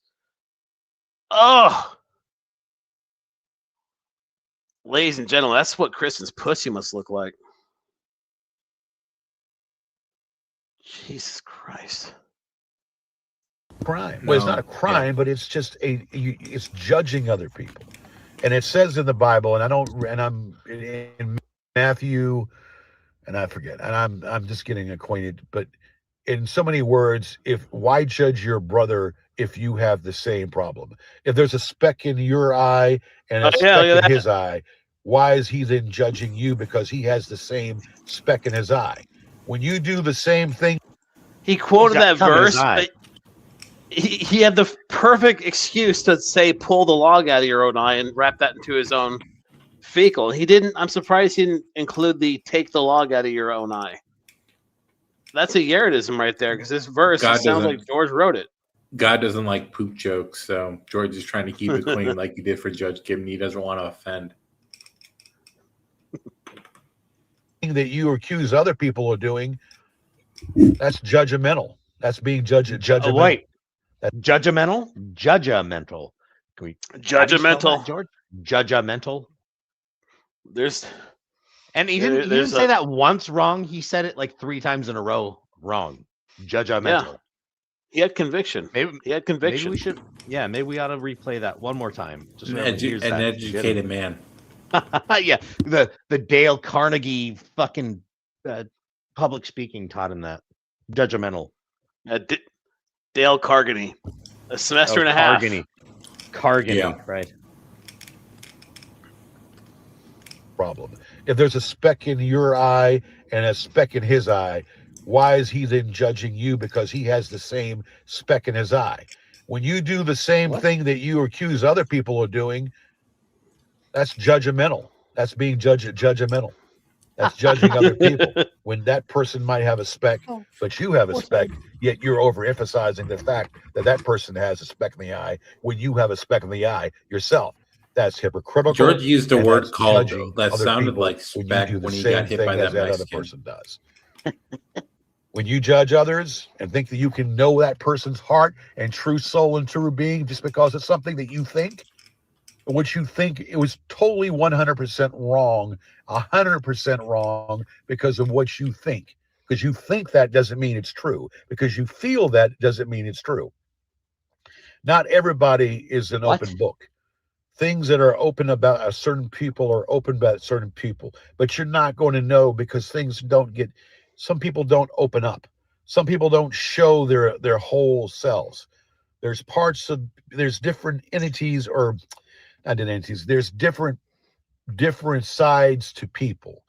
Oh. Ladies and gentlemen, that's what Kristen's pussy must look like. Jesus Christ. Crime. Well, it's not a crime, but it's just it's judging other people. And it says in the Bible, and I'm in Matthew, and I forget, and I'm just getting acquainted, but in so many words, why judge your brother if you have the same problem? If there's a speck in your eye and a speck in his eye, why is he then judging you because he has the same speck in his eye? When you do the same thing, he quoted that verse, but he had the perfect excuse to say, pull the log out of your own eye and wrap that into his own fecal. He didn't. I'm surprised he didn't include the take the log out of your own eye. That's a Yaredism right there, because this verse sounds like George wrote it. God doesn't like poop jokes, so George is trying to keep it clean like he did for Judge Gibney. He doesn't want to offend. That you accuse other people of doing, that's judgmental. That's being judgmental. Wait. Judgmental? Judgmental. Can we judgmental, George? Judgmental. And he didn't say that once wrong. He said it like 3 times in a row wrong. Judgmental. Yeah. He had conviction. He had conviction. Maybe we should. Yeah, maybe we ought to replay that one more time. Just an educated man. Yeah, the Dale Carnegie fucking public speaking taught him that. Judgmental. Dale Carnegie. A semester and a half. Carnegie, right. Problem. If there's a speck in your eye and a speck in his eye, why is he then judging you because he has the same speck in his eye? When you do the same thing that you accuse other people of doing, that's judgmental. That's being judgmental. That's judging other people. When that person might have a speck, but you have a speck, yet you're overemphasizing the fact that that person has a speck in the eye when you have a speck in the eye yourself. That's hypocritical. George used a word called that sounded like speck when he got hit by that other person does. When you judge others and think that you can know that person's heart and true soul and true being just because it's something that you think, which you think it was totally 100% wrong, 100% wrong because of what you think. Because you think that doesn't mean it's true. Because you feel that doesn't mean it's true. Not everybody is an open book. things that are open about a certain people are open about certain people, but you're not going to know because things don't get. Some people don't open up. Some people don't show their whole selves. There's parts of there's different entities or not entities. There's different sides to people.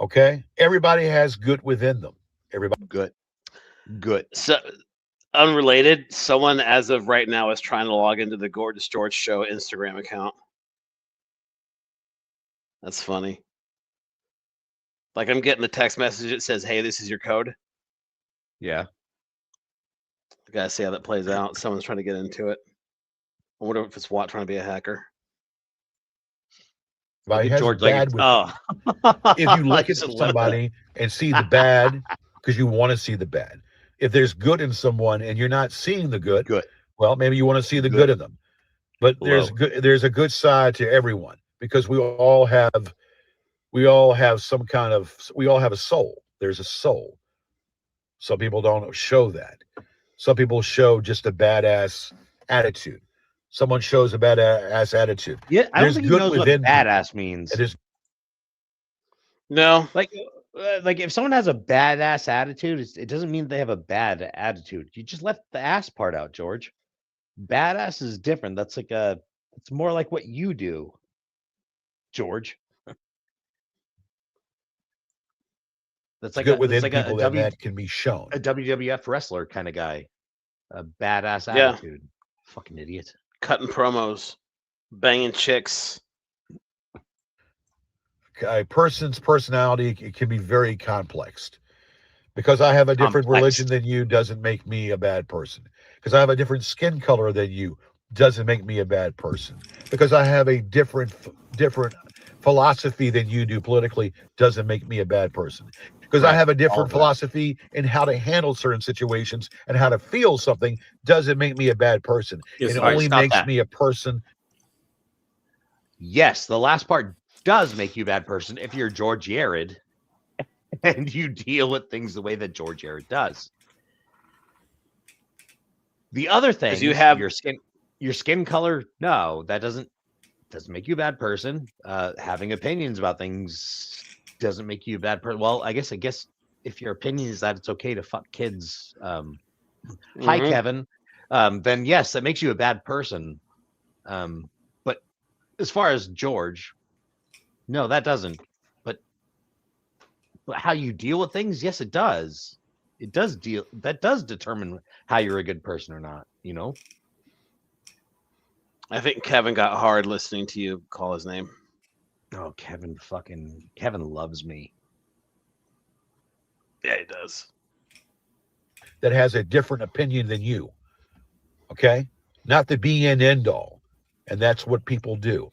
Okay, everybody has good within them. Everybody. Good. So, unrelated, someone as of right now is trying to log into the Gorgeous George Show Instagram account. That's funny. Like I'm getting the text message that says, "Hey, this is your code." Yeah. I gotta see how that plays out. Someone's trying to get into it. I wonder if it's Watt trying to be a hacker. Has George bad with oh. if you look at somebody and see the bad because you want to see the bad. If there's good in someone and you're not seeing the good, well, maybe you want to see the good in them. But there's a good side to everyone because we all have some kind of we all have a soul. There's a soul. Some people don't show that. Some people show just a badass attitude. Someone shows a badass attitude. Yeah, I don't think he knows what badass means. It is no, like if someone has a badass attitude, it doesn't mean they have a bad attitude. You just left the ass part out, George. Badass is different. That's it's more like what you do, George. That's like good within people that can be shown. A WWF wrestler kind of guy, a badass attitude. Fucking idiot. Cutting promos, banging chicks. A person's personality it can be very complex. Because I have a different religion than you doesn't make me a bad person. Because I have a different skin color than you doesn't make me a bad person. Because I have a different philosophy than you do politically doesn't make me a bad person. Because I have a different philosophy in how to handle certain situations and how to feel something doesn't make me a bad person. It only makes me a person. Yes, the last part does make you a bad person if you're George Yared and you deal with things the way that George Yared does. The other thing, you have your skin color. No, that doesn't make you a bad person. Having opinions about things doesn't make you a bad person. Well, I guess if your opinion is that it's okay to fuck kids, hi Kevin, then yes, that makes you a bad person. But as far as George, no, that doesn't. But how you deal with things, yes, it does. It does that does determine how you're a good person or not, you know? I think Kevin got hard listening to you call his name. Oh, Kevin loves me. Yeah, he does. That has a different opinion than you. Okay? Not the be and end all. And that's what people do.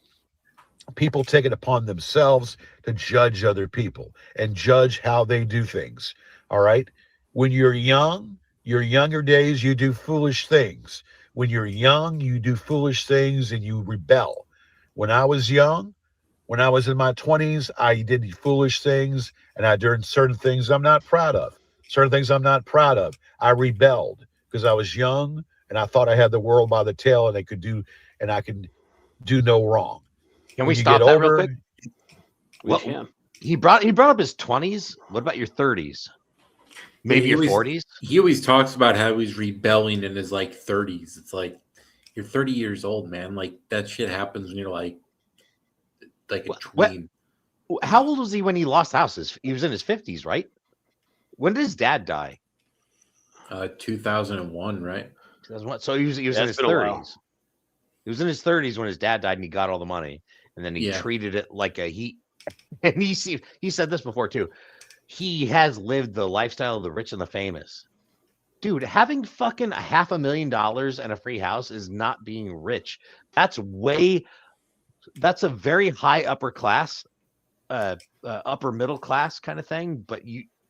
People take it upon themselves to judge other people and judge how they do things. All right? When you're young, your younger days, you do foolish things. When you're young, you do foolish things and you rebel. When I was young, when I was in my 20s, I did foolish things and I did certain things I'm not proud of. Certain things I'm not proud of. I rebelled because I was young and I thought I had the world by the tail and I could do no wrong. Can we stop that real quick? We can. He brought up his 20s. What about your 30s? Maybe your 40s? He always talks about how he's rebelling in his 30s. It's like you're 30 years old, man. Like that shit happens when you're like a tween. How old was he when he lost houses? He was in his 50s, right? When did his dad die? 2001, right? 2001. So he was in his 30s. He was in his 30s when his dad died and he got all the money. And then he treated it like and he said this before too. He has lived the lifestyle of the rich and the famous. Dude, having fucking $500,000 and a free house is not being rich. That's a very high upper class, upper middle class kind of thing. But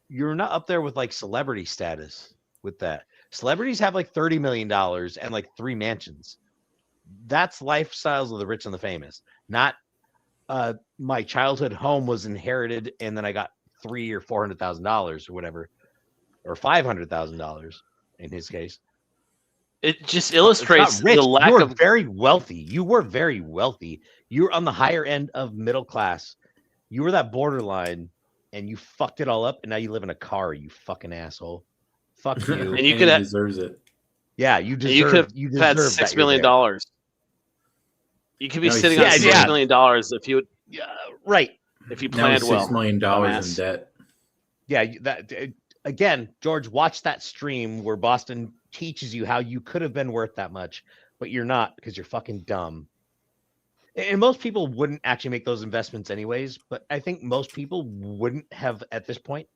you're not up there with celebrity status with that. Celebrities have $30 million and 3 mansions. That's lifestyles of the rich and the famous. Not my childhood home was inherited and then I got $300,000 or $400,000 or whatever, or $500,000 in his case. It just It's illustrates not rich. the lack You were of. very wealthy. You were very wealthy. You were on the higher end of middle class. You were that borderline, and you fucked it all up. And now you live in a car. You fucking asshole. Fuck you. And you And could he have, deserve it. Yeah, you and you could deserve. You have had deserve that $6 you're million. there. You could be Now he's sitting on Yeah, $6 yeah. million if you Yeah, right. if you Now planned he's well. $6 million in dumbass. debt. Yeah, that again, George. Watch that stream where Boston teaches you how you could have been worth that much, but you're not because you're fucking dumb. And most people wouldn't actually make those investments anyways. But I think most people wouldn't have at this point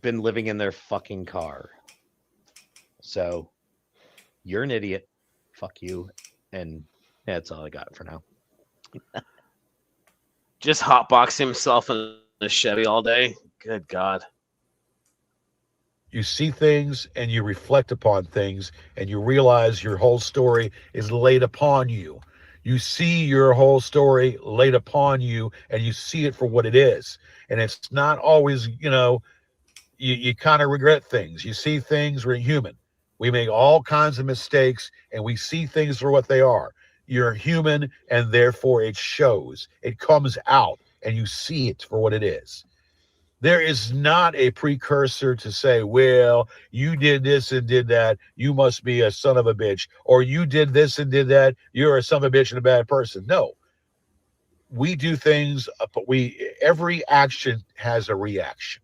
been living in their fucking car. So you're an idiot. Fuck you. And that's all I got for now. Just hotboxing himself in a Chevy all day. Good God. You see things and you reflect upon things and you realize your whole story is laid upon you. You see your whole story laid upon you and you see it for what it is. And it's not always, you kind of regret things. You see things, we're human. We make all kinds of mistakes and we see things for what they are. You're human and therefore it shows. It comes out and you see it for what it is. There is not a precursor to say, well, you did this and did that, you must be a son of a bitch, or you did this and did that, you're a son of a bitch and a bad person. No. We do things, but every action has a reaction.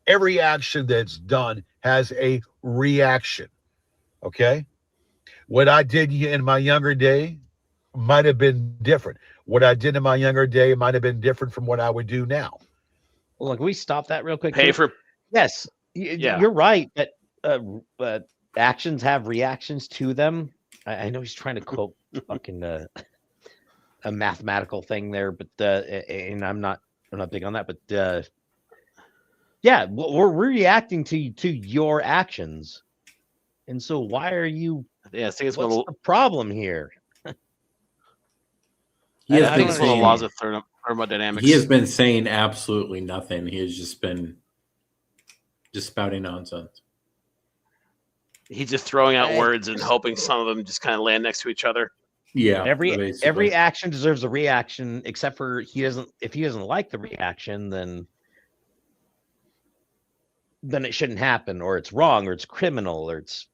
Every action that's done has a reaction. Okay? What I did in my younger day might have been different. What I did in my younger day might have been different from what I would do now. Look, we stop that real quick. Pay too? for Yes, Yeah. you're right. But actions have reactions to them. I know he's trying to quote fucking a mathematical thing there, but and I'm not big on that. But yeah, we're reacting to your actions, and so why are you? Yeah, I think it's What's one of the problem here? He has I been think it's one of the saying, laws of thermodynamics. he has been saying absolutely nothing. He has just been spouting nonsense. He's just throwing out words and hoping some of them just kind of land next to each other. Yeah. Every basically. action deserves a reaction, except for if he doesn't like the reaction, then it shouldn't happen, or it's wrong, or it's criminal, or it's.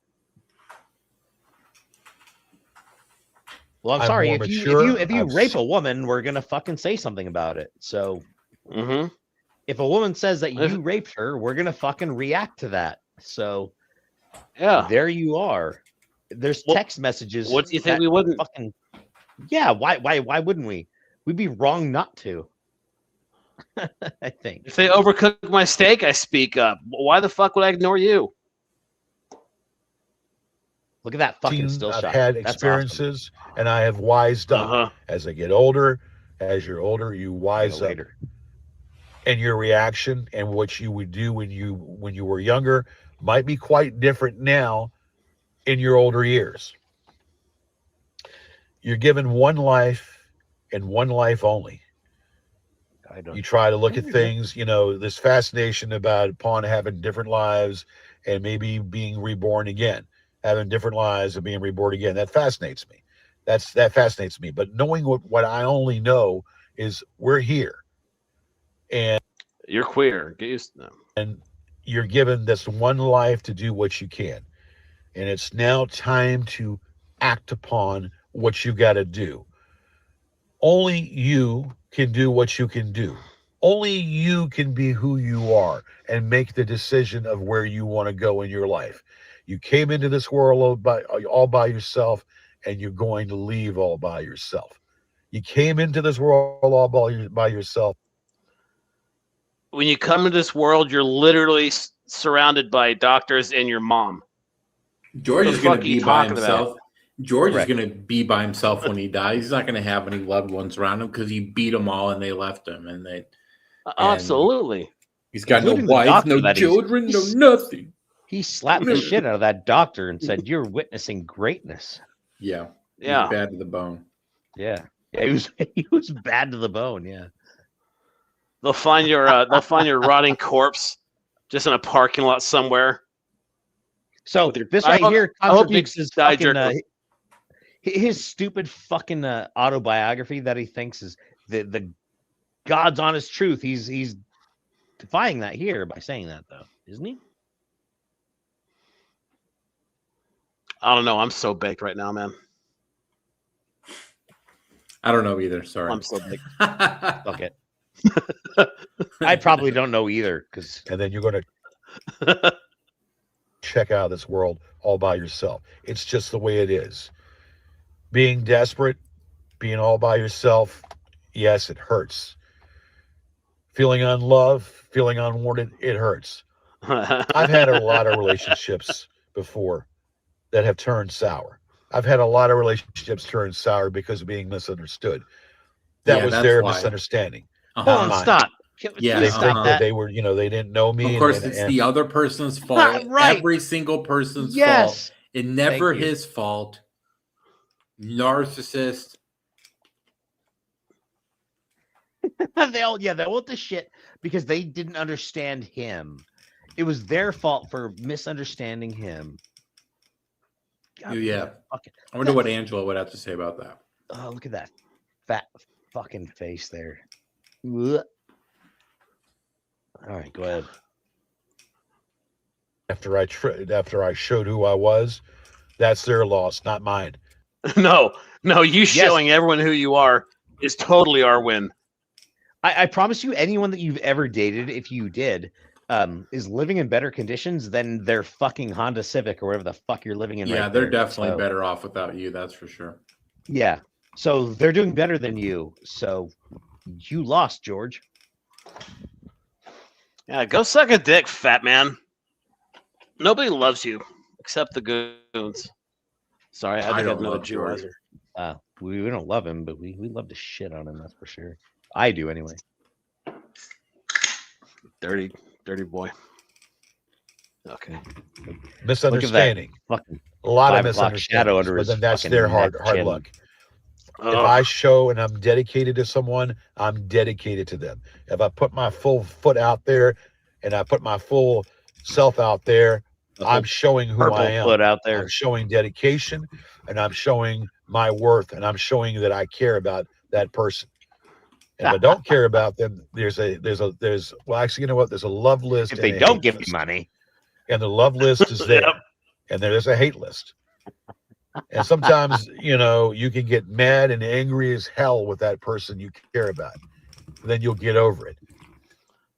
Well, I'm sorry. If you rape a woman, we're gonna fucking say something about it. So, if a woman says that you raped her, we're gonna fucking react to that. So, yeah, there you are. There's text messages. What do you think we wouldn't? Fucking, yeah. Why wouldn't we? We'd be wrong not to. I think. If they overcook my steak, I speak up. Why the fuck would I ignore you? Look at that fucking still shot. I've had That's experiences and I have wised up. As I get older, as you're older, you wise up. And your reaction and what you would do when you were younger might be quite different now in your older years. You're given one life and one life only. You try to look at things, this fascination about upon having different lives and maybe being reborn again. Having different lives and being reborn again. That fascinates me. That fascinates me. But knowing what I only know is we're here. And you're queer. Get used to them. And you're given this one life to do what you can. And it's now time to act upon what you got to do. Only you can do what you can do. Only you can be who you are and make the decision of where you want to go in your life. You came into this world all by yourself, and you're going to leave all by yourself. You came into this world all by yourself. When you come into this world, you're literally surrounded by doctors and your mom. George is going to be by himself. George is going to be by himself when he dies. He's not going to have any loved ones around him because he beat them all and they left him. Absolutely. He's got no wife, no children, no nothing. He slapped the shit out of that doctor and said, "You're witnessing greatness." Yeah. Yeah. Bad to the bone. Yeah. He was bad to the bone. Yeah. They'll find your rotting corpse just in a parking lot somewhere. So this I right hope- here I hope you contradicts his die fucking jerking. his stupid fucking autobiography that he thinks is the God's honest truth. He's defying that here by saying that, though, isn't he? I don't know. I'm so baked right now, man. I don't know either. Sorry. I'm so baked. Fuck it. I probably don't know either, because And then you're going to check out this world all by yourself. It's just the way it is. Being desperate, being all by yourself, yes, it hurts. Feeling unloved, feeling unwanted, it hurts. I've had a lot of relationships before that have turned sour. I've had a lot of relationships turn sour because of being misunderstood. That Yeah, was that's their why. misunderstanding. hold Not on, mine. stop. Yeah, They Stop think that. that they were, they didn't know me. Of course, and, it's and the other person's fault. Right. Every single person's fault. Yes. And never Thank you. his fault. Narcissist. they want the shit because they didn't understand him. It was their fault for misunderstanding him. God, Yeah. fucking, I wonder what Angela would have to say about that. oh, look at that fat fucking face there. Ugh. All right, go ahead. after I showed who I was, that's their loss, not mine. No, you showing everyone who you are is totally our win. I promise you, anyone that you've ever dated, if you did, is living in better conditions than their fucking Honda Civic or whatever the fuck you're living in. Yeah, right they're there. definitely So, better off without you. That's for sure. Yeah, so they're doing better than you. So you lost, George. Yeah, go suck a dick, fat man. Nobody loves you except the Goons. Sorry, I I think don't another love George. Jewizer. We don't love him, but we love to shit on him. That's for sure. I do anyway. Dirty boy. Okay. Misunderstanding. Fucking A lot of 5 o'clock shadow misunderstandings, under but his then that's fucking their hard neck chin. luck. If Ugh. I show and I'm dedicated to someone, I'm dedicated to them. If I put my full foot out there and I put my full self out there, I'm showing who Purple I am. foot out there. I'm showing dedication, and I'm showing my worth, and I'm showing that I care about that person. And if I don't care about them, there's well, actually, you know what? There's a love list. If and they a don't hate give you list. money, And the love list is there, Yep. and there's a hate list. And sometimes, you can get mad and angry as hell with that person you care about. Then you'll get over it.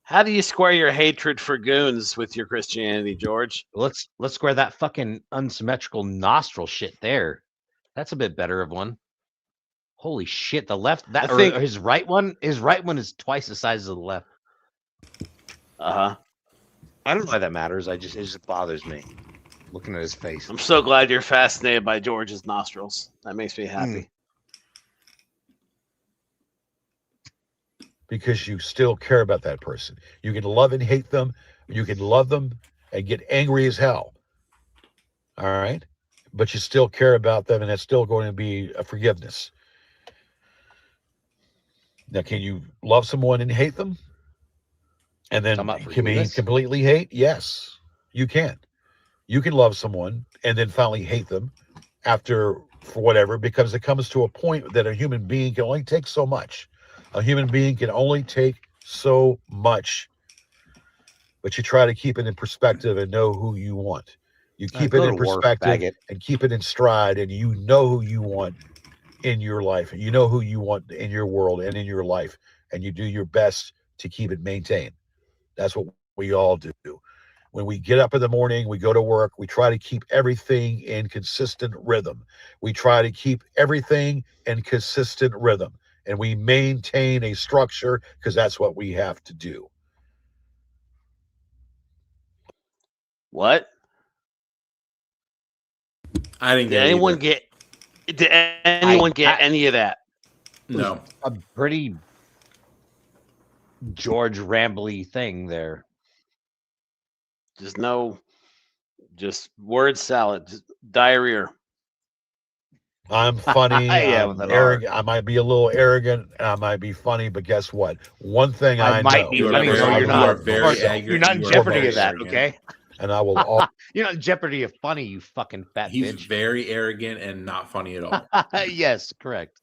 How do you square your hatred for Goons with your Christianity, George? let's square that fucking unsymmetrical nostril shit there. That's a bit better of one. Holy shit! The left I think- his right one is twice the size of the left. Uh-huh. I don't know why that matters. It just bothers me looking at his face. I'm so glad you're fascinated by George's nostrils. That makes me happy. Because you still care about that person. You can love and hate them. You can love them and get angry as hell. All right? But you still care about them, and that's still going to be a forgiveness. Now, can you love someone and hate them? And then Talking about can be forgiveness? completely hate? Yes, you can. You can love someone and then finally hate them after, for whatever, because it comes to a point that a human being can only take so much. A human being can only take so much, but you try to keep it in perspective and know who you want. You keep it Go in to work, perspective faggot. and keep it in stride, and you know who you want in your life, and you know who you want in your world and in your life, and you do your best to keep it maintained. That's what we all do. When we get up in the morning, we go to work, we try to keep everything in consistent rhythm. We try to keep everything in consistent rhythm. And we maintain a structure because that's what we have to do. What? I didn't Did get anyone either. get any of that? No. A pretty George Rambly thing there. Just word salad, just diarrhea. I'm funny. Yeah, I'm with an arrogant. I might be a little arrogant. And I might be funny, but guess what? One thing I might know. be. You are I mean, very- no, you're you not. are very You're not in you are jeopardy very of that, arrogant. okay? and I will always. You're not in jeopardy of funny, you fucking fat He's bitch. very arrogant and not funny at all. Yes, correct.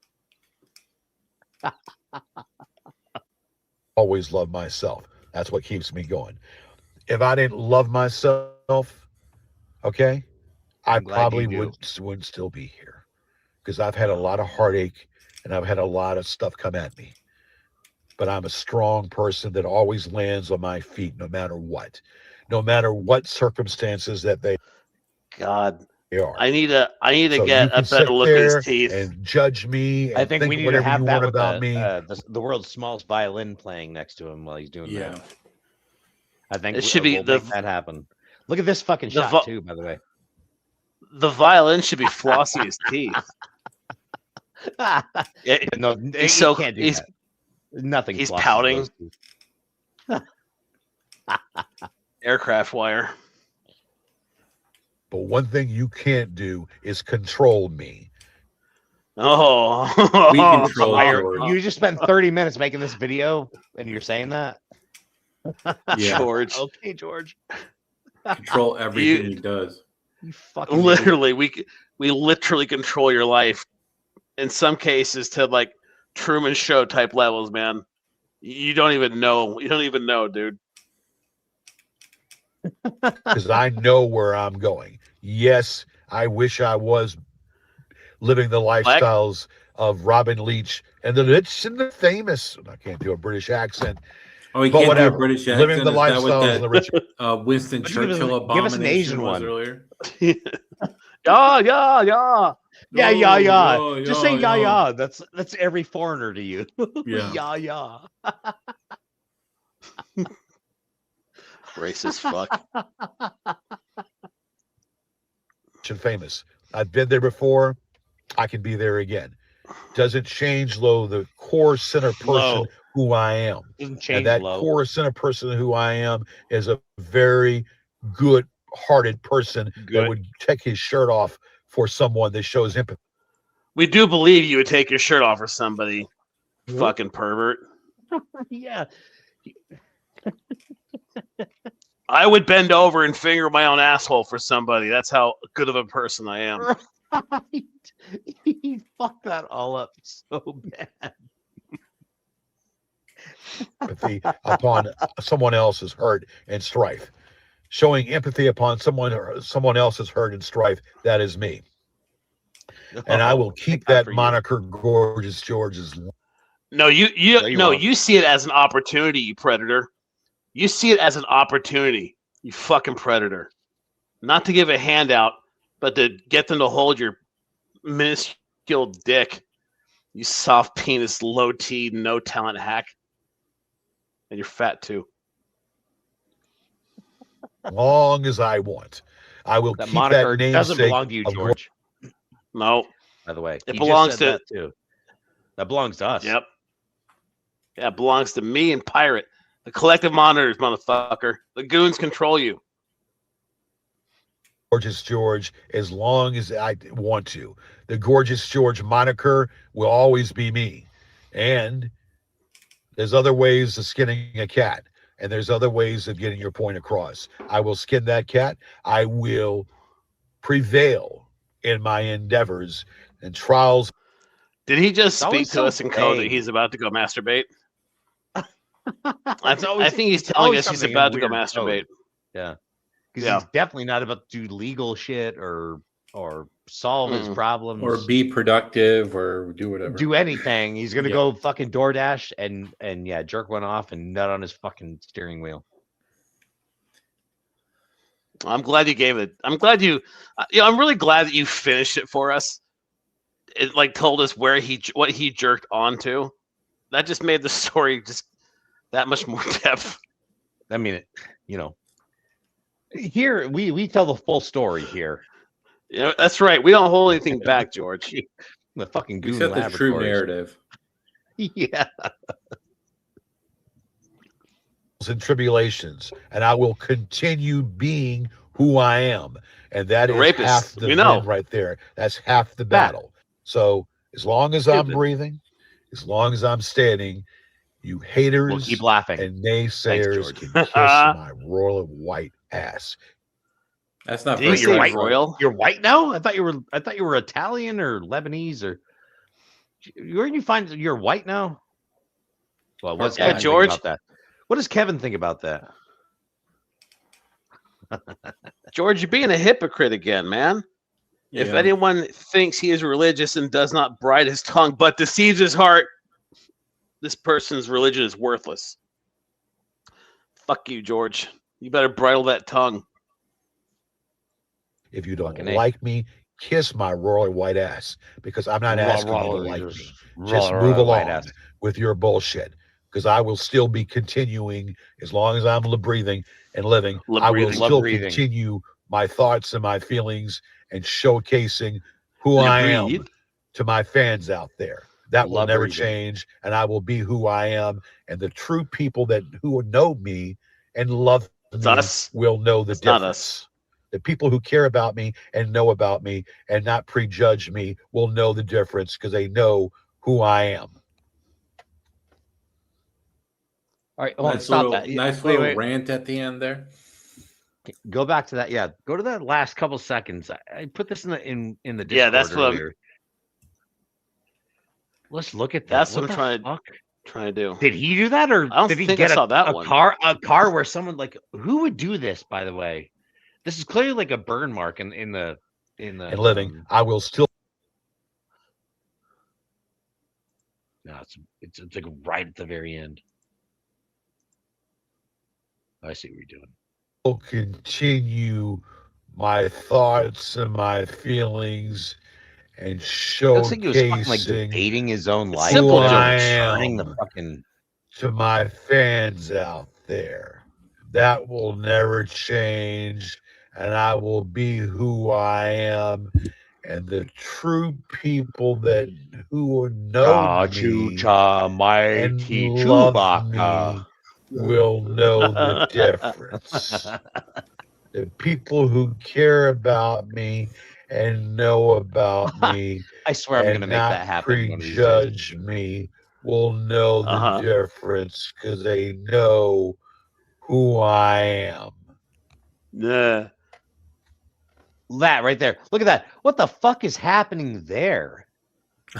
Always love myself. That's what keeps me going. If I didn't love myself, okay, I I'm glad probably you do. wouldn't still be here, because I've had a lot of heartache and I've had a lot of stuff come at me. But I'm a strong person that always lands on my feet no matter what circumstances that they God, are. I need to So get you can a better sit look at his there teeth. and judge me and I think we need to whatever have you that want with about me. the world's smallest violin playing next to him while he's doing Yeah. that. I think It should be we'll make that happen. Look at this fucking the shot too, by the way. The violin should be flossing his teeth. No, He's so can't do he's that. Nothing. he's flosses pouting. those teeth. Aircraft wire. But one thing you can't do is control me. Oh, We control Fire. George. You just spent 30 minutes making this video, and you're saying that? Yeah. George. Okay, George. Control everything he does. You fucking Literally, we literally control your life. In some cases, to like Truman Show type levels, man. You don't even know. You don't even know, dude. Because I know where I'm going. Yes, I wish I was living the lifestyles of Robin Leach and the rich and the famous. I can't do a British accent. Oh, he But can't whatever. do a British accent. Living the Is that what lifestyles of the rich. Winston Why don't you give us Churchill an- give us an abomination Asian was one? earlier? Yeah. Yeah, Oh, Just say yeah. That's every foreigner to you. Yeah. yeah. Racist fuck. And famous. I've been there before. I can be there again. Doesn't change, Lo, the core center person Lo. who I am. Doesn't change And that low. core center person who I am is a very good-hearted person that Good. would take his shirt off for someone that shows empathy. We do believe you would take your shirt off for somebody. Fucking pervert. Yeah. I would bend over and finger my own asshole for somebody. That's how good of a person I am. Right. He fucked that all up so bad. Empathy upon someone else's hurt and strife. Showing empathy upon someone else's hurt and strife, that is me. And I will keep Thank God that for you. moniker, Gorgeous George's. No, you you won't. you see it as an opportunity, you predator. You see it as an opportunity, you fucking predator. Not to give a handout, but to get them to hold your minuscule dick. You soft penis, low T, no talent hack. And you're fat too. Long as I want. I will That keep moniker that doesn't namesake belong to you, of George. No. By the way, It He just belongs said to- that too. That belongs to us. Yep. Yeah, it belongs to me and Pirate. The collective monitors, motherfucker. The goons control you. Gorgeous George as long as I want to. The Gorgeous George moniker will always be me. And there's other ways of skinning a cat. And there's other ways of getting your point across. I will skin that cat. I will prevail in my endeavors and trials. Did he just It's always speak to so us in code that vague. he's about to go masturbate? It's I think he's it's telling always us he's something about to go weird masturbate. code. Yeah. Because Yeah. he's definitely not about to do legal shit or solve his problems Or be productive or do whatever. do anything. He's gonna Yeah. go fucking DoorDash and yeah, jerk one off and nut on his fucking steering wheel. I'm glad you gave it. I'm glad you. I'm really glad that you finished it for us. It like told us what he jerked onto. That just made the story just that much more depth. I mean, here we tell the full story here. You know, that's right. We don't hold anything back, George. The fucking We Goon set the true Laboratories. narrative. Yeah. And tribulations, and I will continue being who I am, and that The is rapist, half the we know. win right there. That's half the battle. So as long as I'm Stupid. breathing, as long as I'm standing, you haters We'll keep laughing. and naysayers George. can kiss my royal white ass. That's not Did very he say white. royal? You're white now? I thought you were Italian or Lebanese or where do you find you're white now? Well, what's Yeah, Kevin George. think about that? What does Kevin think about that? George, you're being a hypocrite again, man. If Yeah. anyone thinks he is religious and does not bridle his tongue but deceives his heart, this person's religion is worthless. Fuck you, George. You better bridle that tongue. If you don't Fucking A. like me, kiss my royal white ass, because I'm not asking you to like me. Just move Royal white along ass. with your bullshit, because I will still be continuing as long as I'm breathing and living. I will still continue my thoughts and my feelings and showcasing who I am to my fans out there. That will never change, and I will be who I am. And the true people who know me and love me will know the difference. Not us. The people who care about me and know about me and not prejudge me will know the difference because they know who I am. All right, hold on, stop that. Nice little rant at the end there. Go back to that. Yeah, go to that last couple seconds. I put this in the Discord. Yeah, that's what earlier. Let's look at that. That's what I'm trying to do. Did he do that, or I don't did he think get I saw that one. A car where someone like who would do this? By the way, this is clearly like a burn mark in the and living. I will still. No, it's like right at the very end. I see what you're doing. I'll continue my thoughts and my feelings and showcasing. Looks like he was fucking, like debating his own life. Who I am the fucking to my fans out there. That will never change, and I will be who I am. And the true people who know me and love me will know the difference. The people who care about me and know about me, I swear I'm going to make that happen. Prejudge me will know the difference because they know who I am. Yeah. That right there. Look at that. What the fuck is happening there?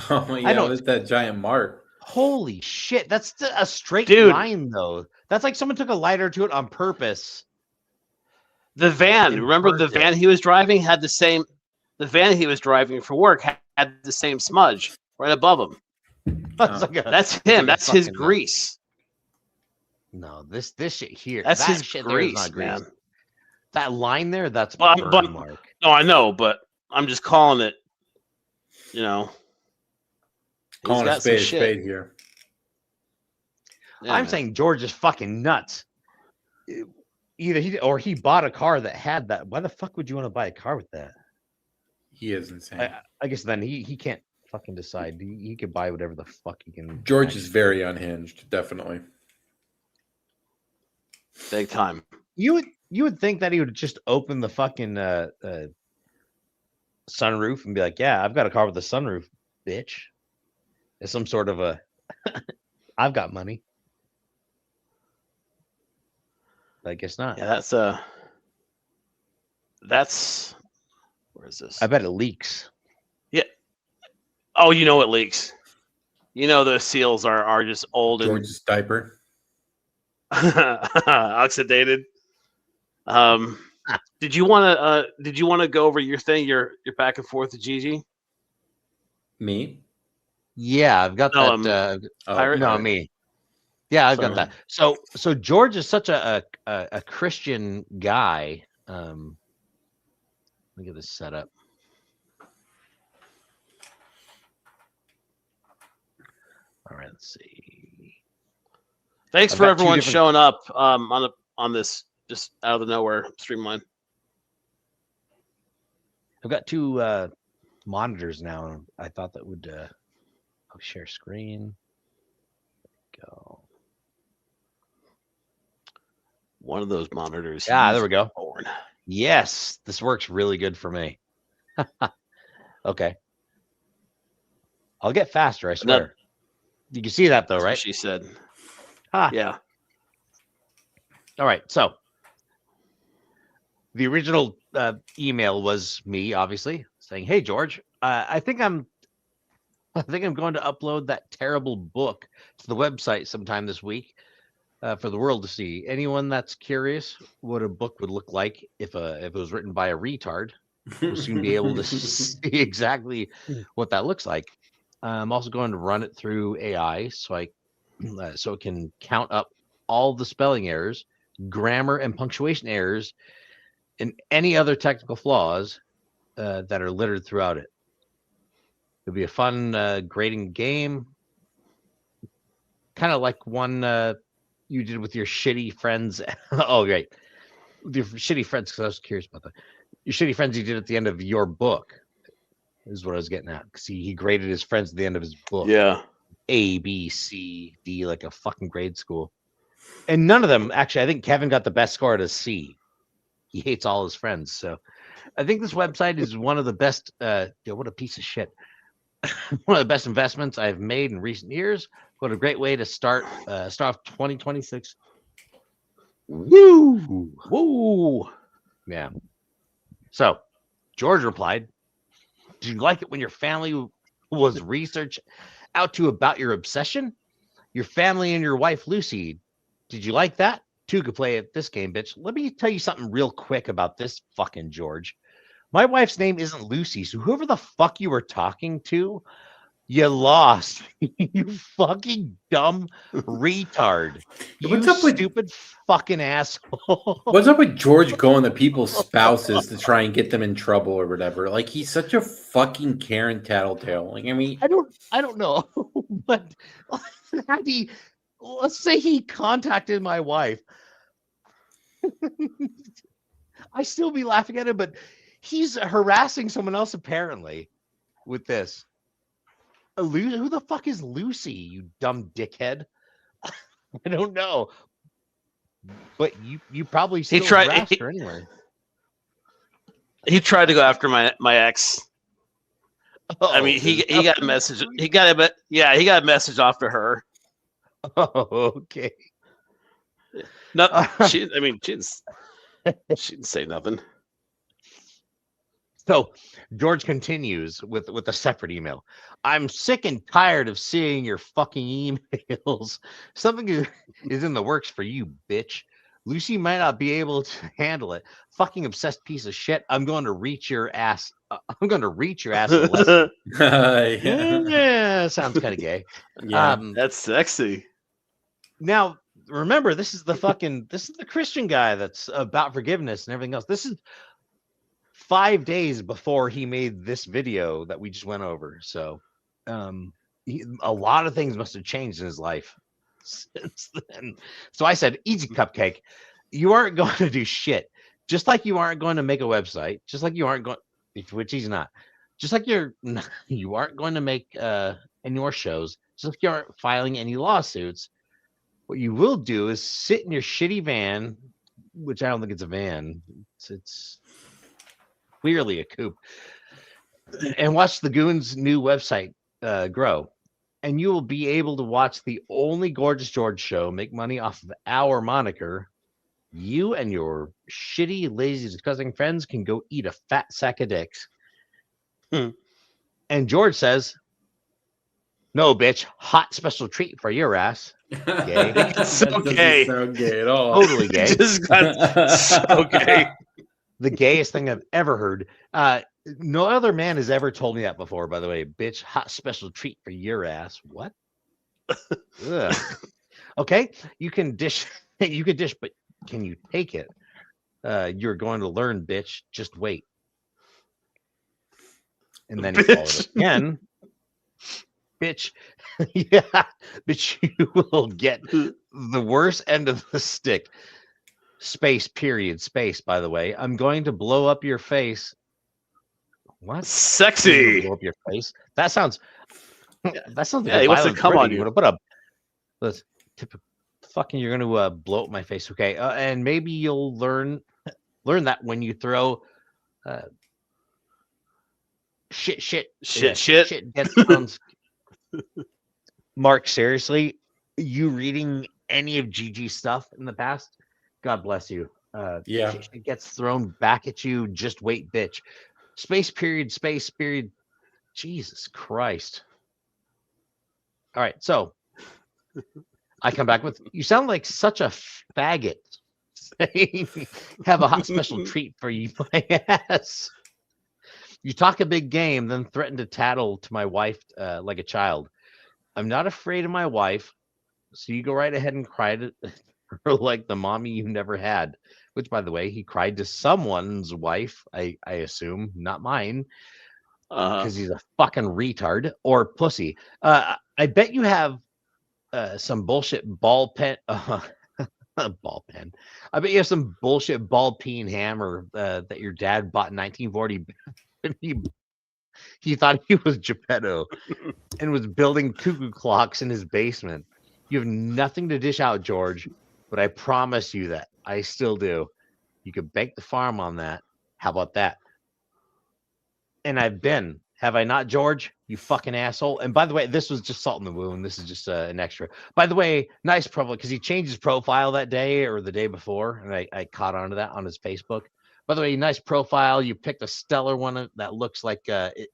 Oh yeah, what is that giant mark? Holy shit. That's a straight line though. That's like someone took a lighter to it on purpose. The van, remember the van he was driving had the same. The van he was driving for work had the same smudge right above him. That's him. That's his grease. No, this shit here. That's his shit grease, there is not grease. man. That line there, that's burn mark. No, I know, but I'm just calling it. You know, calling a spade here. Yeah, I'm saying George is fucking nuts. Either he bought a car that had that. Why the fuck would you want to buy a car with that? He is insane. I guess then he can't fucking decide. He could buy whatever the fuck he can. George is very unhinged, definitely. Big time. You would think that he would just open the fucking sunroof and be like, "Yeah, I've got a car with a sunroof, bitch." It's some sort of a I've got money. I guess not. Yeah, that's where is this? I bet it leaks. Yeah. Oh, you know it leaks. You know those seals are just old George's diaper. Oxidated. Did you want to go over your thing? Your back and forth to Gigi? Me? Yeah, I've got that. No, me. Yeah, I've got that. So George is such a Christian guy. Let me get this set up. All right, let's see. Thanks for everyone showing up on this just out of the nowhere streamline. I've got two monitors now, and I thought that would I'll share screen. Go. One of those monitors. Yeah, there we go. Yes, this works really good for me. Okay. I'll get faster, I swear. You can see that though, right? She said. Ah. Yeah. All right, so The original email was me, obviously, saying, "Hey George, I think I'm going to upload that terrible book to the website sometime this week for the world to see. Anyone that's curious what a book would look like if it was written by a retard will soon be able to see exactly what that looks like. I'm also going to run it through AI so it can count up all the spelling errors, grammar and punctuation errors, and any other technical flaws that are littered throughout it. It'll be a fun grading game, kind of like one you did with your shitty friends. Oh, great. With your shitty friends, because I was curious about that. Your shitty friends you did at the end of your book is what I was getting at. See, he graded his friends at the end of his book. Yeah. A, B, C, D, like a fucking grade school. And none of them, actually, I think Kevin got the best score at a C. He hates all his friends. So I think this website is one of the best. What a piece of shit. One of the best investments I've made in recent years. What a great way to start off 2026. Woo! Woo! Yeah. So George replied, "Did you like it when your family was research out to about your obsession? Your family and your wife, Lucy. Did you like that? Two could play at this game, bitch. Let me tell you something real quick about this fucking George. My wife's name isn't Lucy, so whoever the fuck you were talking to, you lost. You fucking dumb retard. What's You up with stupid fucking asshole." What's up with George going to people's spouses to try and get them in trouble or whatever? Like he's such a fucking Karen tattletale. Like I mean, I don't know, but let's say he contacted my wife. I still be laughing at him, but he's harassing someone else apparently with this. Who the fuck is Lucy, you dumb dickhead? I don't know. But you probably still harassed her anyway. He tried to go after my ex. Oh, I mean, he got a message. He got a message off to her. Oh, okay. No, she didn't say nothing. So George continues with a separate email. "I'm sick and tired of seeing your fucking emails. Something is in the works for you, bitch. Lucy might not be able to handle it. Fucking obsessed piece of shit. I'm going to reach your ass. I'm going to reach your ass. Yeah, sounds kind of gay. yeah. That's sexy. Now, remember, this is the Christian guy that's about forgiveness and everything else. This is 5 days before he made this video that we just went over. So, a lot of things must have changed in his life since then. So I said, easy cupcake. You aren't going to do shit. Just like you aren't going to make a website. Just like you aren't going, which he's not. Just like you aren't going to make any more shows. Just like you aren't filing any lawsuits. What you will do is sit in your shitty van, which I don't think it's a van. It's clearly a coupe, and watch the Goons' new website grow. And you will be able to watch the only Gorgeous George show make money off of our moniker. You and your shitty, lazy, disgusting friends can go eat a fat sack of dicks." And George says, "No, bitch, hot special treat for your ass." Gay. It's so gay. Sound gay at all. Totally gay. Just got so gay. The gayest thing I've ever heard. No other man has ever told me that before, by the way. Bitch, hot special treat for your ass. What? Ugh. Okay, you can dish, but can you take it? You're going to learn, bitch. Just wait. And then he followed it again. Bitch, yeah, but you will get the worst end of the stick. Space, period, space, by the way. I'm going to blow up your face. What? Sexy. Blow up your face? That sounds like Yeah, he wants to come on you. Put up. Fucking, you're going to blow up my face. Okay. And maybe you'll learn that when you throw shit. That sounds... Mark, seriously, you reading any of Gigi's stuff in the past? God bless you. Yeah. Shit gets thrown back at you. Just wait, bitch. Space period. Jesus Christ. All right, so I come back with, you sound like such a faggot. Saying, have a hot special treat for you, my ass. You talk a big game, then threaten to tattle to my wife like a child. I'm not afraid of my wife, so you go right ahead and cry to her like the mommy you never had. Which, by the way, he cried to someone's wife, I assume, not mine, because he's a fucking retard or pussy. I bet you have some bullshit ball pen. Ball pen. I bet you have some bullshit ball peen hammer that your dad bought in 1940. And he thought he was Geppetto and was building cuckoo clocks in his basement. You have nothing to dish out, George, but I promise you that I still do. You could bank the farm on that. How about that? And I've been, have I not, George? You fucking asshole. And by the way, this was just salt in the wound. This is just an extra. By the way, nice profile, because he changed his profile that day or the day before, and I caught on to that on his Facebook. By the way, nice profile. You picked a stellar one that looks like it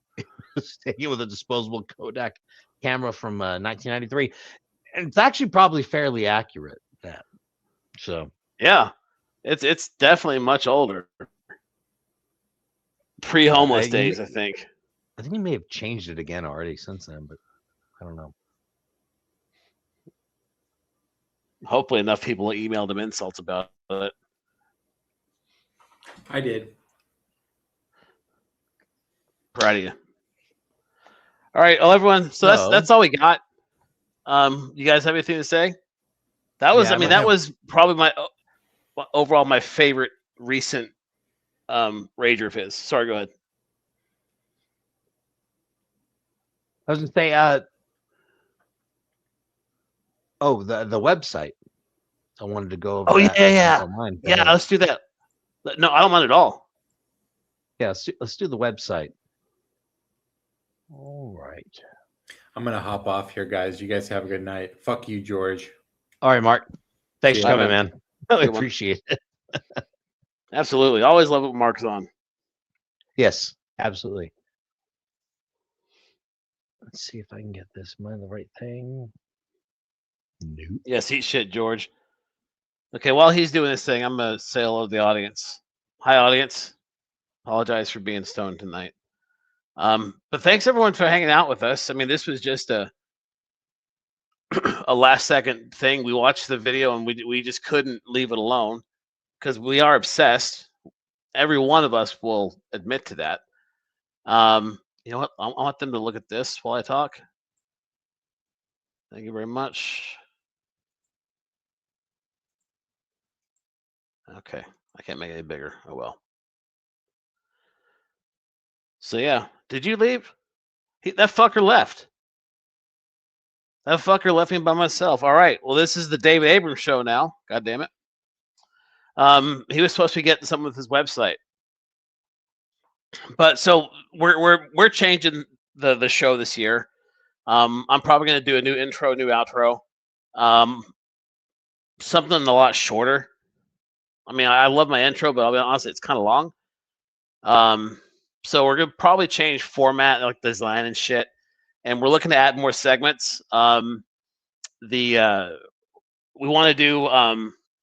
was taken with a disposable Kodak camera from 1993. And it's actually probably fairly accurate. That. So yeah, it's definitely much older. Pre-homeless days, I think. I think he may have changed it again already since then, but I don't know. Hopefully enough people emailed him insults about it. I did. Proud of you. All right, well, everyone. So that's all we got. You guys have anything to say? That was, that was probably my overall my favorite recent Rager of his. Sorry, go ahead. I was gonna say, the website. I wanted to go over. Oh that yeah. Online. Yeah, let's do that. No, I don't mind at all. Yeah, let's do the website. All right. I'm gonna hop off here, guys. You guys have a good night. Fuck you, George. All right, Mark. Thanks for coming, man. I Good appreciate it. Absolutely. Always love it when Mark's on. Yes, absolutely. Let's see if I can get this. Am I the right thing? Nope. Yes, eat shit, George. Okay, while he's doing this thing, I'm going to say hello to the audience. Hi, audience. Apologize for being stoned tonight. But thanks, everyone, for hanging out with us. I mean, this was just a last-second thing. We watched the video, and we just couldn't leave it alone because we are obsessed. Every one of us will admit to that. You know what? I want them to look at this while I talk. Thank you very much. Okay. I can't make it any bigger. Oh, well. So, yeah. Did you leave? That fucker left. That fucker left me by myself. All right. Well, this is the David Abrams show now. God damn it. He was supposed to be getting something with his website. But so we're changing the show this year. I'm probably going to do a new intro, new outro. Something a lot shorter. I mean, I love my intro, but I'll be honest, it's kind of long. So we're going to probably change format, like design and shit. And we're looking to add more segments. We want to do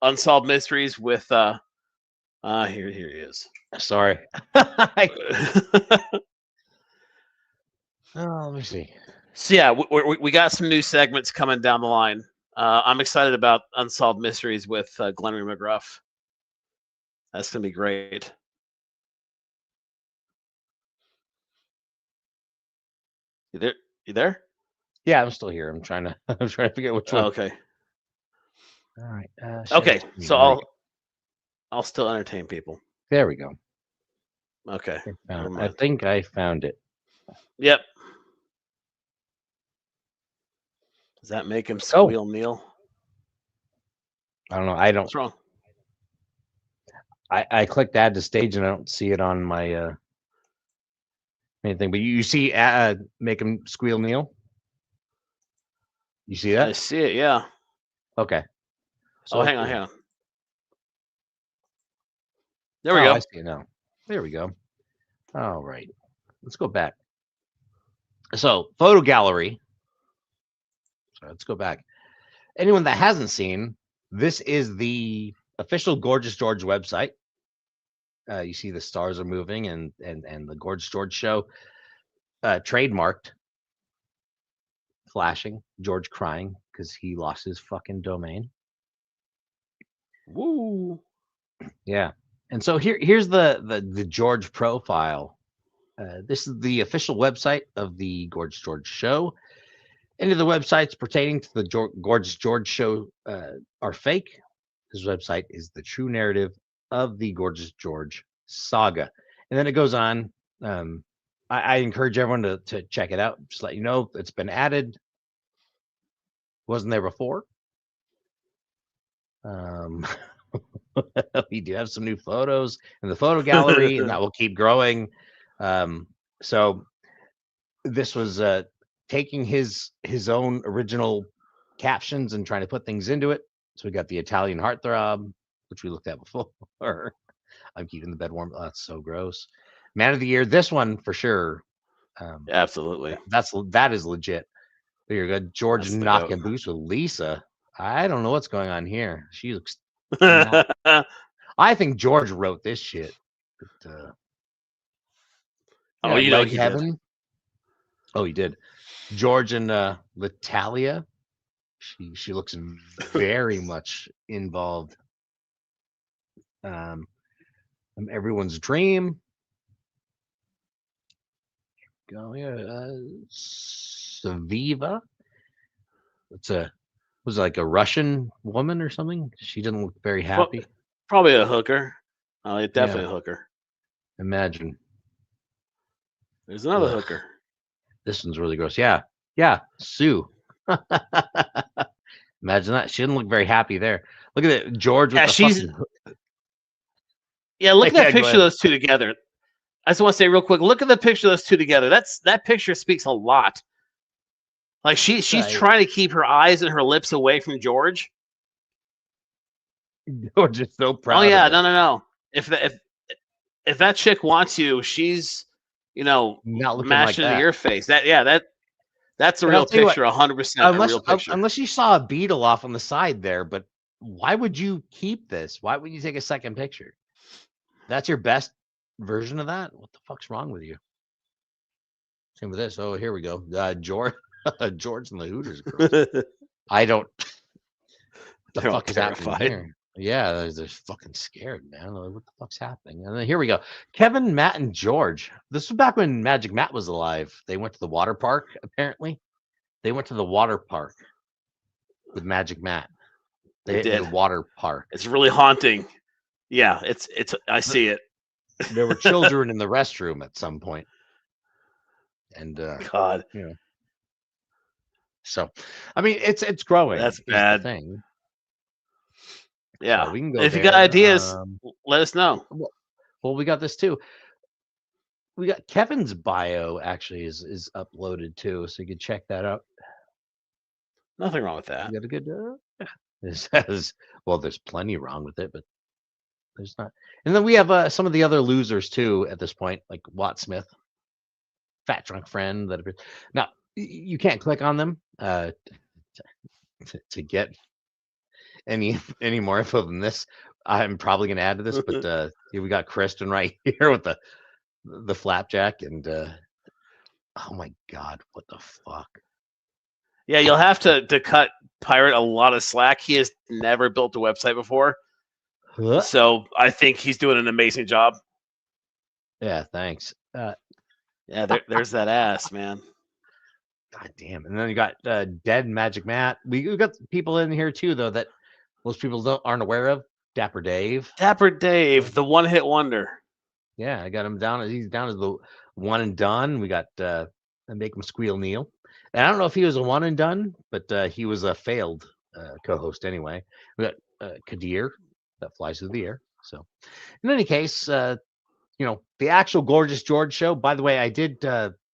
Unsolved Mysteries with here he is. Sorry. Let me see. So yeah, we got some new segments coming down the line. I'm excited about Unsolved Mysteries with Glenn McGruff. That's gonna be great. You there? Yeah, I'm still here. I'm trying to figure out which one. Okay. All right. Okay. So I'll still entertain people. There we go. Okay. I think I found it. Yep. Does that make him squeal, Neil? I don't know. I don't. What's wrong? I clicked add to stage and I don't see it on my anything. But you see make him squeal, Neil? You see that? I see it, yeah. Okay. So hang on. There we Oh, go. I see it now. There we go. All right. Let's go back. So, photo gallery. So let's go back. Anyone that hasn't seen, this is the official Gorgeous George website. You see the stars are moving and the Gorgeous George show trademarked flashing, George crying because he lost his fucking domain. Woo. Yeah. And so here's the George profile. This is the official website of the Gorgeous George show. Any of the websites pertaining to the Gorgeous George show are fake. This website is the true narrative of the Gorgeous George saga. And then it goes on. I encourage everyone to check it out. Just let you know it's been added. Wasn't there before. We do have some new photos in the photo gallery, and that will keep growing. So this was taking his own original captions and trying to put things into it. So we got the Italian heartthrob, which we looked at before. I'm keeping the bed warm. Oh, that's so gross. Man of the year, this one for sure. Absolutely. That is legit. There you go. George That's the knocking goat. boots with Lisa. I don't know what's going on here. She looks. I think George wrote this shit. But, Oh, you know Leg he did. Heaven. Oh, he did. George and Latalia. She looks very much involved. Everyone's dream. Go Saviva. Was it like a Russian woman or something? She didn't look very happy. Probably a hooker. Oh, definitely a hooker. Imagine. There's another hooker. This one's really gross. Yeah, Sue. Imagine that. She didn't look very happy there. Look at it, George. With Yeah, look at that picture of those two together. I just want to say real quick, look at the picture of those two together. That picture speaks a lot. Like she's trying to keep her eyes and her lips away from George. George is so proud. Oh yeah, of it. no. If that chick wants you, she's not looking mashing like into your face. That's a real picture, 100% a real picture. Unless you saw a beetle off on the side there, but why would you keep this? Why would you take a second picture? That's your best version of that? What the fuck's wrong with you? Same with this. Oh, here we go. George and the Hooters girls. I don't. The fuck is happening here? Yeah, they're fucking scared, man. Like, what the fuck's happening? And then here we go. Kevin, Matt, and George. This was back when Magic Matt was alive. They went to the water park, apparently. They went to the water park with Magic Matt. They did. The water park. It's really haunting. Yeah, it's I see it. There were children in the restroom at some point. And God. So I mean it's growing. That's bad. Thing. Yeah. So we can go if you got ideas, let us know. Well, we got this too. We got Kevin's bio actually is uploaded too, so you can check that out. Nothing wrong with that. You got a good it says, well, there's plenty wrong with it, but there's not. And then we have some of the other losers too at this point, like Watt Smith, Fat Drunk Friend. Now you can't click on them to get any more info than this. I'm probably gonna add to this, but we got Kristen right here with the flapjack and oh my god, what the fuck? Yeah, you'll have to cut Pirate a lot of slack. He has never built a website before. So I think he's doing an amazing job. Yeah, thanks. Yeah, there's that ass, man. God damn. And then you got Dead Magic Matt. We got people in here too, though, that most people aren't aware of. Dapper Dave. Dapper Dave, the one-hit wonder. Yeah, I got him down. He's down as the one and done. We got Make Him Squeal Neil. And I don't know if he was a one and done, but he was a failed co-host anyway. We got Kadir that flies through the air. So, in any case, the actual Gorgeous George show. By the way, I did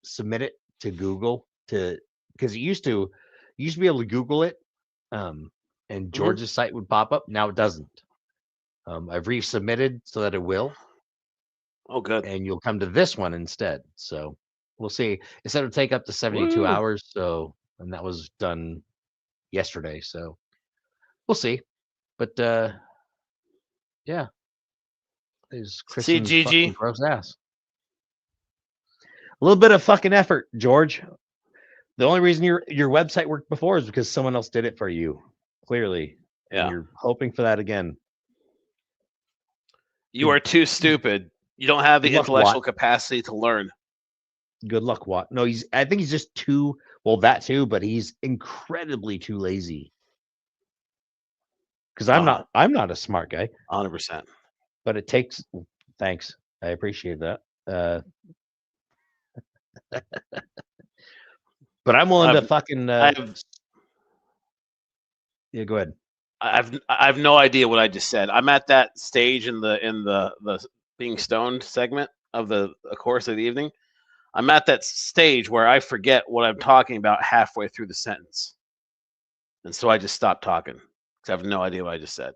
submit it to Google because you used to be able to Google it, and George's site would pop up. Now it doesn't. I've resubmitted so that it will, Oh, good. and you'll come to this one instead. So we'll see. It said it'll take up to 72 Woo. hours. So, and that was done yesterday. So we'll see. But yeah, is Kristen's CGG. fucking gross ass. A little bit of fucking effort, George. The only reason your website worked before is because someone else did it for you. Clearly, Yeah. and you're hoping for that again. You are too stupid. You don't have the Good luck, intellectual Watt. capacity to learn. Good luck, Watt. No, I think he's just too, well, that too, but he's incredibly too lazy. Because I'm not a smart guy. 100%. But it takes, thanks. I appreciate that. But I'm willing to fucking, yeah, go ahead. I have no idea what I just said. I'm at that stage in the being stoned segment of the course of the evening. I'm at that stage where I forget what I'm talking about halfway through the sentence, and so I just stop talking because I have no idea what I just said.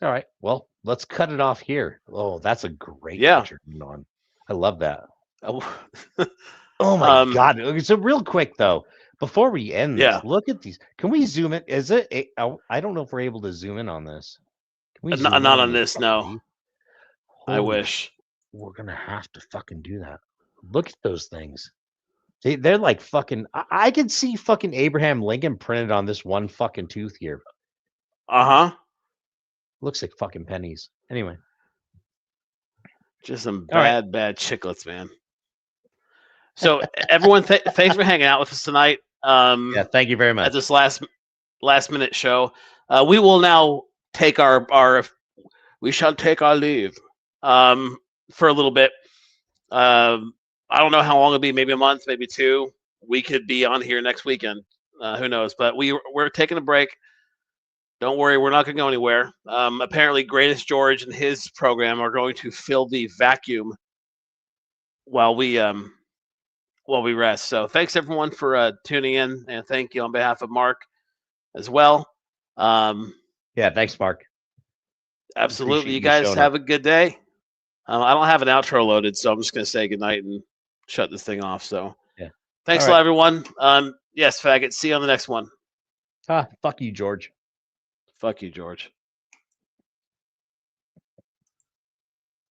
All right, well, let's cut it off here. Oh, that's a great picture on. I love that. Oh my god! So real quick though, before we end this, look at these. Can we zoom in? Is it? I don't know if we're able to zoom in on this. Can we zoom in not on this? No. I wish. We're gonna have to fucking do that. Look at those things. They're like fucking. I could see fucking Abraham Lincoln printed on this one fucking tooth here. Looks like fucking pennies. Anyway, just some bad chiclets, man. So everyone, thanks for hanging out with us tonight. Yeah, thank you very much. At this last minute show, we will now take we shall take our leave for a little bit. I don't know how long it'll be. Maybe a month, maybe 2. We could be on here next weekend. Who knows? But we're taking a break. Don't worry, we're not going to go anywhere. Apparently, Greatest George and his program are going to fill the vacuum while we rest. So thanks everyone for tuning in, and thank you on behalf of Mark as well. Yeah, thanks, Mark. Absolutely. You guys have a good day. I don't have an outro loaded, so I'm just going to say goodnight and shut this thing off. So yeah, thanks a lot, everyone. Yes, faggot. See you on the next one. Fuck you, George. Fuck you, George.